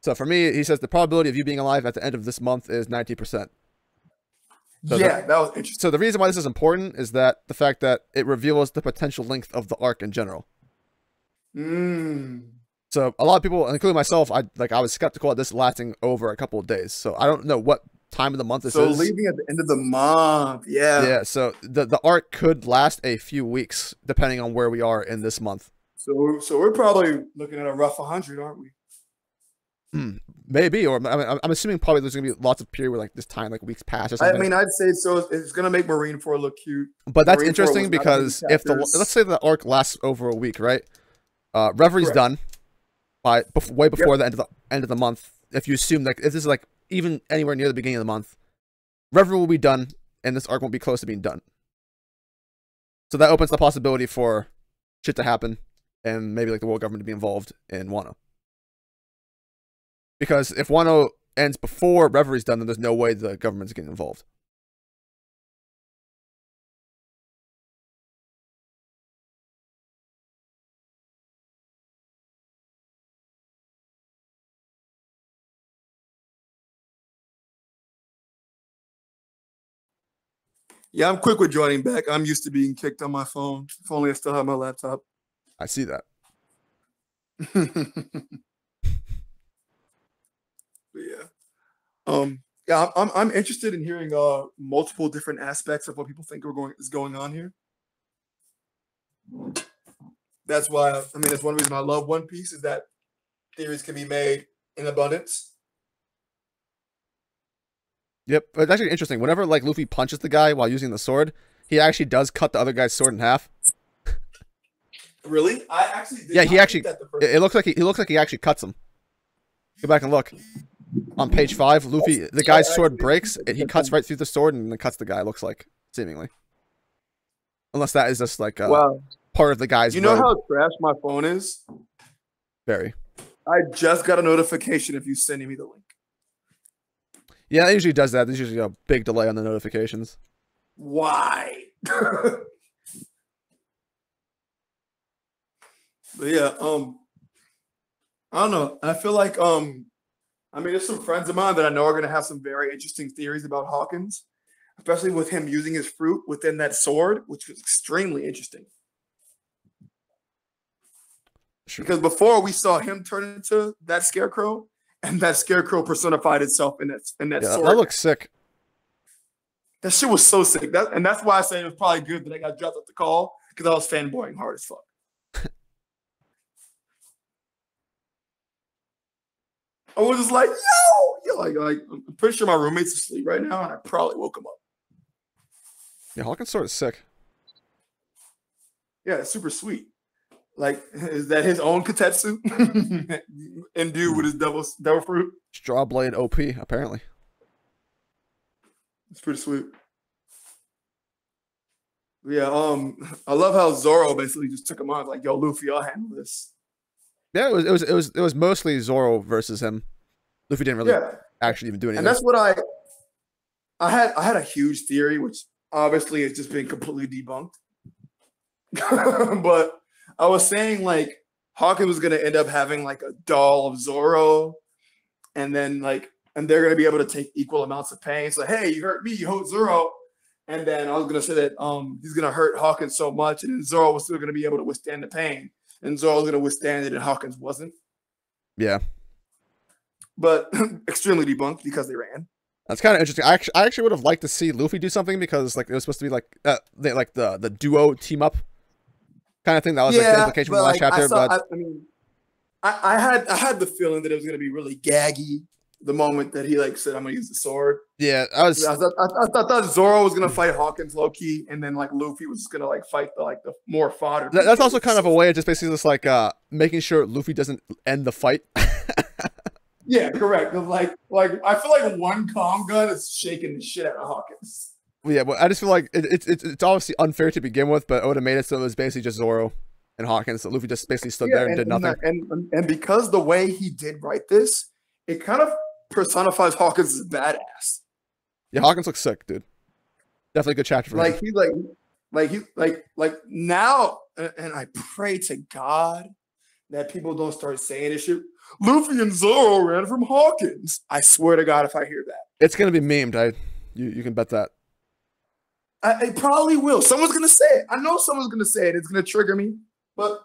Speaker 1: So for me, he says the probability of you being alive at the end of this month is 90%. So
Speaker 2: yeah, that was interesting.
Speaker 1: So the reason why this is important is that the fact that it reveals the potential length of the arc in general. So a lot of people, including myself, I was skeptical of this lasting over a couple of days. So I don't know what time of the month this is.
Speaker 2: So leaving at the end of the month, yeah.
Speaker 1: Yeah, so the arc could last a few weeks depending on where we are in this month.
Speaker 2: So we're probably looking at a rough 100, aren't we?
Speaker 1: Maybe, or I mean, I'm assuming probably there's gonna be lots of period where like this time, like weeks pass or something.
Speaker 2: I mean, I'd say so. It's gonna make Marineford look cute.
Speaker 1: But that's interesting because if let's say the arc lasts over a week, right? Reverie's done by way before the end of the month. If you assume that if this is like even anywhere near the beginning of the month, Reverie will be done, and this arc won't be close to being done. So that opens the possibility for shit to happen, and maybe like the world government to be involved in Wano. Because if Wano ends before Reverie's done, then there's no way the government's getting involved.
Speaker 2: Yeah, I'm quick with joining back. I'm used to being kicked on my phone. If only I still have my laptop.
Speaker 1: I see that.
Speaker 2: But yeah, I'm interested in hearing multiple different aspects of what people think is going on here. That's why that's one reason I love One Piece is that theories can be made in abundance.
Speaker 1: Yep, it's actually interesting. Whenever like Luffy punches the guy while using the sword, he actually does cut the other guy's sword in half.
Speaker 2: Really? I actually did.
Speaker 1: Yeah, he actually. It looks like he looks like he actually cuts him. Go back and look. On page 5, Luffy, the guy's sword breaks, and he cuts right through the sword and then cuts the guy. Looks like seemingly, unless that is just like part of the guy's.
Speaker 2: You know how trash my phone is?
Speaker 1: Very.
Speaker 2: I just got a notification if you sending me the link.
Speaker 1: Yeah, it usually does that. There's usually a big delay on the notifications.
Speaker 2: Why? But yeah, I don't know. I feel like there's some friends of mine that I know are gonna have some very interesting theories about Hawkins, especially with him using his fruit within that sword, which was extremely interesting. Sure. Because before we saw him turn into that scarecrow, and that scarecrow personified itself in that sword.
Speaker 1: That looks sick.
Speaker 2: That shit was so sick. And that's why I say it was probably good that I got dropped off the call because I was fanboying hard as fuck. I was just like, yo, like I'm pretty sure my roommate's asleep right now, and I probably woke him up.
Speaker 1: Yeah, Hawkins sword is sick.
Speaker 2: Yeah, it's super sweet. Like, is that his own Kotetsu? Endued with his devil fruit?
Speaker 1: Straw Blade OP, apparently.
Speaker 2: It's pretty sweet. Yeah, I love how Zoro basically just took him on like, yo, Luffy, I'll handle this.
Speaker 1: Yeah, it was mostly Zoro versus him. Luffy didn't really
Speaker 2: Yeah.
Speaker 1: actually even do
Speaker 2: And
Speaker 1: anything.
Speaker 2: that's what I had a huge theory, which obviously has just been completely debunked. But I was saying like Hawkins was gonna end up having like a doll of Zoro, and then like and they're gonna be able to take equal amounts of pain. So hey, you hurt me, you hurt Zoro. And then I was gonna say that he's gonna hurt Hawkins so much, and then Zoro was still gonna be able to withstand the pain. And Zoro was gonna withstand it, and Hawkins wasn't.
Speaker 1: Yeah.
Speaker 2: But extremely debunked because they ran.
Speaker 1: That's kind of interesting. I actually would have liked to see Luffy do something because like it was supposed to be like the duo team up kind of thing. That was like the implication from the last chapter.
Speaker 2: I had the feeling that it was gonna be really gaggy the moment that he like said, "I'm gonna use the sword."
Speaker 1: Yeah,
Speaker 2: I thought Zoro was gonna fight Hawkins low key, and then like Luffy was gonna like fight the more fodder.
Speaker 1: That's also kind of a way of just basically just like making sure Luffy doesn't end the fight.
Speaker 2: Yeah, correct. Like I feel like one calm gun is shaking the shit out of Hawkins.
Speaker 1: Yeah, but I just feel like it's obviously unfair to begin with, but it would have made it so it was basically just Zoro and Hawkins. So Luffy just basically stood there and did nothing.
Speaker 2: And because the way he did write this, it kind of personifies Hawkins as a badass.
Speaker 1: Yeah, Hawkins looks sick, dude. Definitely a good chapter for him.
Speaker 2: Like now, and I pray to God that people don't start saying this shit. Luffy and Zoro ran from Hawkins. I swear to God, if I hear that,
Speaker 1: it's gonna be memed. You can bet that.
Speaker 2: I probably will. Someone's gonna say it. I know someone's gonna say it. It's gonna trigger me, but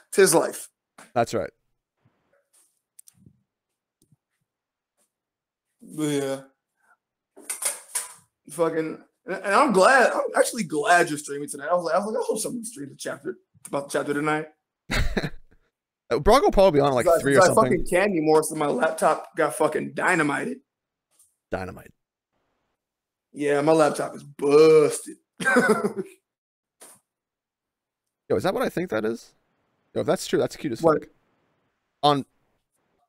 Speaker 2: it's his life.
Speaker 1: That's right.
Speaker 2: Yeah. Fucking, and I'm glad. I'm actually glad you're streaming tonight. I was like, I hope someone streams about the chapter tonight.
Speaker 1: Brock will probably be on like 3 or something.
Speaker 2: I fucking can't anymore, so my laptop got fucking dynamited.
Speaker 1: Dynamite.
Speaker 2: Yeah, my laptop is busted.
Speaker 1: Yo, is that what I think that is? Yo, if that's true, that's cute as fuck. On,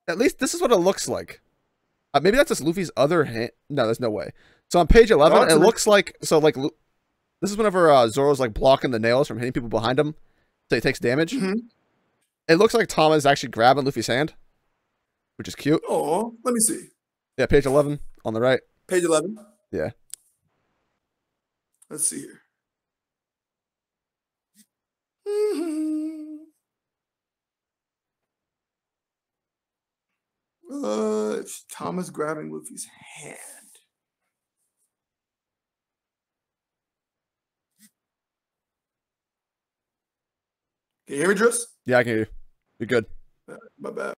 Speaker 1: at least this is what it looks like. Maybe that's just Luffy's other hand. No, there's no way. So on page 11, it looks like this is whenever Zoro's like blocking the nails from hitting people behind him, so he takes damage.
Speaker 2: Mm-hmm.
Speaker 1: It looks like Tama is actually grabbing Luffy's hand, which is cute.
Speaker 2: Oh, let me see.
Speaker 1: Yeah, page 11 on the right.
Speaker 2: Page 11.
Speaker 1: Yeah.
Speaker 2: Let's see here. It's Thomas grabbing Luffy's hand. Can you hear me, Driss?
Speaker 1: Yeah, I can hear you. You're good.
Speaker 2: My bad.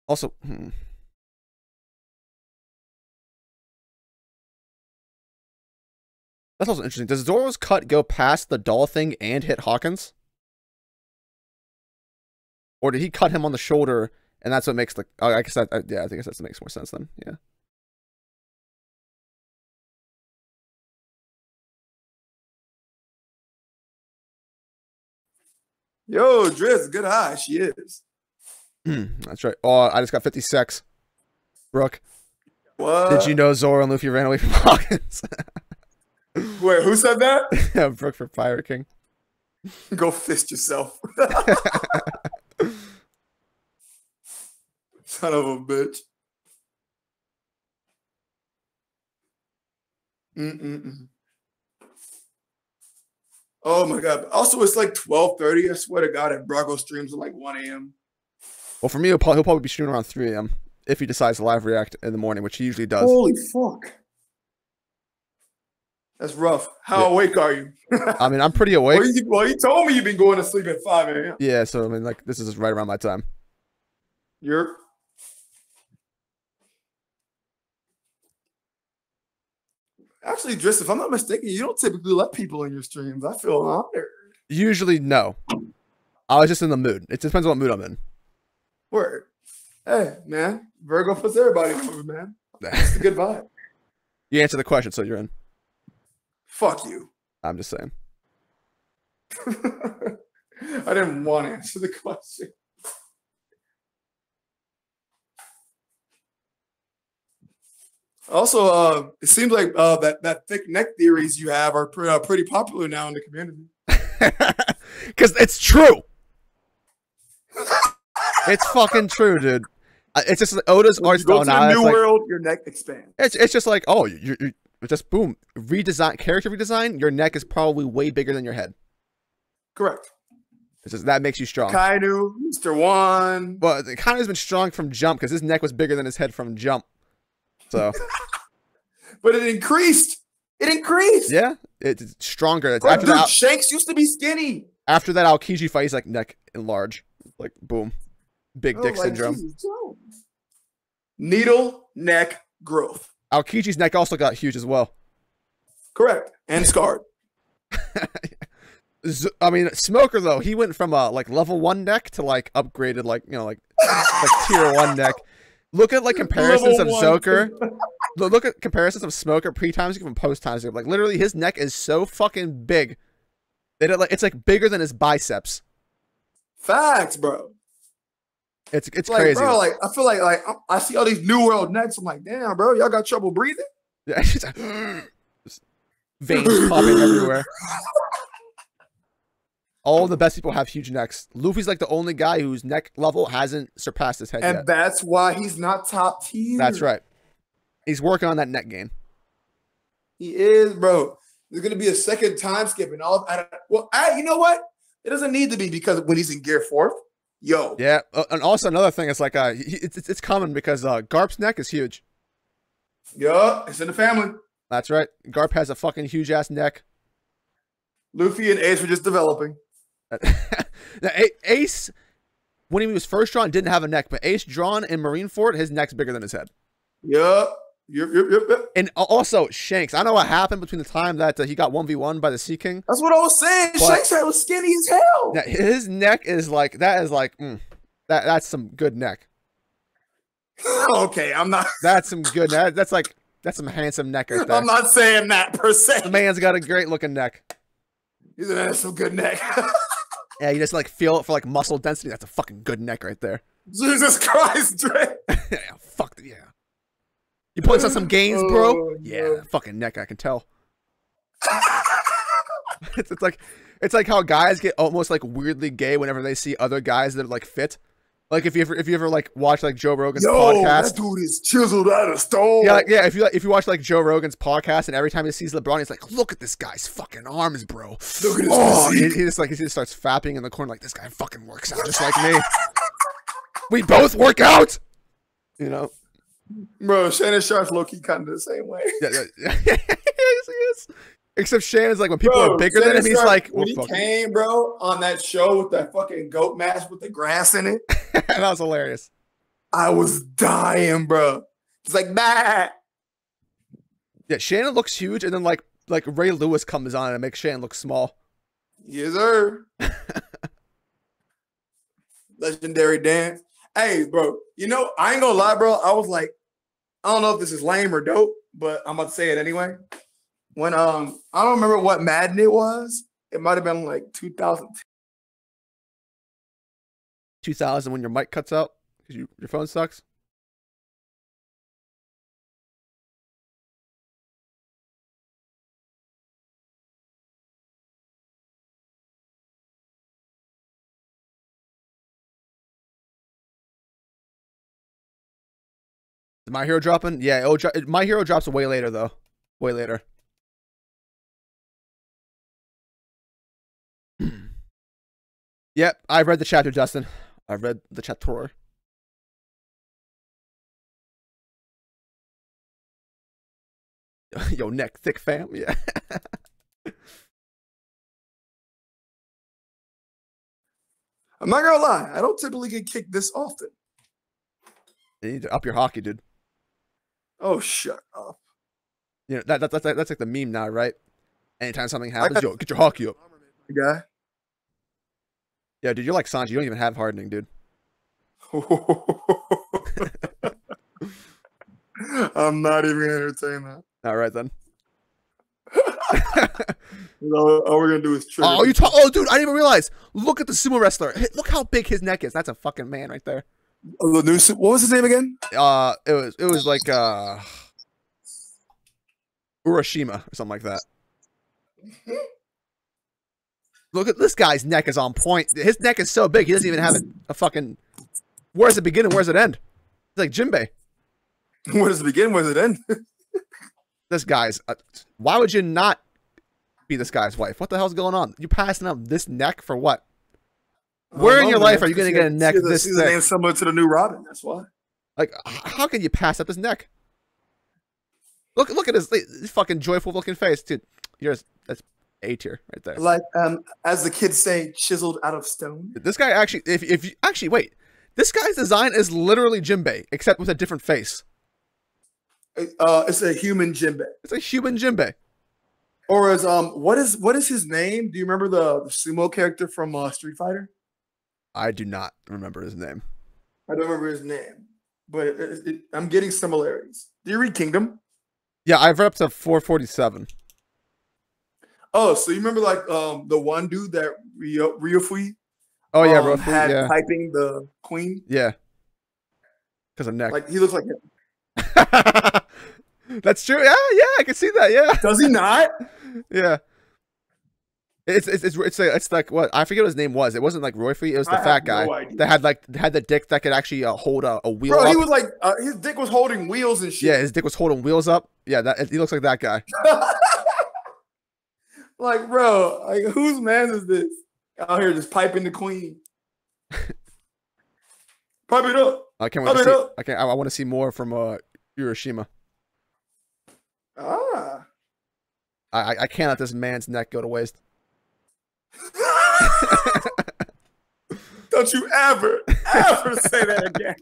Speaker 1: Also, that's also interesting. Does Zoro's cut go past the doll thing and hit Hawkins? Or did he cut him on the shoulder, and that's what makes the... I guess that... yeah, I think that makes more sense then. Yeah.
Speaker 2: Yo, Driz, good eye. She is.
Speaker 1: That's right. Oh, I just got 56. Brooke.
Speaker 2: What?
Speaker 1: Did you know Zoro and Luffy ran away from Hawkins?
Speaker 2: Wait, who said that?
Speaker 1: Yeah, Brooke for Pirate King.
Speaker 2: Go fist yourself. Son of a bitch. Oh my God. Also, it's like 12:30. I swear to God, if Brago streams at like 1 a.m.
Speaker 1: Well, for me, he'll probably be shooting around 3 a.m. if he decides to live react in the morning, which he usually does.
Speaker 2: Holy fuck. That's rough. How awake are you?
Speaker 1: I mean, I'm pretty awake.
Speaker 2: Well, you told me you've been going to sleep at 5 a.m.
Speaker 1: Yeah, so I mean, like, this is right around my time.
Speaker 2: You're... Actually, Driss, if I'm not mistaken, you don't typically let people in your streams. I feel honored.
Speaker 1: Usually, no. I was just in the mood. It depends on what mood I'm in.
Speaker 2: Word. Hey, man. Virgo puts everybody in the mood, man. It's a good vibe.
Speaker 1: You answer the question, so you're in.
Speaker 2: Fuck you.
Speaker 1: I'm just saying.
Speaker 2: I didn't want to answer the question. Also, it seems like that thick neck theories you have are pretty popular now in the community.
Speaker 1: Because it's true. It's fucking true, dude. It's just like Oda's art
Speaker 2: You go
Speaker 1: style
Speaker 2: to the
Speaker 1: now.
Speaker 2: new
Speaker 1: It's like,
Speaker 2: world, your neck expands.
Speaker 1: it's just like, oh, you just boom, character redesign. Your neck is probably way bigger than your head.
Speaker 2: Correct.
Speaker 1: It's just that makes you strong.
Speaker 2: Kainu, Mr. One.
Speaker 1: Well, Kainu's been strong from Jump because his neck was bigger than his head from Jump. So,
Speaker 2: But it increased. It increased.
Speaker 1: yeah, it's stronger. It's
Speaker 2: Bro,
Speaker 1: after
Speaker 2: dude,
Speaker 1: that,
Speaker 2: Shanks used to be skinny.
Speaker 1: after that Aokiji fight, he's like neck enlarge, like boom, big dick
Speaker 2: Like,
Speaker 1: syndrome.
Speaker 2: Jesus Jones. Needle neck growth.
Speaker 1: Aokiji's neck also got huge as well.
Speaker 2: Correct. And scarred.
Speaker 1: I mean, Smoker though, he went from like level 1 neck to like upgraded, like like tier 1 neck. Look at like comparisons of
Speaker 2: Level 1.
Speaker 1: Joker. Look at comparisons of Smoker pre-time skip and post-time skip. Like literally, his neck is so fucking big that it's like bigger than his biceps.
Speaker 2: Facts, bro.
Speaker 1: It's
Speaker 2: Like,
Speaker 1: crazy.
Speaker 2: bro, like I feel like I see all these new world necks. I'm like, damn, bro, y'all got trouble breathing?
Speaker 1: Yeah, it's like, just veins popping everywhere. All the best people have huge necks. Luffy's like the only guy whose neck level hasn't surpassed his head
Speaker 2: And
Speaker 1: yet.
Speaker 2: that's why he's not top tier.
Speaker 1: That's right. He's working on that neck gain.
Speaker 2: He is, bro. There's gonna be a second time skip and all. You know what? It doesn't need to be because when he's in Gear 4th, yo.
Speaker 1: Yeah, and also another thing is like it's common because Garp's neck is huge.
Speaker 2: Yo, it's in the family.
Speaker 1: That's right. Garp has a fucking huge ass neck.
Speaker 2: Luffy and Ace were just developing.
Speaker 1: Now, Ace, when he was first drawn, didn't have a neck, but Ace drawn in Marineford, his neck's bigger than his head.
Speaker 2: Yup. Yep.
Speaker 1: And also Shanks, I don't know what happened between the time that he got 1v1 by the Sea King.
Speaker 2: That's what I was saying. Shanks head was skinny as hell.
Speaker 1: Now, his neck is like that's some good neck.
Speaker 2: Okay, I'm not.
Speaker 1: That's some good neck. That's some handsome neck right there.
Speaker 2: I'm not saying that per se.
Speaker 1: The man's got a great looking neck.
Speaker 2: He's an that's some good neck.
Speaker 1: Yeah, you just like feel it for like muscle density. That's a fucking good neck right there.
Speaker 2: Jesus Christ, Dre.
Speaker 1: Yeah, fuck yeah. You putting on some gains, bro?
Speaker 2: Oh,
Speaker 1: Yeah,
Speaker 2: no.
Speaker 1: fucking neck, I can tell. it's like how guys get almost like weirdly gay whenever they see other guys that are like fit. Like if you ever like watch like Joe Rogan's podcast.
Speaker 2: That dude is chiseled out of stone.
Speaker 1: Yeah, if you watch like Joe Rogan's podcast and every time he sees LeBron, he's like, look at this guy's fucking arms, bro.
Speaker 2: Look at his physique.
Speaker 1: He just starts fapping in the corner like this guy fucking works out just like me. We both work out. You know?
Speaker 2: Bro, Shannon Sharp's low-key kind of the same way.
Speaker 1: Yeah. Yes, he is. Except Shannon's like when people are bigger than him, he's
Speaker 2: Sharp,
Speaker 1: like,
Speaker 2: when he came, bro, on that show with that fucking goat mask with the grass in it.
Speaker 1: that was hilarious.
Speaker 2: I was dying, bro. It's like that.
Speaker 1: Yeah, Shannon looks huge, and then like Ray Lewis comes on and makes Shannon look small.
Speaker 2: Yes, sir. Legendary dance. Hey, bro, you know, I ain't gonna lie, bro. I was like, I don't know if this is lame or dope, but I'm about to say it anyway. When I don't remember what Madden it was. It might have been like 2000.
Speaker 1: 2000 when your mic cuts out because your phone sucks. Is My Hero dropping? Yeah, My Hero drops way later though. Way later. Yep, I've read the chapter, Justin. I've read the chapter. Yo, neck thick fam, yeah.
Speaker 2: I'm not gonna lie, I don't typically get kicked this often.
Speaker 1: You need to up your hockey, dude.
Speaker 2: Oh, shut up.
Speaker 1: You know that's like the meme now, right? Anytime something happens, yo, get your hockey up.
Speaker 2: Guy.
Speaker 1: Yeah, dude, you're like Sanji. You don't even have hardening, dude.
Speaker 2: I'm not even gonna entertain that.
Speaker 1: All right then.
Speaker 2: All we're gonna do is trigger.
Speaker 1: Oh, dude, I didn't even realize. Look at the sumo wrestler. Look how big his neck is. That's a fucking man right there.
Speaker 2: What was his name again?
Speaker 1: It was like Urashima or something like that. Look at this guy's neck is on point. His neck is so big he doesn't even have a fucking. Where's it begin and where's it end? It's like Jinbei.
Speaker 2: Where does it begin? Where does it end?
Speaker 1: This guy's. Why would you not be this guy's wife? What the hell's going on? You passing up this neck for what? Where in your life are you going to get a neck this thick?
Speaker 2: The name similar to the new Robin. That's why.
Speaker 1: Like, how can you pass up his neck? Look at his fucking joyful looking face, dude. That's A tier right there.
Speaker 2: Like, as the kids say, chiseled out of stone.
Speaker 1: This guy actually, if you actually wait, this guy's design is literally Jinbei, except with a different face.
Speaker 2: It's a human Jinbei.
Speaker 1: It's a human Jinbei.
Speaker 2: Or as what is his name? Do you remember the sumo character from Street Fighter?
Speaker 1: I do not remember his name.
Speaker 2: I don't remember his name, but I'm getting similarities. Do you read Kingdom?
Speaker 1: Yeah, I've read up to 447.
Speaker 2: Oh, so you remember like the one dude that Ryufui?
Speaker 1: Oh yeah,
Speaker 2: had
Speaker 1: yeah.
Speaker 2: piping the queen.
Speaker 1: Yeah, because of neck.
Speaker 2: Like he looks like him.
Speaker 1: That's true. Yeah, I can see that. Yeah.
Speaker 2: Does he not?
Speaker 1: Yeah. It's like what I forget what his name was. It wasn't like Roy Free. It was the fat guy that had the dick that could actually hold a wheel.
Speaker 2: Bro,
Speaker 1: up.
Speaker 2: he was like his dick was holding wheels and shit.
Speaker 1: Yeah, his dick was holding wheels up. Yeah, he looks like that guy.
Speaker 2: Like, bro, like whose man is this out here just piping the queen? Pipe it up.
Speaker 1: I can't wait to see. I want to see more from Urashima.
Speaker 2: Ah.
Speaker 1: I can't let this man's neck go to waste.
Speaker 2: Don't you ever say that again.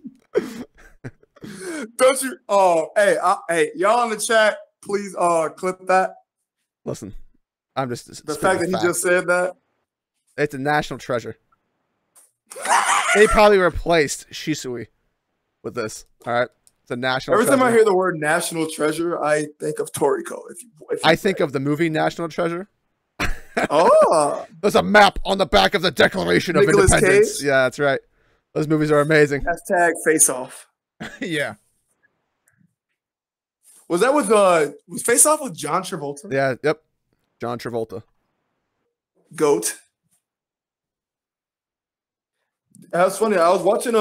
Speaker 2: Don't you? Oh, hey, y'all in the chat, please clip that.
Speaker 1: Listen, I'm just
Speaker 2: the fact that he just said that.
Speaker 1: It's a national treasure. They probably replaced Shisui with this. All right, it's a national.
Speaker 2: Every
Speaker 1: treasure.
Speaker 2: time I hear the word national treasure, I think of Toriko.
Speaker 1: I think of the movie National Treasure.
Speaker 2: Oh,
Speaker 1: there's a map on the back of the Declaration of Independence. Cage? Yeah, that's right. Those movies are amazing.
Speaker 2: Hashtag Face Off.
Speaker 1: Yeah.
Speaker 2: Was that with was Face Off with John Travolta?
Speaker 1: Yeah. Yep. John Travolta.
Speaker 2: Goat. That was funny. I was watching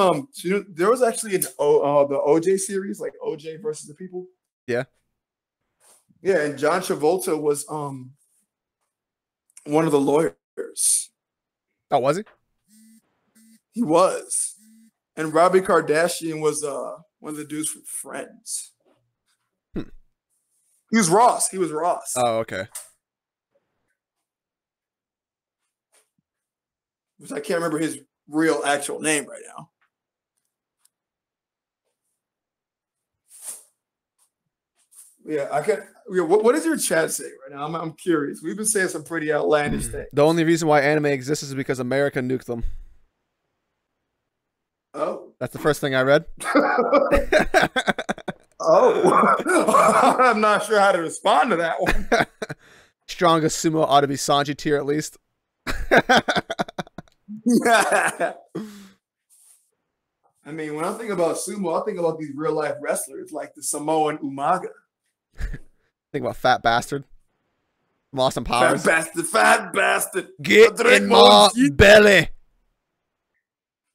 Speaker 2: there was actually the OJ series, like OJ versus the People.
Speaker 1: Yeah.
Speaker 2: Yeah, and John Travolta was one of the lawyers.
Speaker 1: Oh, was he?
Speaker 2: He was. And Robbie Kardashian was one of the dudes from Friends. He was Ross.
Speaker 1: Oh, okay.
Speaker 2: Which I can't remember his real actual name right now. Yeah, I can. What does your chat say right now? I'm curious. We've been saying some pretty outlandish things.
Speaker 1: The only reason why anime exists is because America nuked them.
Speaker 2: Oh,
Speaker 1: that's the first thing I read.
Speaker 2: Oh, I'm not sure how to respond to that one.
Speaker 1: Strongest sumo ought to be Sanji tier at least.
Speaker 2: Yeah. I mean, when I think about sumo, I think about these real life wrestlers like the Samoan Umaga.
Speaker 1: Think about Fat Bastard. From Austin Powers.
Speaker 2: Fat bastard.
Speaker 1: Get in my belly.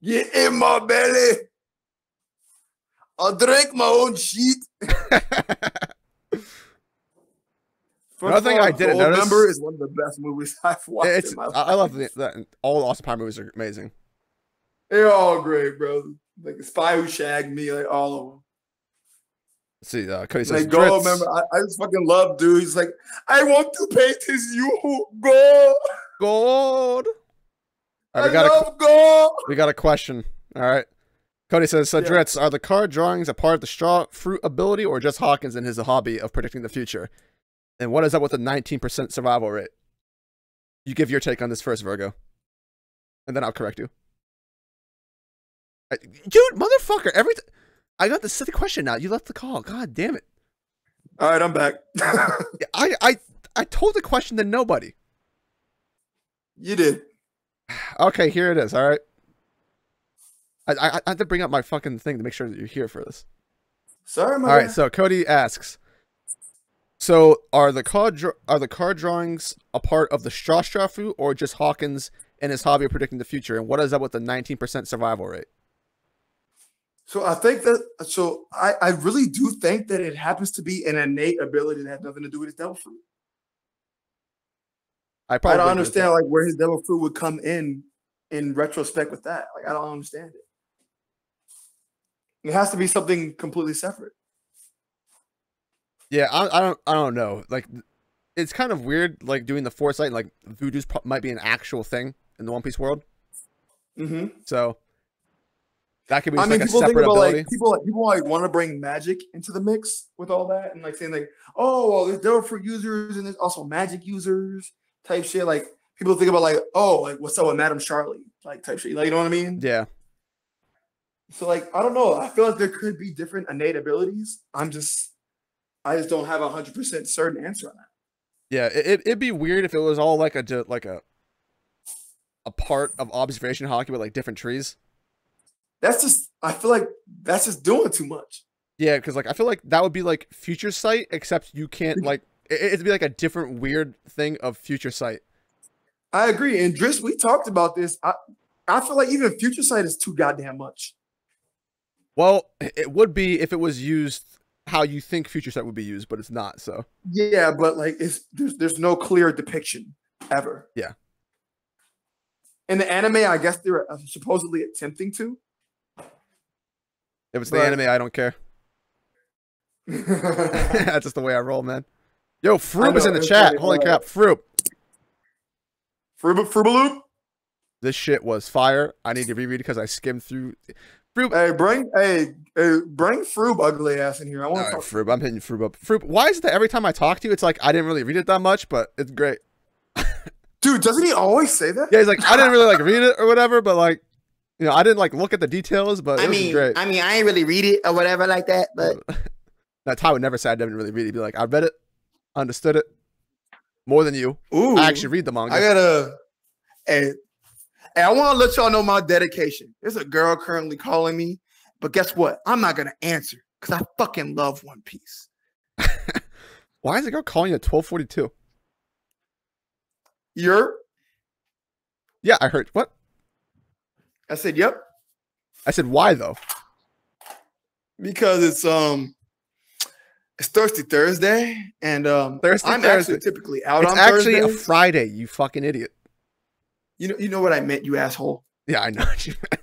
Speaker 2: Get in my belly. I'll drink my own shit.
Speaker 1: Another thing I didn't notice.
Speaker 2: Number is one of the best movies I've watched in my life.
Speaker 1: I love that. All the Austin Powers movies are amazing.
Speaker 2: They're all great, bro. Like The Spy Who Shagged Me, like all of them.
Speaker 1: Let's see, Cody says,
Speaker 2: like, go, remember, I just fucking love, dude. He's like, I want to paint his you gold.
Speaker 1: Gold. All right,
Speaker 2: I love gold.
Speaker 1: We got a question. All right. Cody says, so Dritz, are the card drawings a part of the straw fruit ability or just Hawkins and his hobby of predicting the future? And what is up with the 19% survival rate? You give your take on this first, Virgo. And then I'll correct you. Dude, motherfucker, I got the silly question now. You left the call. God damn it.
Speaker 2: All right, I'm back.
Speaker 1: I told the question to nobody.
Speaker 2: You did.
Speaker 1: Okay, here it is. All right. I have to bring up my fucking thing to make sure that you're here for this.
Speaker 2: Sorry,
Speaker 1: All right, so Cody asks, So are the card drawings a part of the Strastrafu or just Hawkins and his hobby of predicting the future? And what is up with the 19% survival rate?
Speaker 2: So I think that I really do think that it happens to be an innate ability that has nothing to do with his devil fruit. I don't understand like where his devil fruit would come in retrospect with that. Like I don't understand it. It has to be something completely separate.
Speaker 1: Yeah, I don't know. Like, it's kind of weird, like doing the foresight. And, like voodoo's might be an actual thing in the One Piece world.
Speaker 2: Mm-hmm.
Speaker 1: So that could be.
Speaker 2: I mean, people think about like people want to bring magic into the mix with all that, and like saying like, oh, well, there's devil fruit users and there's also magic users type shit. Like people think about like, oh, like what's up with Madame Charlie, like type shit. Like you know what I mean?
Speaker 1: Yeah.
Speaker 2: So like I don't know. I feel like there could be different innate abilities. I just don't have 100% certain answer on that.
Speaker 1: Yeah, it'd be weird if it was all like a part of observation hockey with like different trees.
Speaker 2: I feel like that's just doing too much.
Speaker 1: Yeah, because like I feel like that would be like Future Sight, except you can't like it'd be like a different weird thing of Future Sight.
Speaker 2: I agree. And Driss, we talked about this. I feel like even Future Sight is too goddamn much.
Speaker 1: Well, it would be if it was used how you think Future Sight would be used, but it's not. So
Speaker 2: yeah, but like there's no clear depiction ever.
Speaker 1: Yeah.
Speaker 2: In the anime, I guess they're supposedly attempting to.
Speaker 1: If it's the anime, I don't care. That's just the way I roll, man. Yo, Froob is in the chat. Holy crap, Froob.
Speaker 2: Froobaloo?
Speaker 1: This shit was fire. I need to reread it because I skimmed through.
Speaker 2: Froob. Hey, bring Froob ugly ass in here. I want to talk.
Speaker 1: Froob, I'm hitting Froob up. Froob, why is it that every time I talk to you, it's like I didn't really read it that much, but it's great.
Speaker 2: Dude, doesn't he always say that?
Speaker 1: Yeah, he's like, I didn't really like read it or whatever, but like, you know, I didn't like look at the details, but it was great.
Speaker 2: I mean, I ain't really read it or whatever like that, but
Speaker 1: that Ty would never say I didn't really read it. He'd be like, I read it, understood it more than you.
Speaker 2: Ooh,
Speaker 1: I actually read the manga.
Speaker 2: Hey, I want to let y'all know my dedication. There's a girl currently calling me, but guess what? I'm not gonna answer because I fucking love One Piece.
Speaker 1: Why is the girl calling you at 12:42? Yeah, I heard. What?
Speaker 2: I said, yep.
Speaker 1: I said, why though?
Speaker 2: Because it's Thirsty Thursday, and I'm actually typically out on Thursdays.
Speaker 1: It's actually a Friday, you fucking idiot.
Speaker 2: You know what I meant, you asshole.
Speaker 1: Yeah, I know what you meant.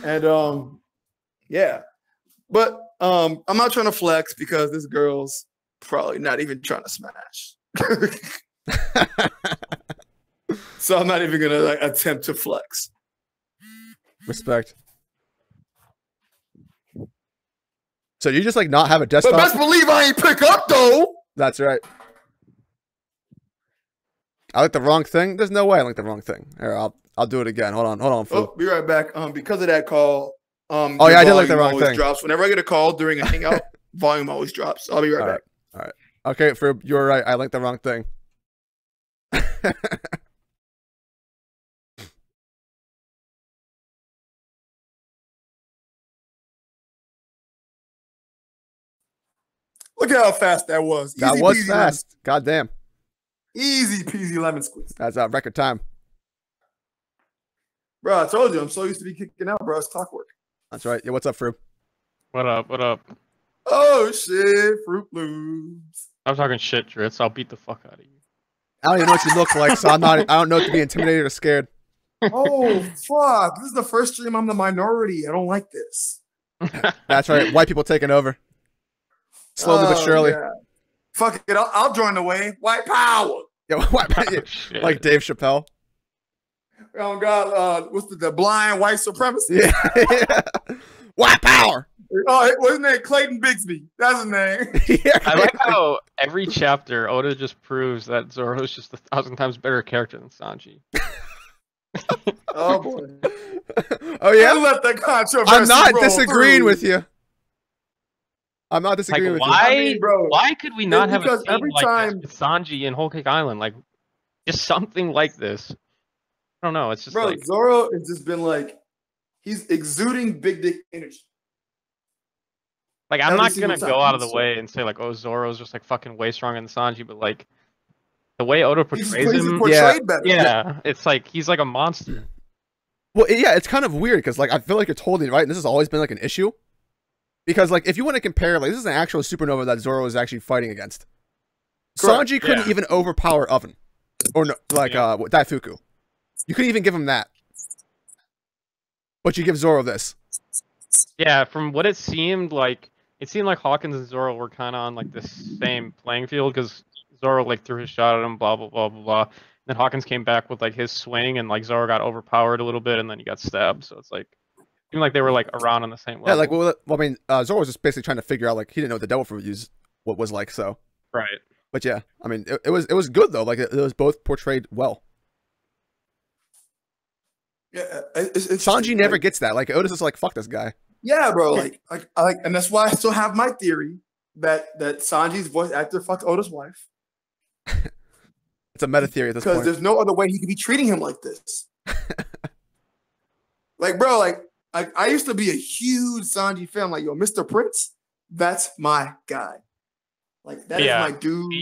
Speaker 2: And yeah. But I'm not trying to flex because this girl's probably not even trying to smash. So I'm not even gonna like attempt to flex.
Speaker 1: Respect. So you just like not have a desktop?
Speaker 2: But best believe I ain't pick up though.
Speaker 1: That's right. I like the wrong thing. There's no way I like the wrong thing. Here, I'll do it again. Hold on.
Speaker 2: Oh, be right back. Because of that call.
Speaker 1: Oh yeah, I did like the wrong thing.
Speaker 2: Drops whenever I get a call during a hangout. Volume always drops. I'll be right back.
Speaker 1: All right. Okay, you're right. I like the wrong thing.
Speaker 2: Look at how fast that was.
Speaker 1: That was fast. God damn.
Speaker 2: Easy peasy lemon squeeze.
Speaker 1: That's a record time.
Speaker 2: Bro, I told you, I'm so used to be kicking out, bro. It's talk work.
Speaker 1: That's right. Yeah, what's up, Fruit?
Speaker 3: What up?
Speaker 2: Oh, shit. Fruit Loops.
Speaker 3: I'm talking shit, Dritz. I'll beat the fuck out of you.
Speaker 1: I don't even know what you look like, so I don't know if to be intimidated or scared.
Speaker 2: Oh, fuck. This is the first stream I'm the minority. I don't like this.
Speaker 1: That's right. White people taking over. Slowly but surely.
Speaker 2: Yeah. Fuck it. I'll join the wave. White power.
Speaker 1: Yeah, like Dave Chappelle.
Speaker 2: Oh, God. What's the blind white supremacist?
Speaker 1: Yeah. White power.
Speaker 2: Oh, what's his name? Clayton Bigsby. That's his name.
Speaker 1: Yeah.
Speaker 3: I like how every chapter Oda just proves that Zoro's just 1,000 times better character than Sanji.
Speaker 2: Oh boy.
Speaker 1: Oh yeah.
Speaker 2: Let that controversy
Speaker 1: I'm not disagreeing with you. I'm not disagreeing with
Speaker 3: why,
Speaker 1: you.
Speaker 2: I mean, bro,
Speaker 3: why could we not have a scene
Speaker 2: every
Speaker 3: like
Speaker 2: time
Speaker 3: this with Sanji and Whole Cake Island? Like, just something like this. I don't know. It's just like
Speaker 2: Zoro has just been like he's exuding big dick energy.
Speaker 3: Like, I'm
Speaker 2: every
Speaker 3: not
Speaker 2: single
Speaker 3: gonna
Speaker 2: time.
Speaker 3: go out of the way and say like, oh, Zoro's just like fucking way stronger than Sanji, but like the way Oda
Speaker 2: He's
Speaker 3: portrays him,
Speaker 2: portrayed better.
Speaker 3: yeah, it's like he's like a monster.
Speaker 1: Well, yeah, it's kind of weird because like I feel like you're totally right, and this has always been like an issue. Because like if you want to compare, like this is an actual supernova that Zoro is actually fighting against.
Speaker 2: Correct.
Speaker 1: Sanji couldn't even overpower Oven, or no, like Daifuku. You couldn't even give him that, but you give Zoro this.
Speaker 3: Yeah, from what it seemed like Hawkins and Zoro were kind of on like the same playing field because Zoro like threw his shot at him, blah blah blah blah blah. And then Hawkins came back with like his swing, and like Zoro got overpowered a little bit, and then he got stabbed. So it's like seemed like they were like around on the same level.
Speaker 1: Yeah, like well I mean, Zoro was just basically trying to figure out like he didn't know what the Devil Fruit what was like. So
Speaker 3: right.
Speaker 1: But yeah, I mean, it was good though. Like it was both portrayed well.
Speaker 2: Yeah, it's
Speaker 1: Sanji never
Speaker 2: like,
Speaker 1: gets that. Like Otis is like, fuck this guy.
Speaker 2: yeah, bro. And that's why I still have my theory that Sanji's voice actor fucked Oda's wife.
Speaker 1: It's a meta theory at this
Speaker 2: Because
Speaker 1: point.
Speaker 2: there's no other way he could be treating him like this. Like, bro, like I used to be a huge Sanji fan. Like, yo, Mr. Prince, that's my guy. Like, that is my dude.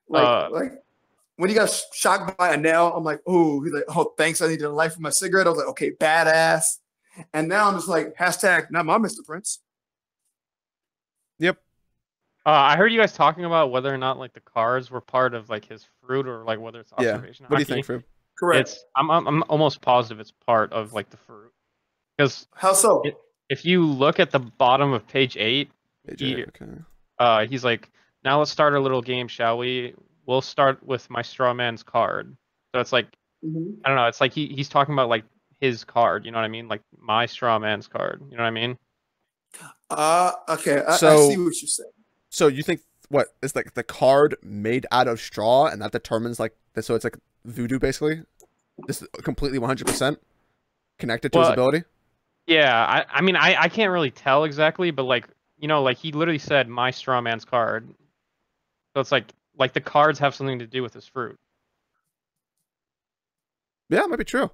Speaker 2: Like when he got shocked by a nail, I'm like, oh, he's like, oh, thanks. I needed a light for my cigarette. I was like, okay, badass. And now I'm just like, hashtag not my Mr. Prince.
Speaker 1: Yep.
Speaker 3: I heard you guys talking about whether or not like the cards were part of like his fruit or like whether it's observation.
Speaker 1: What do you think, Fruit?
Speaker 2: Correct.
Speaker 3: I'm almost positive it's part of like the fruit. Because
Speaker 2: how so?
Speaker 3: If you look at the bottom of page 8, he's like, now let's start our little game, shall we? We'll start with my straw man's card. So it's like, I don't know. It's like he's talking about like his card. You know what I mean? Like my straw man's card. You know what I mean?
Speaker 2: Okay. I see what you're saying.
Speaker 1: So you think what is like the card made out of straw, and that determines like so it's like voodoo basically? This is completely 100% connected to his ability.
Speaker 3: Yeah, I mean I can't really tell exactly, but like you know like he literally said my straw man's card. So it's like the cards have something to do with his fruit.
Speaker 1: Yeah, it might be true.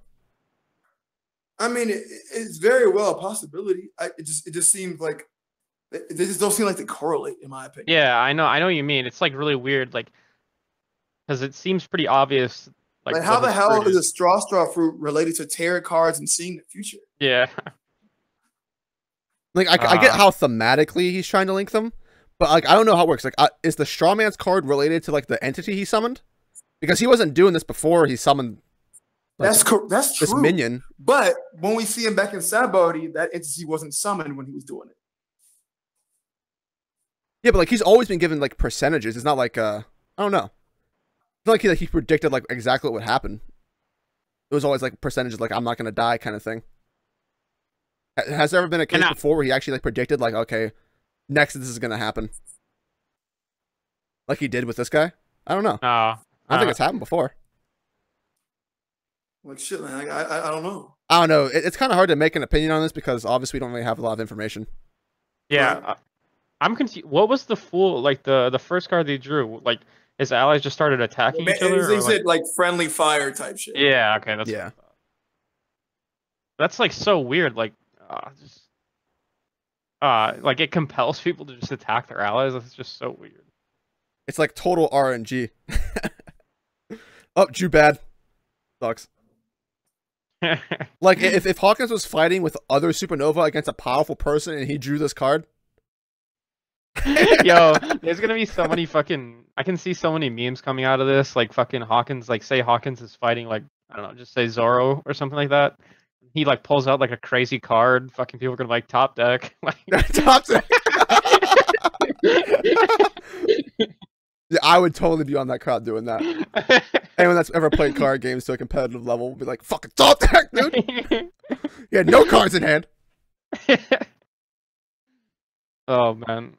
Speaker 2: I mean, it's very well a possibility. It just seems like they just don't seem like they correlate, in my opinion.
Speaker 3: Yeah, I know what you mean. It's like really weird, like because it seems pretty obvious.
Speaker 2: Like how the hell is a straw fruit related to tarot cards and seeing the future?
Speaker 3: Yeah.
Speaker 1: Like I get how thematically he's trying to link them, but like I don't know how it works. Like, is the straw man's card related to like the entity he summoned? Because he wasn't doing this before he summoned. Like, that's true. This minion.
Speaker 2: But when we see him back in Sabaody, that entity wasn't summoned when he was doing it.
Speaker 1: Yeah, but like he's always been given like percentages. It's not like I don't know. It's not like he predicted like exactly what would happen. It was always like percentages, like I'm not gonna die kind of thing. Has there ever been a case before where he actually like predicted like, okay, next this is gonna happen, like he did with this guy? I don't know. I don't think it's happened before.
Speaker 2: Like shit, man. I don't know.
Speaker 1: I don't know. It's kind of hard to make an opinion on this because obviously we don't really have a lot of information.
Speaker 3: Yeah, I'm confused. What was the full like the first card they drew? Like his allies just started attacking each other.
Speaker 2: They said like friendly fire type shit.
Speaker 3: Yeah. Okay. That's That's like so weird. Like, like it compels people to just attack their allies. That's just so weird.
Speaker 1: It's like total RNG. Oh, drew bad. Sucks. Like if Hawkins was fighting with other Supernova against a powerful person and he drew this card.
Speaker 3: Yo, there's gonna be so many fucking. I can see so many memes coming out of this. Like fucking Hawkins. Like say Hawkins is fighting like I don't know, just say Zoro or something like that. He like pulls out like a crazy card. Fucking people are gonna be like top deck. Like
Speaker 1: top deck. Yeah, I would totally be on that crowd doing that. Anyone that's ever played card games to a competitive level will be like, fucking top deck, dude. He had no cards in hand.
Speaker 3: Oh man.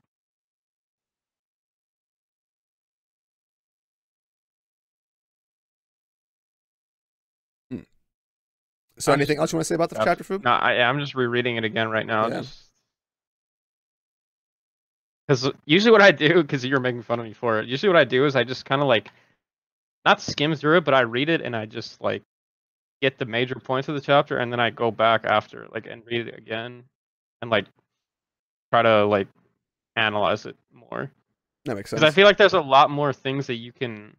Speaker 1: So anything else you want to say about the chapter, Food?
Speaker 3: No, I'm just rereading it again right now.
Speaker 1: Yeah.
Speaker 3: Because usually what I do, because you're making fun of me for it, usually what I do is I just kind of like, not skim through it, but I read it and I just like get the major points of the chapter and then I go back after like and read it again and like try to like analyze it more.
Speaker 1: That makes
Speaker 3: Because I
Speaker 1: sense.
Speaker 3: feel like there's a lot more things that you can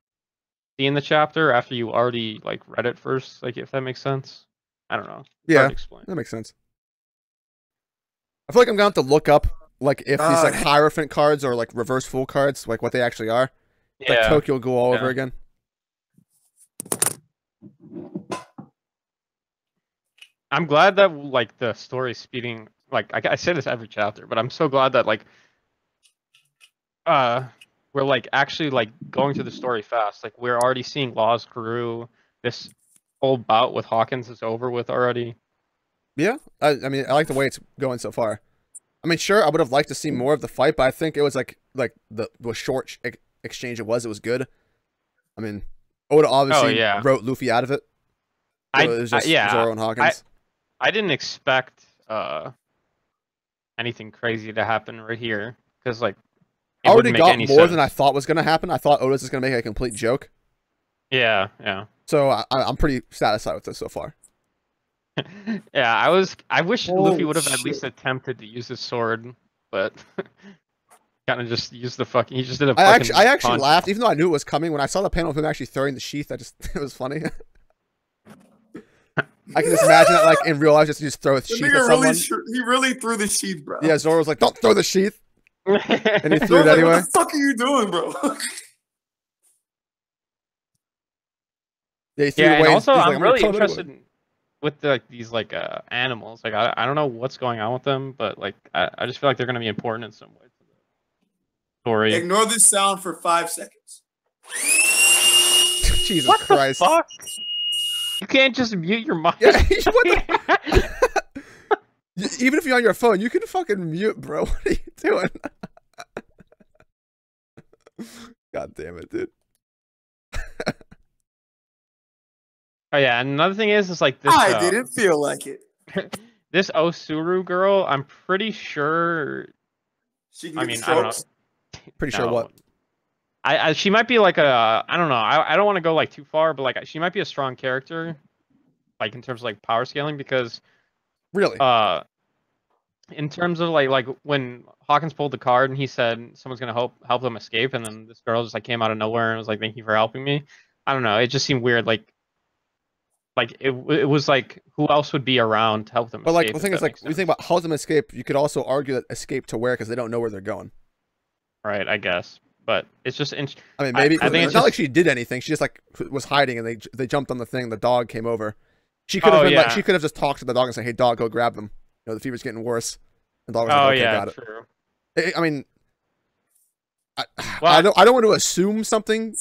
Speaker 3: see in the chapter after you already like read it first. Like if that makes sense. I don't know. It's
Speaker 1: Yeah.
Speaker 3: hard to explain.
Speaker 1: That makes sense. I feel like I'm gonna have to look up like if these like Hierophant cards or like reverse fool cards, like what they actually are. Like
Speaker 3: Yeah.
Speaker 1: Tokyo Ghoul all over
Speaker 3: Yeah.
Speaker 1: again.
Speaker 3: I'm glad that like the story's speeding. Like I say this every chapter, but I'm so glad that like we're like actually like going through the story fast. Like we're already seeing Laws Guru. This whole bout with Hawkins is over with already.
Speaker 1: Yeah, I mean, I like the way it's going so far. I mean, sure, I would have liked to see more of the fight, but I think it was like the short exchange it was good. I mean, Oda obviously
Speaker 3: yeah.
Speaker 1: wrote Luffy out of it. So it was just Zoro and Hawkins.
Speaker 3: I didn't expect anything crazy to happen right here because like
Speaker 1: I already got more
Speaker 3: sense.
Speaker 1: than I thought was gonna happen. I thought Oda's just gonna make a complete joke.
Speaker 3: Yeah.
Speaker 1: So I'm pretty satisfied with this so far.
Speaker 3: Yeah, I wish Luffy would have at
Speaker 2: shit.
Speaker 3: least attempted to use his sword, but kind of just used the fucking. He just did a.
Speaker 1: I
Speaker 3: fucking
Speaker 1: actually
Speaker 3: punch.
Speaker 1: laughed, even though I knew it was coming. When I saw the panel of him actually throwing the sheath, it was funny. I can just imagine that, like in real life, just throw a
Speaker 2: The
Speaker 1: sheath at
Speaker 2: nigga
Speaker 1: someone.
Speaker 2: he really threw the sheath, bro.
Speaker 1: Yeah, Zoro was like, "Don't throw the sheath," and he threw
Speaker 2: Bro,
Speaker 1: it
Speaker 2: like,
Speaker 1: anyway.
Speaker 2: what the fuck are you doing, bro?
Speaker 1: Yeah, he threw
Speaker 3: Yeah,
Speaker 1: it
Speaker 3: and
Speaker 1: away.
Speaker 3: also
Speaker 1: He's like,
Speaker 3: I'm
Speaker 1: gonna
Speaker 3: really
Speaker 1: kill him anyway."
Speaker 3: interested with these like animals. Like I don't know what's going on with them, but like I just feel like they're gonna be important in some way to the story.
Speaker 2: Ignore this sound for 5 seconds.
Speaker 1: Jesus
Speaker 3: What
Speaker 1: Christ!
Speaker 3: the fuck? You can't just mute your mic.
Speaker 1: Yeah, what even if you're on your phone, you can fucking mute, bro. What are you doing? God damn it, dude.
Speaker 3: Oh yeah, and another thing is like this.
Speaker 2: I didn't feel like it.
Speaker 3: This Osuru girl, I'm pretty sure.
Speaker 2: She can
Speaker 3: I
Speaker 2: get
Speaker 3: mean, I don't know.
Speaker 2: strokes.
Speaker 1: Pretty sure what?
Speaker 3: I she might be like a I don't know. I don't want to go like too far, but like she might be a strong character, like in terms of like power scaling because
Speaker 1: Really?
Speaker 3: in terms of like when Hawkins pulled the card and he said someone's gonna help them escape, and then this girl just like came out of nowhere and was like, "Thank you for helping me." I don't know. It just seemed weird. Like it was like who else would be around to help them?
Speaker 1: But like
Speaker 3: escape,
Speaker 1: the
Speaker 3: if
Speaker 1: thing
Speaker 3: that
Speaker 1: is, like
Speaker 3: makes
Speaker 1: when you
Speaker 3: sense.
Speaker 1: think about help them escape, you could also argue that escape to where because they don't know where they're going.
Speaker 3: Right, I guess, but it's just
Speaker 1: I mean, maybe
Speaker 3: I think
Speaker 1: it's
Speaker 3: it's
Speaker 1: not
Speaker 3: just,
Speaker 1: like she did anything. She just like was hiding, and they jumped on the thing. The dog came over. She could have been like
Speaker 3: yeah.
Speaker 1: she could have just talked to the dog and said, "Hey, dog, go grab them." You know, the fever's getting worse. And the dog was like, "Okay, got it."
Speaker 3: True.
Speaker 1: I mean,
Speaker 3: Well,
Speaker 1: I don't want to assume something,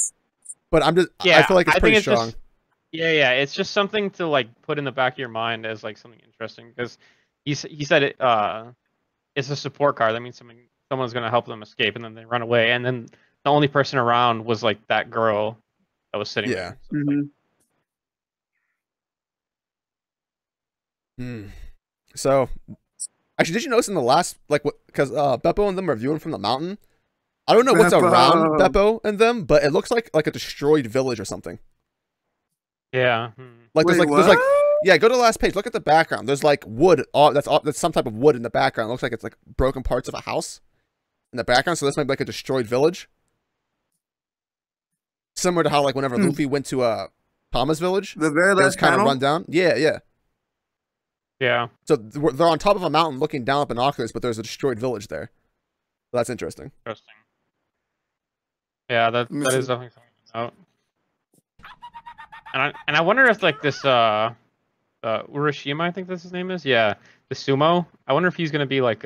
Speaker 1: but I'm just I feel like it's pretty strong.
Speaker 3: Yeah, it's just something to like put in the back of your mind as like something interesting because he said it it's a support card. That means someone's gonna help them escape, and then they run away, and then the only person around was like that girl that was sitting
Speaker 1: Yeah.
Speaker 3: there. So,
Speaker 1: So, actually, did you notice in the last like what? Because Beppo and them are viewing from the mountain. I don't know what's around Beppo and them, but it looks like a destroyed village or something.
Speaker 3: yeah.
Speaker 1: Like
Speaker 2: Wait,
Speaker 1: there's like yeah, go to the last page. Look at the background. There's like wood. That's some type of wood in the background. It looks like it's like broken parts of a house in the background. So this might be like a destroyed village, similar to how like whenever Luffy went to Tama's village,
Speaker 2: The very
Speaker 1: it was
Speaker 2: last
Speaker 1: kind of
Speaker 2: panel.
Speaker 1: run down. Yeah.
Speaker 3: Yeah.
Speaker 1: So they're on top of a mountain looking down at binoculars, but there's a destroyed village there. So that's interesting.
Speaker 3: Interesting. Yeah, that
Speaker 2: me
Speaker 3: is
Speaker 2: see.
Speaker 3: definitely something to note. And I wonder if like this Urashima, I think that's his name is. Yeah, the sumo. I wonder if he's gonna be like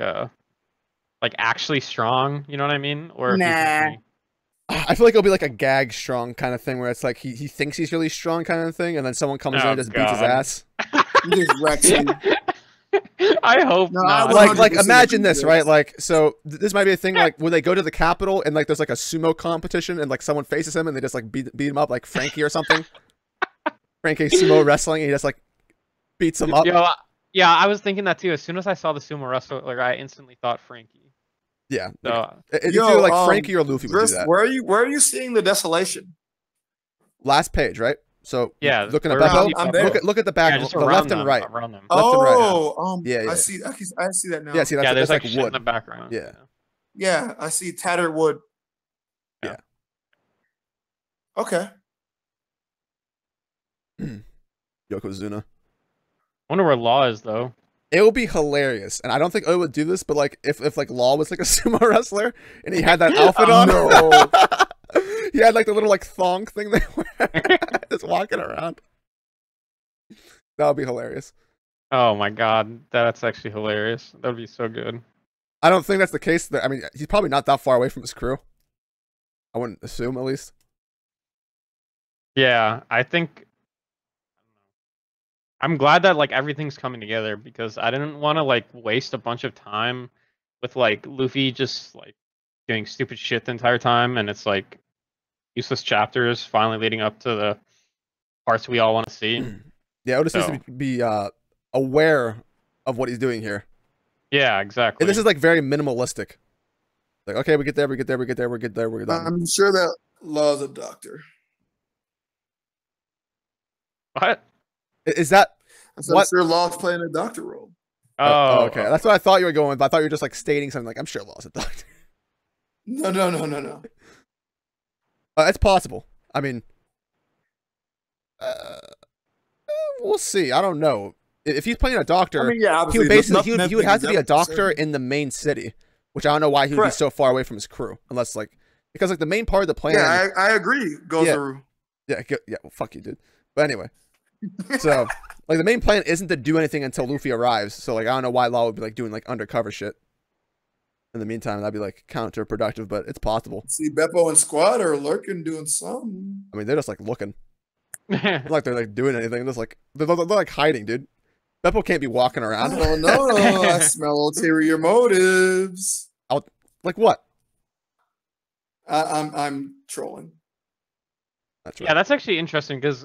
Speaker 3: actually strong. You know what I mean? Or if he's just
Speaker 2: Nah.
Speaker 3: gonna be-
Speaker 1: I feel like it'll be like a gag strong kind of thing where it's like he thinks he's really strong kind of thing, and then someone comes in
Speaker 3: Oh,
Speaker 1: and just beats his
Speaker 3: God.
Speaker 1: ass.
Speaker 2: You just wrecked him.
Speaker 3: I hope
Speaker 2: No, I
Speaker 3: not.
Speaker 2: would-
Speaker 1: Like
Speaker 2: 100%
Speaker 1: imagine
Speaker 2: agree
Speaker 1: this,
Speaker 2: with
Speaker 1: right? Like so this might be a thing like when they go to the capital and like there's like a sumo competition and like someone faces him and they just like beat him up like Frankie or something. Frankie sumo wrestling and he just like beats him up.
Speaker 3: Yeah, I was thinking that too. As soon as I saw the sumo wrestler, like I instantly thought Frankie.
Speaker 1: Yeah.
Speaker 3: So
Speaker 1: It's
Speaker 2: Yo,
Speaker 1: either like Frankie or Luffy would
Speaker 2: Chris,
Speaker 1: do that.
Speaker 2: where are you seeing the desolation?
Speaker 1: Last page, right? So
Speaker 3: yeah,
Speaker 1: looking at
Speaker 3: where
Speaker 1: Beppo,
Speaker 3: is he
Speaker 2: I'm
Speaker 3: from?
Speaker 2: there.
Speaker 1: look at the back,
Speaker 3: just
Speaker 1: the
Speaker 3: around
Speaker 1: left and
Speaker 3: them,
Speaker 1: right.
Speaker 3: Around them.
Speaker 1: Left and right.
Speaker 2: Oh,
Speaker 1: Yeah.
Speaker 2: I see that now.
Speaker 1: Yeah, see that's
Speaker 3: Yeah, there's
Speaker 1: like
Speaker 3: like shit in
Speaker 1: wood.
Speaker 3: the background.
Speaker 1: Yeah.
Speaker 2: Yeah, I see tattered wood.
Speaker 1: Yeah.
Speaker 2: Okay.
Speaker 1: Yokozuna.
Speaker 3: Wonder where Law is though.
Speaker 1: It would be hilarious, and I don't think Oda would do this, but like if like Law was like a sumo wrestler and he had that outfit on,
Speaker 2: No.
Speaker 1: he had like the little like thong thing they wear, just walking around. That would be hilarious.
Speaker 3: Oh my god, that's actually hilarious. That would be so good.
Speaker 1: I don't think that's the case. I mean, he's probably not that far away from his crew. I wouldn't assume, at least.
Speaker 3: Yeah, I think I'm glad that like everything's coming together because I didn't want to like waste a bunch of time with like Luffy just like doing stupid shit the entire time, and it's like useless chapters finally leading up to the parts we all want to see.
Speaker 1: Yeah, Oda seems to be aware of what he's doing here.
Speaker 3: Yeah, exactly.
Speaker 1: And this is like very minimalistic. Like, okay, we get there, we get there, we get there, we get there, we're done.
Speaker 2: I'm sure that Law's a doctor.
Speaker 3: What?
Speaker 1: Is that
Speaker 2: So I'm sure Law's playing a doctor role.
Speaker 3: Oh,
Speaker 1: okay. That's what I thought you were going with. I thought you were just like stating something like, I'm sure Law's a doctor.
Speaker 2: No.
Speaker 1: It's possible. I mean, we'll see. I don't know. If he's playing a doctor,
Speaker 2: I mean, yeah,
Speaker 1: he would basically he would have to be a
Speaker 2: nothing
Speaker 1: doctor in the main city, which I don't know why he would be so far away from his crew, unless like because like the main part of the plan.
Speaker 2: Yeah, I agree. Gozaru.
Speaker 1: Yeah. Well, fuck you, dude. But anyway, so like the main plan isn't to do anything until Luffy arrives. So like I don't know why Law would be like doing like undercover shit. In the meantime, that'd be like counterproductive, but it's possible.
Speaker 2: See, Beppo and Squad are lurking, doing something.
Speaker 1: I mean, they're just like looking, not like they're like doing anything. They're just like they're like hiding, dude. Beppo can't be walking around.
Speaker 2: Oh no, I smell ulterior motives.
Speaker 1: Like what?
Speaker 2: I'm trolling.
Speaker 1: That's right.
Speaker 3: Yeah, that's actually interesting because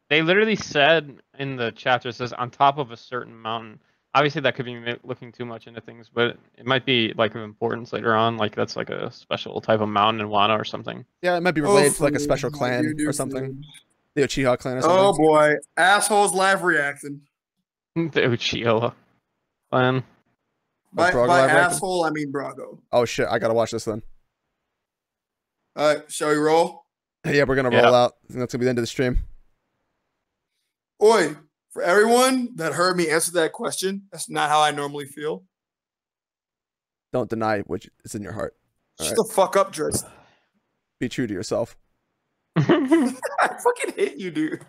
Speaker 3: they literally said in the chapter, it says on top of a certain mountain. Obviously, that could be looking too much into things, but it might be like of importance later on. Like that's like a special type of mountain in Wano or something.
Speaker 1: Yeah, it might be related to like a special clan or something. The Uchiha clan or something.
Speaker 2: Oh boy, assholes live reaction.
Speaker 3: The Uchiha clan.
Speaker 2: By
Speaker 1: live
Speaker 2: asshole, I mean Brago.
Speaker 1: Oh shit, I gotta watch this then.
Speaker 2: All right, shall we roll?
Speaker 1: Yeah, we're gonna roll out. I think that's gonna be the end of the stream.
Speaker 2: Oi, for everyone that heard me answer that question, that's not how I normally feel.
Speaker 1: Don't deny which is in your heart.
Speaker 2: Shut the fuck up, Dres.
Speaker 1: Be true to yourself.
Speaker 2: I fucking hate you, dude.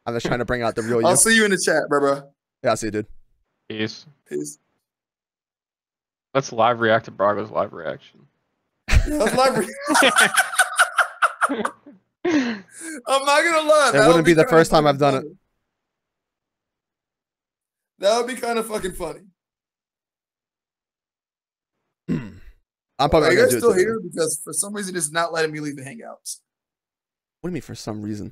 Speaker 1: I'm just trying to bring out the real you.
Speaker 2: I'll see you in the chat, bro.
Speaker 1: Yeah, I'll see you, dude.
Speaker 3: Peace. Let's live react to Brago's live reaction.
Speaker 2: Yeah, that's live reaction. I'm not gonna lie.
Speaker 1: It wouldn't be the first time I've done it.
Speaker 2: That would be kind of fucking funny.
Speaker 1: I'm probably
Speaker 2: Are you
Speaker 1: gonna
Speaker 2: guys
Speaker 1: do it
Speaker 2: still
Speaker 1: today.
Speaker 2: here? Because for some reason it's not letting me leave the hangouts.
Speaker 1: What do you mean for some reason?